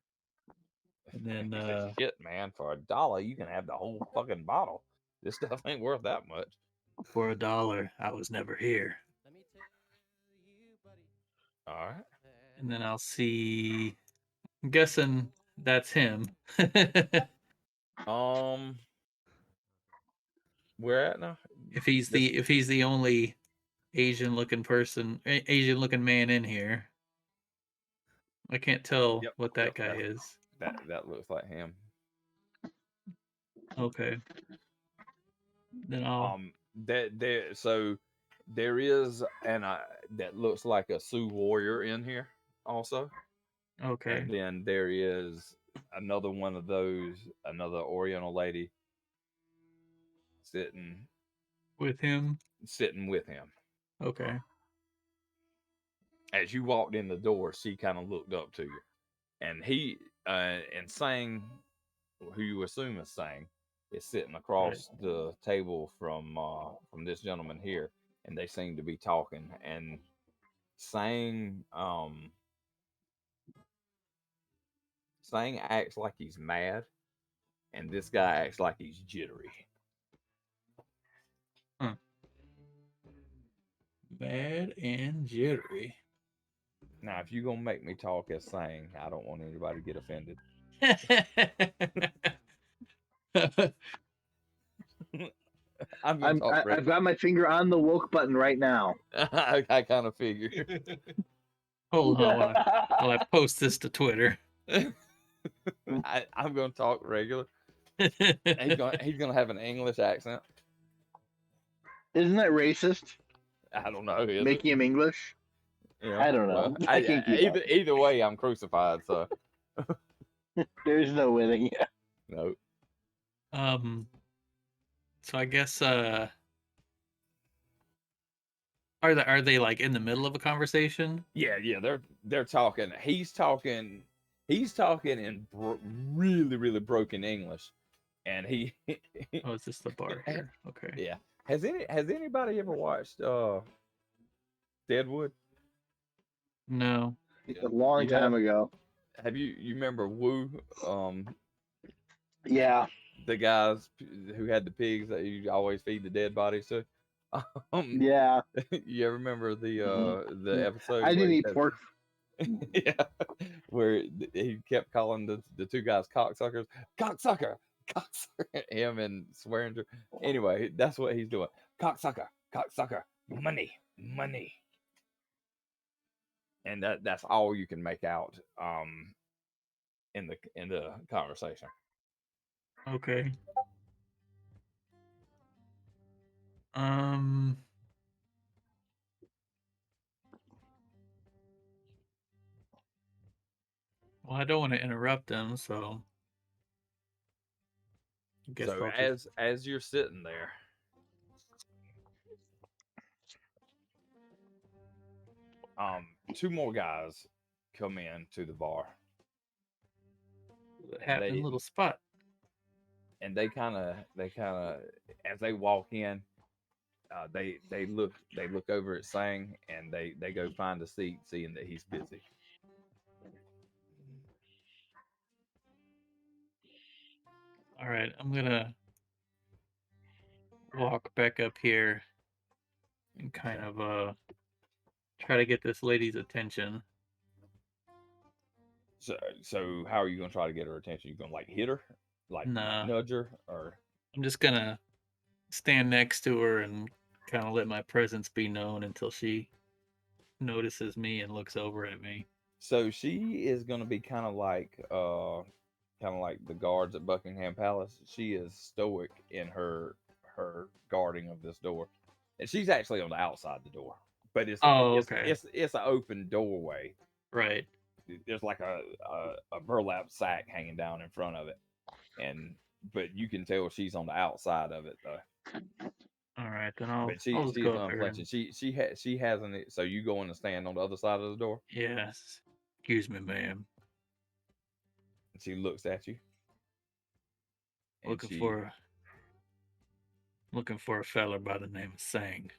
and then He says, "Shit, man, for $1, you can have the whole fucking bottle. This stuff ain't worth that much." for $1, I was never here. All right. And then I'll see. I'm guessing that's him. Um, where at now? if he's This, the only Asian looking man in here, I can't tell yep, what that yep. guy is. That looks like him. Okay. Then I'll. So there is that looks like a Sioux warrior in here also. Okay. And then there is another one of those, another Oriental lady sitting With him. with him. Okay. As you walked in the door, she kind of looked up to you, and he and Sang, who you assume is Sang, is sitting across the table from this gentleman here, and they seem to be talking. And Sang Sang acts like he's mad, and this guy acts like he's jittery. Mad and jittery. Now, if you're gonna make me talk as saying, I don't want anybody to get offended. I'm gonna talk. I've got my finger on the woke button right now. I kind of figure. Hold on while I post this to Twitter. I'm gonna talk regular. He's gonna have an English accent. Isn't that racist? I don't know. Is Making him English? it? I don't know. Well, I can't keep up. either way, I'm crucified. So There's no winning. no. So I guess are they like in the middle of a conversation? Yeah, they're talking. He's talking in really broken English, and he. Oh, is this the bar here? Okay. Yeah. Has anybody ever watched Deadwood? No. A long You time have? ago. Have you remember Wu? Yeah. The guys who had the pigs that you always feed the dead bodies to. Yeah. You ever remember the episode? I where didn't he eat had- pork. Yeah, where he kept calling the two guys cocksuckers, cocksucker, cocksucker, him and Swearinger. Anyway, that's what he's doing. Cocksucker, cocksucker, money, money. And that's all you can make out in the conversation. Okay. Well, I don't want to interrupt them, so I guess So I'll just... as you're sitting there, two more guys come in to the bar. happening little spot. And they kind of as they walk in, they look over at Sang, and they go find a seat, seeing that he's busy. All right, I'm gonna walk back up here and kind of try to get this lady's attention. So how are you gonna try to get her attention? You gonna like hit her, like Nah. nudge her, or I'm just gonna stand next to her and kind of let my presence be known until she notices me and looks over at me. so she is gonna be kind of like the guards at Buckingham Palace. She is stoic in her guarding of this door, and she's actually on the outside the door, but it's okay. it's an open doorway. Right. There's like a burlap sack hanging down in front of it, but you can tell she's on the outside of it though. All right, then I'll But just she's go up there. unflinching. She hasn't. So you go in and stand on the other side of the door. Yes. Excuse me, ma'am. And she looks at you. and Looking she- for a fella by the name of Sang.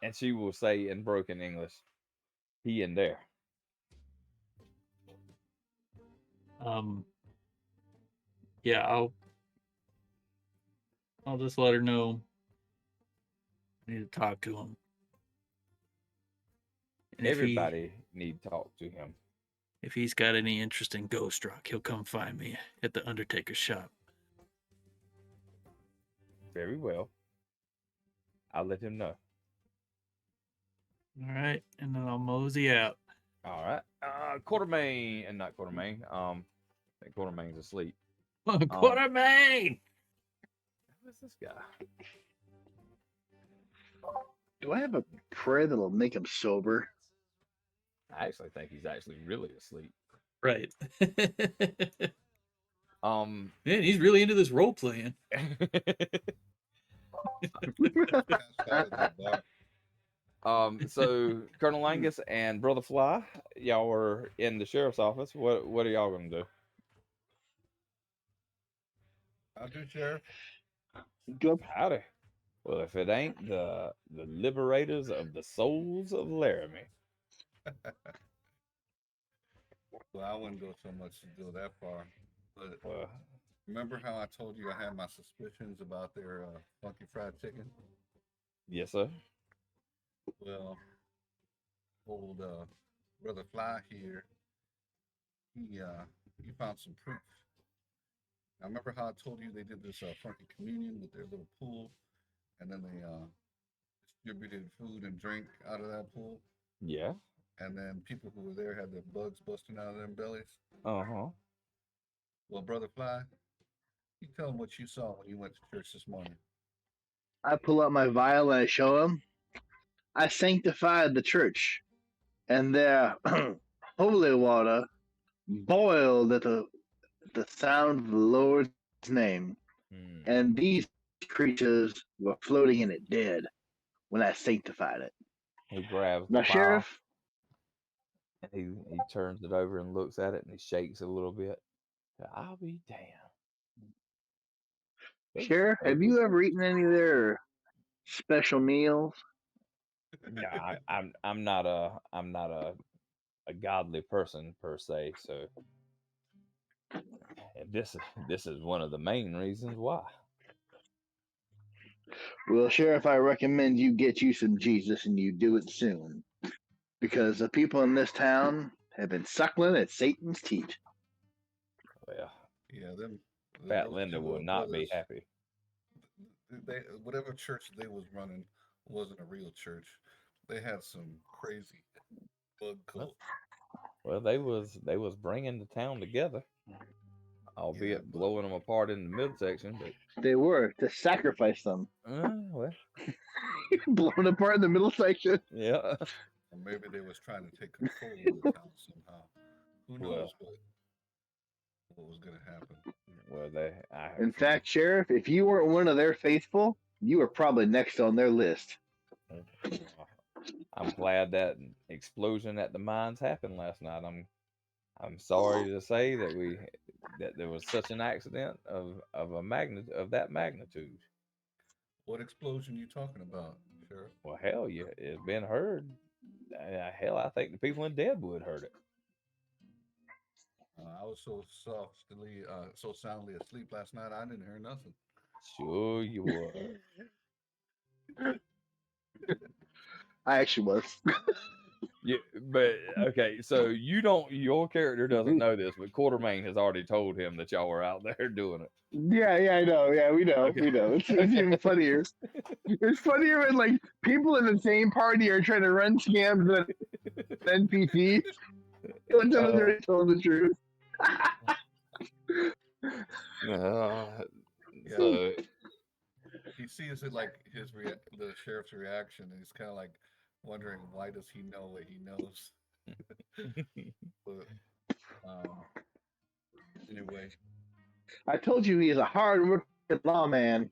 and she will say in broken English, "He in there." Yeah, I'll just let her know I need to talk to him. And Everybody need to talk to him. if he's got any interest in ghost rock, he'll come find me at the Undertaker's shop. Very well. I'll let him know. All right, and then I'll mosey out. All right. Quartermain, and not Quartermain. I think Quartermain's asleep. Quartermain! Who's this guy? Do I have a prayer that'll make him sober? I actually think he's actually really asleep. Right. Um. Man, he's really into this role playing. So Colonel Angus and Brother Fly, y'all were in the sheriff's office. What are y'all gonna do? I'll do, Sheriff. Go. Howdy. Well, if it ain't the liberators of the souls of Laramie. Well, I wouldn't go so much to go that far. But Well, remember how I told you I had my suspicions about their funky fried chicken? Yes, sir. Well, old brother Fly here, he found some proof. I remember how I told you they did this funky communion with their little pool, and then they distributed food and drink out of that pool, Yeah. and then people who were there had their bugs busting out of their bellies. Uh-huh. Well, brother Fly, you tell them what you saw when you went to church this morning. I pull out my vial and I show him. I sanctified the church, and their holy water boiled at the sound of the Lord's name. Hmm. And these creatures were floating in it dead when I sanctified it. He grabs the Now, vial Sheriff, and he turns it over and looks at it and he shakes it a little bit. I'll be damned. Those Sheriff, have sprinkles. you ever eaten any of their special meals? No, I'm not a godly person per se, so this is one of the main reasons why. Well, Sheriff, I recommend you get you some Jesus and you do it soon. Because the people in this town have been suckling at Satan's teat. Well, Yeah, Fat those Linda two will not be brothers, happy. they whatever church they was running wasn't a real church. They had some crazy bug Well, cult. well, they was bringing the town together, Yeah, albeit but blowing them apart in the midsection. But They were to sacrifice them. well, Blown apart in the middle section. yeah. or maybe they was trying to take control of the town somehow. Who Well, knows what was gonna happen? well, they I In from fact, Sheriff, if you weren't one of their faithful, you were probably next on their list. I'm glad that explosion at the mines happened last night. I'm sorry to say that there was such an accident of a of that magnitude. What explosion you talking about, Sheriff? Well, hell, yeah, it's been heard. Hell, I think the people in Deadwood heard it. I was so soundly asleep last night. I didn't hear nothing. Sure, you were. I actually was. Yeah, but okay, so you don't. Your character doesn't know this, but Quartermain has already told him that y'all were out there doing it. Yeah, I know. Yeah, we know. Okay. We know. It's even funnier. It's funnier when like people in the same party are trying to run scams with NPCs. One time Uh, already told the truth. uh, Yeah, so he sees it like the sheriff's reaction, and he's kind of like wondering why does he know what he knows. But um, anyway, I told you he is a hard working lawman.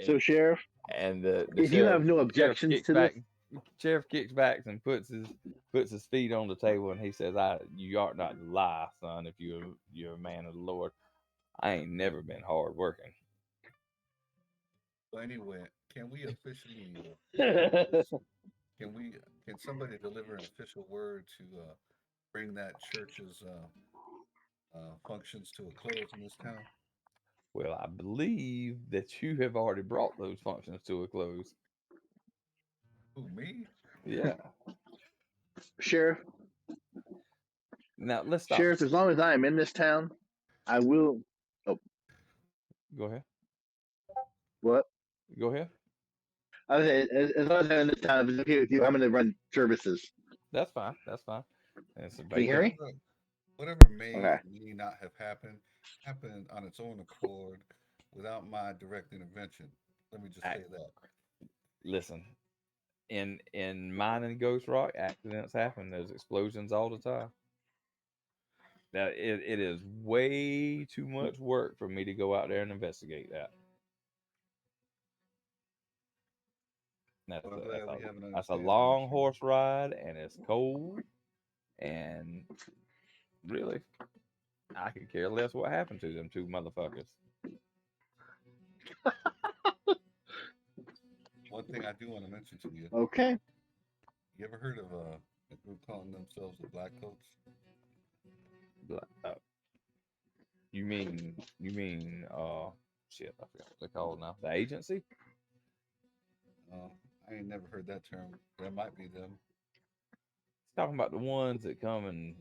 So, Sheriff, and the if you have no sheriff objections kicks to this, back. Sheriff kicks back and puts his feet on the table, and he says, you ought not to lie, son. If you're a man of the Lord, I ain't never been hard working." but anyway, can we officially call this? Can we? Can somebody deliver an official word to bring that church's functions to a close in this town? Well, I believe that you have already brought those functions to a close. Who, me? Yeah. Sheriff, Now let's stop. Sheriff, as long as I am in this town, I will. Oh, Go ahead. what? Go ahead. I was saying, as long as I'm in this town, if it's okay with you, I'm going to run services. That's fine. That's fine. And it's a Can you hear me? Whatever may Okay. or may not have happened on its own accord without my direct intervention. Let me just say that. Listen, in mine and Ghost Rock, accidents happen. There's explosions all the time. Now it is way too much work for me to go out there and investigate that. That's Well, I'm glad we have an that's a understanding, long Sheriff. horse ride, and it's cold, and really, I could care less what happened to them two motherfuckers. One thing I do want to mention to you: Okay. you ever heard of a group calling themselves the Black Coats? You mean shit, I forgot what they call it now. The agency. I ain't never heard that term. That might be them. It's talking about the ones that come and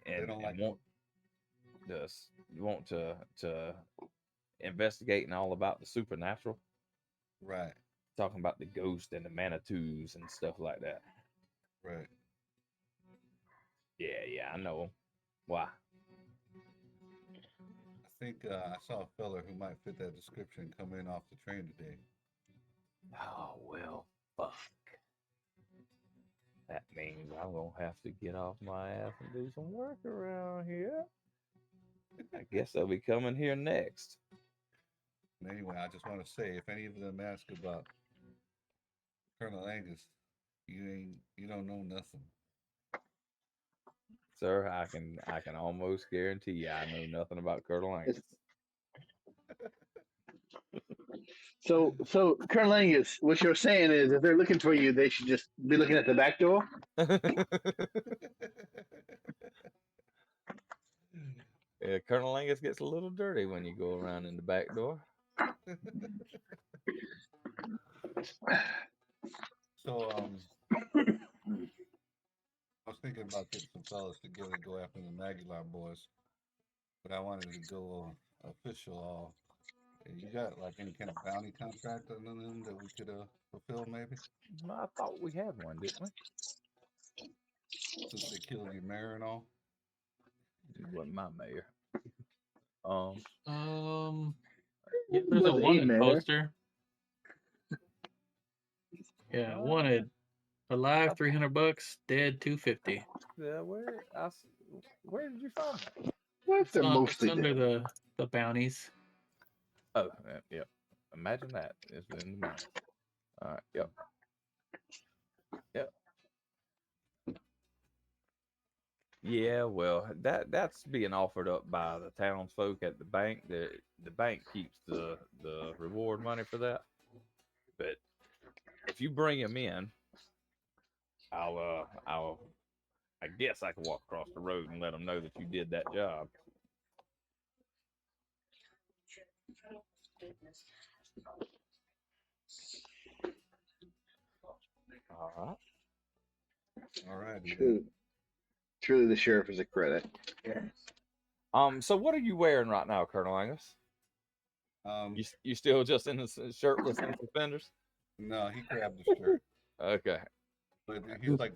They don't like want this. You want to investigate and all about the supernatural. Right. Talking about the ghost and the manitous and stuff like that. Right. Yeah, I know 'em. Why? I think I saw a fella who might fit that description come in off the train today. Oh well, fuck. That means I'm gonna have to get off my ass and do some work around here. I guess I'll be coming here next. And anyway, I just want to say, if any of them ask about Colonel Angus, you don't know nothing. Sir, I can almost guarantee you I know nothing about Colonel Angus. So Colonel Angus, what you're saying is, if they're looking for you, they should just be looking at the back door. Yeah, Colonel Angus gets a little dirty when you go around in the back door. So I was thinking about getting some fellas together to go after the Aguilar boys, but I wanted to go official. All you got like any kind of bounty contract on them that we could fulfill, maybe? I thought we had one, didn't we? Since they killed your mayor and all. It wasn't my mayor. Yeah, there's a Was a wanted mayor. poster. Yeah, wanted alive $300, dead $250. Yeah, where did you find that? What if they're It's mostly under dead? the bounties. Oh, yeah. Imagine that. It's in the mountains. All right. Yep. Yeah, well, that's being offered up by the townsfolk at the bank. The bank keeps the reward money for that. But if you bring him in, I guess I can walk across the road and let them know that you did that job. All All right. Truly, the sheriff is a credit. right. So what are you wearing right now, Colonel Angus? You still just in the shirtless and suspenders? No, he grabbed the shirt, Okay. but he's like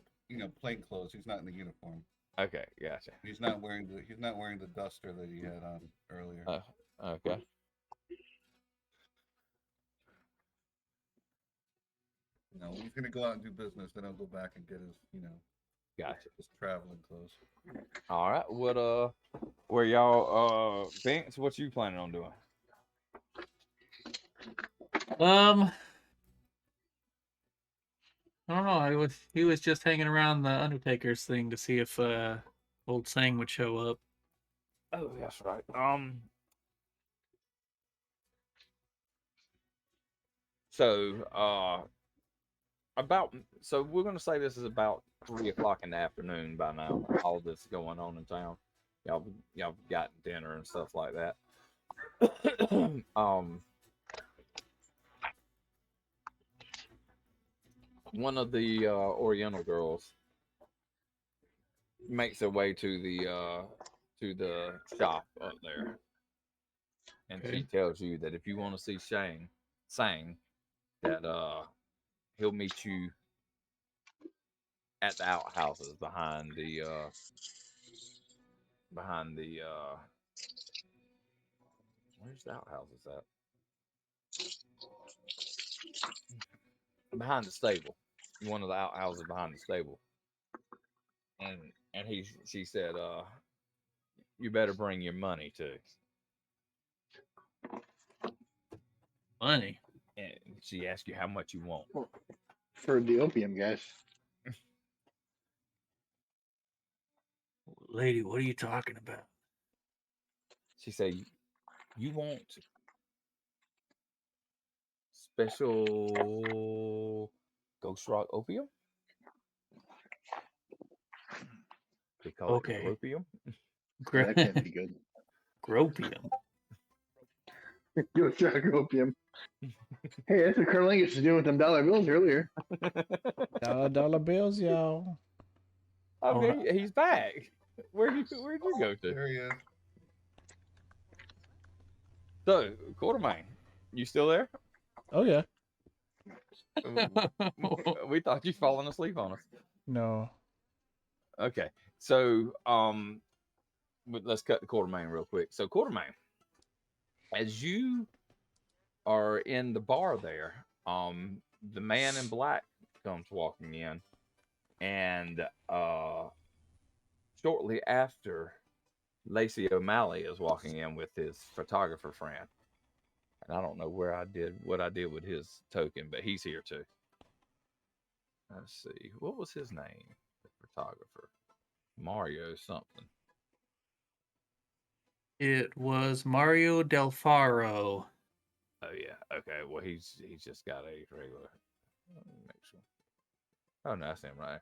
plain clothes. He's not in the uniform. Okay, gotcha. He's not wearing the duster that he had on earlier. Okay. No, he's gonna go out and do business. Then I'll go back and get his Gotcha. his traveling clothes. All right. What where y'all Vince, what you planning on doing? I don't know. He was just hanging around the Undertaker's thing to see if old Sang would show up. Oh, that's right. So so we're gonna say this is about 3 o'clock in the afternoon by now. All this is going on in town. Y'all got dinner and stuff like that. One of the Oriental girls makes her way to the shop up there, and she tells you that if you want to see Sang, that he'll meet you at the outhouses behind the where's the outhouses at? Behind the stable. One of the outhouses behind the stable. And she said, you better bring your money too. Money? And she asked you how much you want. For the opium, guys. Lady, what are you talking about? She said, you want special Ghost Rock opium? They call it gropium. That can't be good. Gropium. Go try opium. Hey, that's what Colonel Angus was doing with them dollar bills earlier. Dollar bills, y'all. Okay, he's back. Where'd you go to? There he is. So, Quartermain, you still there? Oh yeah. We thought you'd fallen asleep on us. No. Okay, so let's cut to Quartermain real quick. So, Quartermain, as you are in the bar there, the man in black comes walking in, and shortly after, Lacey O'Malley is walking in with his photographer friend. And I don't know what I did with his token, but he's here too. Let's see. What was his name? The photographer. Mario something. It was Mario Del Faro. Oh yeah. Okay. Well, he's just got a regular. Let me make sure. Oh no, that's him right.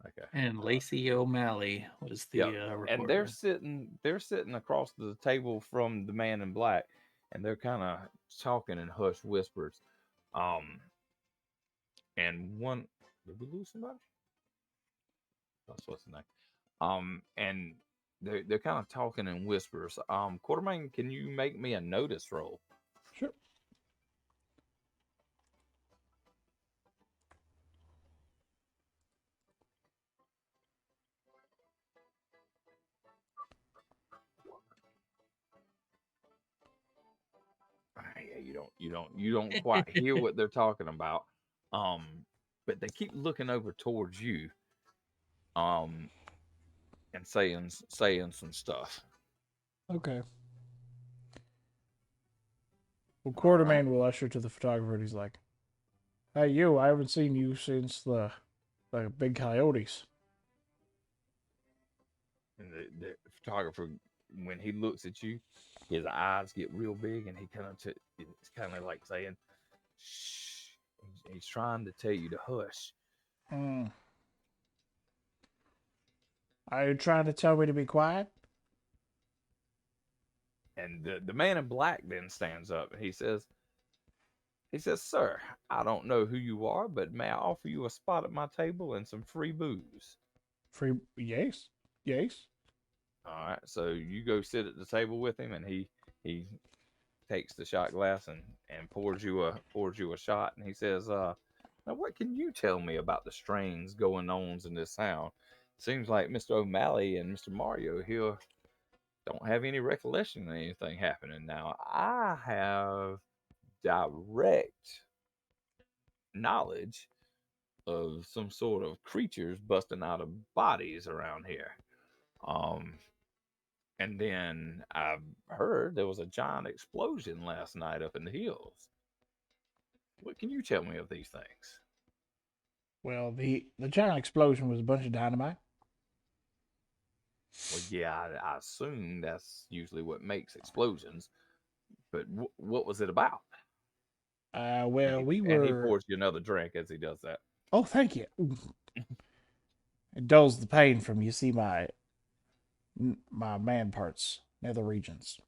Okay. And Lacey O'Malley was the recorder. And they're sitting across the table from the man in black, and they're kind of talking in hushed whispers. And one, did we lose somebody? That's what's the name. And they're kind of talking in whispers. Quartermain, can you make me a notice roll? Sure. Yeah, you don't quite hear what they're talking about. But they keep looking over towards you. And saying some stuff. Okay. Well, All Quartermain right. will usher to the photographer, and he's like, "Hey, you! I haven't seen you since the big coyotes." And the photographer, when he looks at you, his eyes get real big, and he it's kind of like saying, "Shh." He's trying to tell you to hush. Mm. Are you trying to tell me to be quiet? And the man in black then stands up and he says, "Sir, I don't know who you are, but may I offer you a spot at my table and some free booze?" Free? Yes. Yes. All right, so you go sit at the table with him, and he takes the shot glass and pours you a shot, and he says, "Now what can you tell me about the strange going ons in this town? Seems like Mr. O'Malley and Mr. Mario here don't have any recollection of anything happening. Now I have direct knowledge of some sort of creatures busting out of bodies around here. Um, and then I've heard there was a giant explosion last night up in the hills. What can you tell me of these things?" Well, the giant explosion was a bunch of dynamite. Well, yeah, I assume that's usually what makes explosions. But what was it about? Well, we And he were. pours you another drink as he does that. Oh, thank you. It dulls the pain from you see my man parts, nether regions.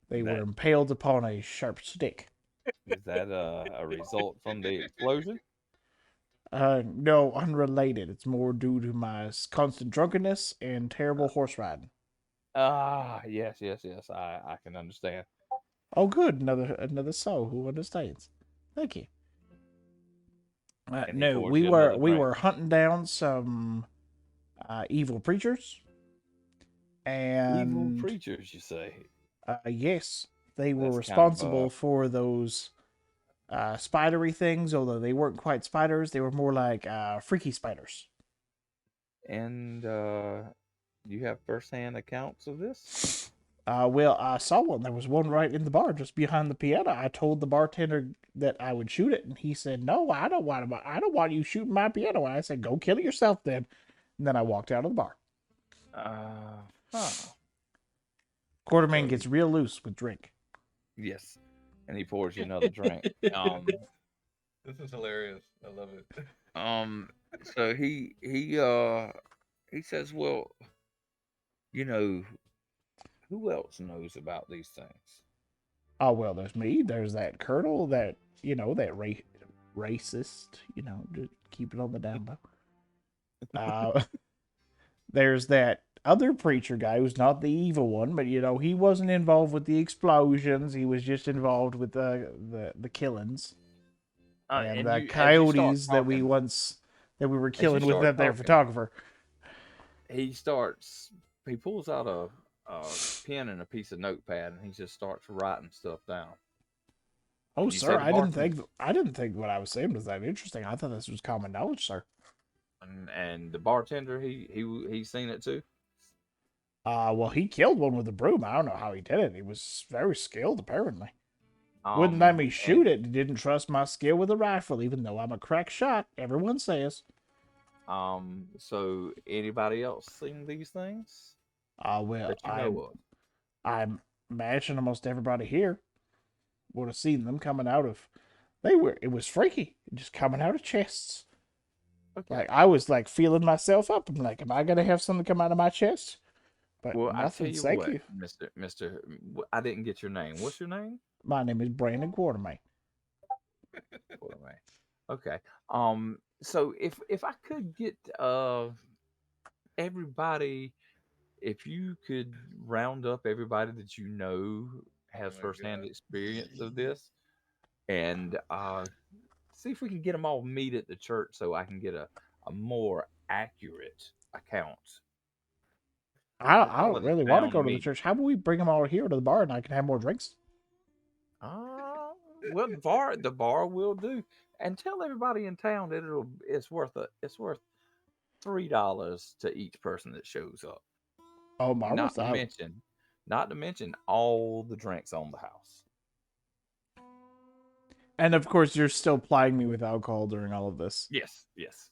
They were That impaled upon a sharp stick. is that a result from the explosion? No, unrelated. It's more due to my constant drunkenness and terrible horse riding. Ah, yes. I can understand. Oh, good. Another soul who understands. Thank you. And he No, pours you another we drink. were hunting down some evil preachers, Evil and preachers, you say? yes, they were That's kind of responsible for those spidery things. Although they weren't quite spiders, they were more like freaky spiders. And you have firsthand accounts of this? Well, I saw one. There was one right in the bar, just behind the piano. I told the bartender that I would shoot it, and he said, "No, I don't want you shooting my piano." And I said, "Go kill it yourself, then." And then I walked out of the bar. Huh. Quartermain So gets real loose with drink. yes, and he pours you another drink. This is hilarious. I love it. So he says, "Well, you know, Who else knows about these things? Oh well, there's me. There's that colonel. That that racist. Just keep it on the down low. There's that other preacher guy who's not the evil one, but he wasn't involved with the explosions. He was just involved with the killings and And the you, as you start coyotes talking, that we were as you killing with start their talking, photographer. he pulls out a pen and a piece of notepad, and he just starts writing stuff down. Oh, And you say sir, the I didn't bartender, think I didn't think what I was saying was that interesting. I thought this was common knowledge, sir. and the bartender, he's seen it too. Well, he killed one with a broom. I don't know how he did it. He was very skilled, apparently. Wouldn't let me shoot it. He didn't trust my skill with a rifle, even though I'm a crack shot. Everyone says. So anybody else seen these things Well, that you know of? I imagine almost everybody here would have seen them coming out of. It was freaky, just coming out of chests. Okay. Like I was like feeling myself up. I'm like, am I gonna have something come out of my chest? But Well, I tell nothing. you Thank what, you. Mister, I didn't get your name. What's your name? My name is Brandon Quartermain. Quartermain. Okay. So if I could get everybody, if you could round up everybody that you know has Oh my firsthand God. experience of this, and see if we can get them all meet at the church so I can get a more accurate account. I Call don't it a really want to go town to the meeting. church. How about we bring them all here to the bar and I can have more drinks? Well, the bar will do, and tell everybody in town that it's worth $3 to each person that shows up. Oh, Not marvelous! to mention, not to mention all the drinks on the house. And of course, you're still plying me with alcohol during all of this. Yes, yes.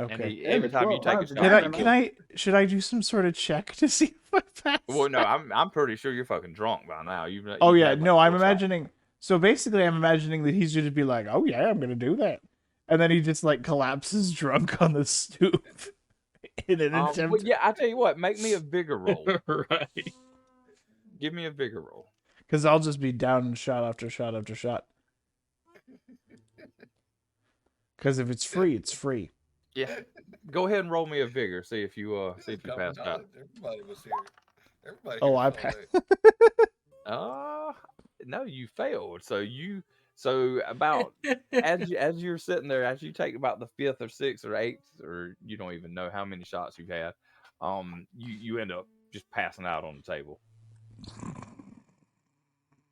And Okay. every time you 12 take a pounds of shot, dynamite. Should I do some sort of check to see if I pass? well, no, I'm pretty sure you're fucking drunk by now. Oh you've yeah, had like no, I'm 4 shots. imagining. So basically, I'm imagining that he's just be like, "Oh yeah, I'm gonna do that," and then he just like collapses drunk on the stoop in an But attempt. yeah, I tell you what, make me a vigor roll. Right. Give me a vigor roll. Because I'll just be down shot after shot after shot. Because if it's free, it's free. Yeah, go ahead and roll me a vigor. See if you This see is if you common pass out. knowledge. Everybody was here. Everybody Oh, here I saw passed. that. No, you failed. So about as you're sitting there, as you take about the fifth or sixth or eighth, or you don't even know how many shots you've had, you end up just passing out on the table.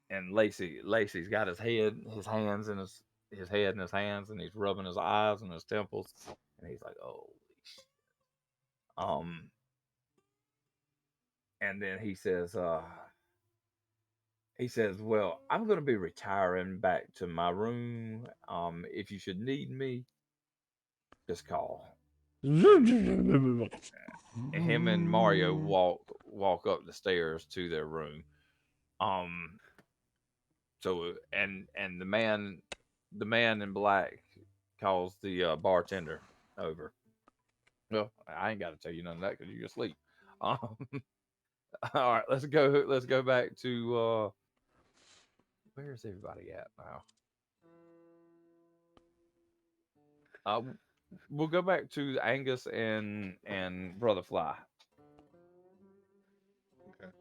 And Lacey's got his hands in his head in his hands, and he's rubbing his eyes and his temples, and he's like, "Oh, um." And then he says, "Well, I'm going to be retiring back to my room. If you should need me, just call." And him and Mario walk up the stairs to their room. Um, so and the man in black calls the bartender over. Well, I ain't got to tell you none of that because you're asleep. Um, all right, let's go. Let's go back to where's everybody at now? Uh, we'll go back to Angus and Brother Fly. Okay.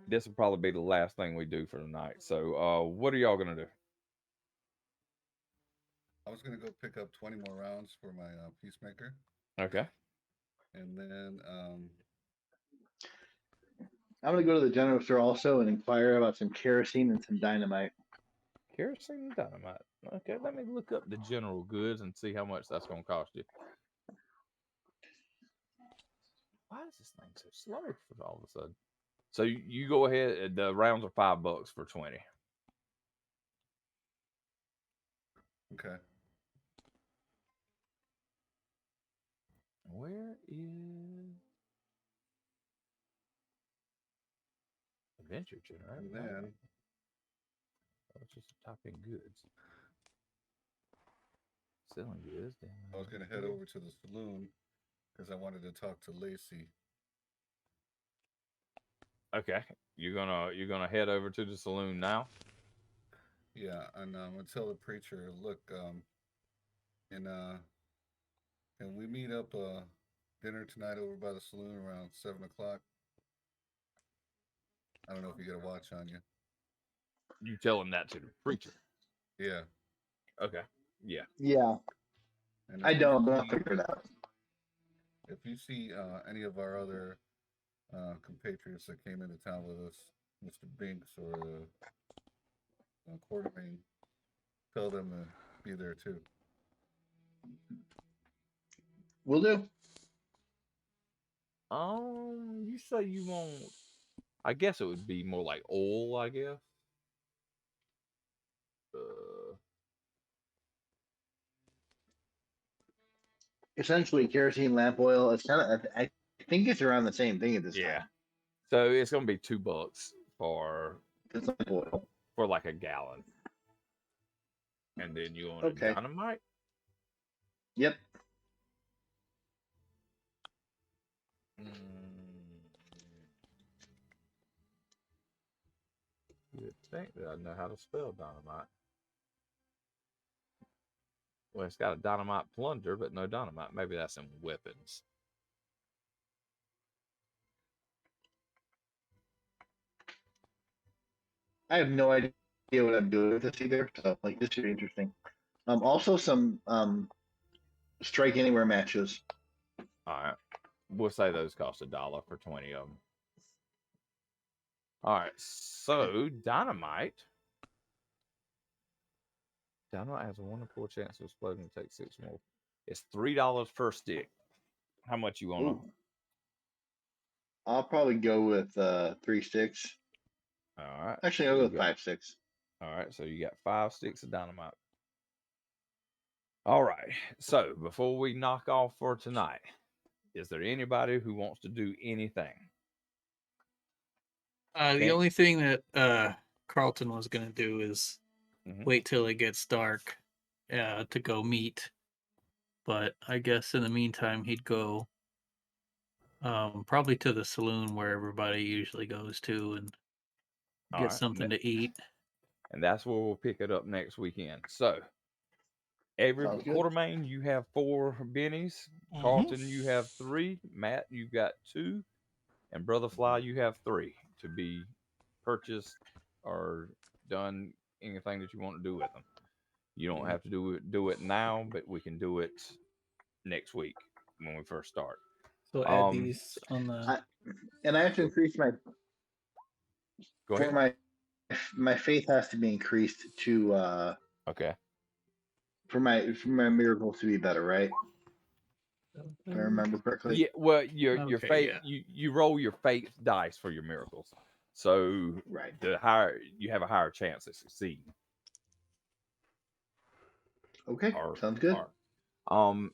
This will probably be the last thing we do for the night. So, what are y'all gonna do? I was gonna go pick up 20 more rounds for my peacemaker, Okay. and then I'm gonna go to the general store also and inquire about some kerosene and some dynamite. Kerosene and dynamite. Okay, let me look up the general goods and see how much that's gonna cost you. Why is this thing so slow for all of a sudden? So you go ahead. The rounds are $5 for 20. okay. Where is Adventure Generator? And then Let's just type in goods. Selling goods. I was gonna head over to the saloon because I wanted to talk to Lacey. Okay, you're gonna head over to the saloon now. Yeah, and I'm gonna tell the preacher, look, and can we meet up dinner tonight over by the saloon around 7 o'clock? I don't know if you got a watch on you. You telling that to the preacher? Yeah, Okay. Yeah. Yeah, and I if you don't. But I'll see figure it out. if you see any of our other compatriots that came into town with us, Mr. Binks or Quartermain, tell them to be there too. We'll do. You say you want? I guess it would be more like oil. I guess. Uh, Essentially, kerosene lamp oil. It's kind of. I think it's around the same thing at this yeah. time. So it's gonna be $2 for It's lamp oil. like a gallon, and then you want a Okay. dynamite. Yep. You'd think that I know how to spell dynamite. Well, it's got a dynamite plunger, but no dynamite. Maybe that's in weapons. I have no idea what I'm doing with this either. So, like, this should be interesting. Also some strike anywhere matches. All right. We'll say those cost $1 for 20 of them. All right. So dynamite. Dynamite has a 1 in 4 chance of exploding and take 6 more. It's $3 per stick. How much you want to? Ooh. I'll probably go with 3 sticks. All right. Actually, I'll go with 5 sticks. All right. So you got 5 sticks of dynamite. All right. So before we knock off for tonight, is there anybody who wants to do anything? The only thing that Carlton was gonna do is wait till it gets dark to go meet. But I guess in the meantime he'd go probably to the saloon where everybody usually goes to and All get right. something to eat. And that's where we'll pick it up next weekend. So every Sounds good. Quartermain, you have 4 bennies. Carlton, you have 3. Matt, you got 2. And Brother Fly, you have 3 to be purchased or done anything that you want to do with them. You don't have to do it now, but we can do it next week when we first start. So add these on the. And I have to increase my. Go for ahead. my faith has to be increased to Okay. for my miracles to be better, right? If I remember correctly. Yeah. Well, your Okay, faith, yeah. you roll your faith dice for your miracles. So Right. the higher you have a higher chance of succeeding. Okay. Sounds good.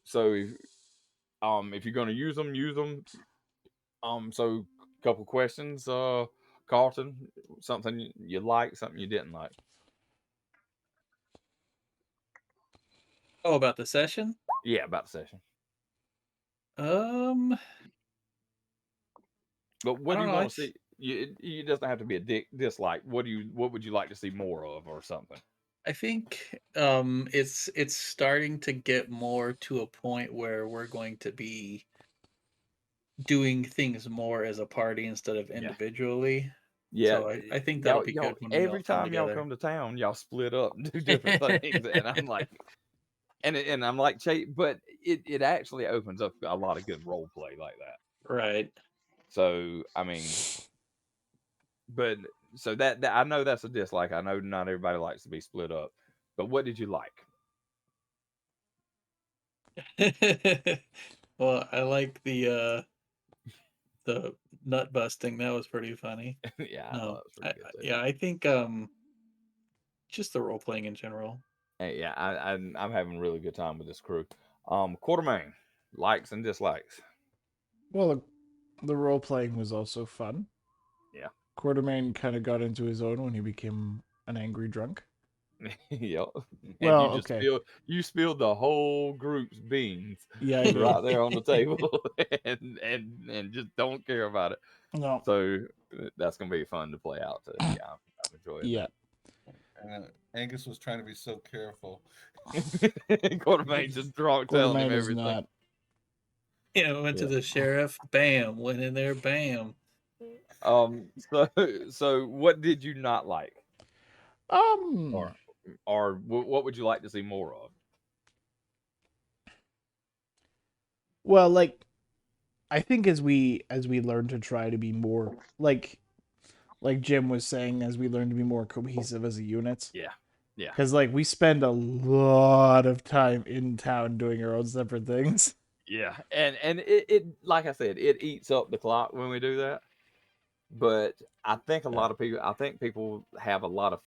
So if you're gonna use them, use them. So a couple questions. Carlton, something you like, something you didn't like. Oh, about the session? Yeah, about the session. But what I do don't you know. want to see? It doesn't have to be a dislike. What would you like to see more of, or something? I think it's starting to get more to a point where we're going to be doing things more as a party instead of individually. Yeah. So I think that'll be y'all good when we all every come time y'all together. come to town, y'all split up and do different things, and I'm like, and I'm like, but it actually opens up a lot of good role play like that. Right. So I mean, but so that I know that's a dislike. I know not everybody likes to be split up, but what did you like? Well, I like the nut busting. That was pretty funny. Yeah, I thought it was pretty good too. Yeah, I think just the role playing in general. Hey, yeah, I'm having a really good time with this crew. Quartermain, likes and dislikes. Well, the role playing was also fun. Yeah. Quartermain kind of got into his own when he became an angry drunk. Yep. Well, and okay. You spilled the whole group's beans. Yeah, I did. Right there on the table, and just don't care about it. No. So that's gonna be fun to play out. To yeah, I'm enjoying Yeah. Angus was trying to be so careful. that. Quartermain just drunk telling him Quartermain is everything. not. Yeah, went to the sheriff. Bam, went in there. Bam. So what did you not like, or what would you like to see more of? Well, like, I think as we learn to try to be more like Jim was saying, as we learn to be more cohesive as a unit. Yeah. Because like we spend a lot of time in town doing our own separate things. Yeah, and it like I said, it eats up the clock when we do that. But I think people have a lot of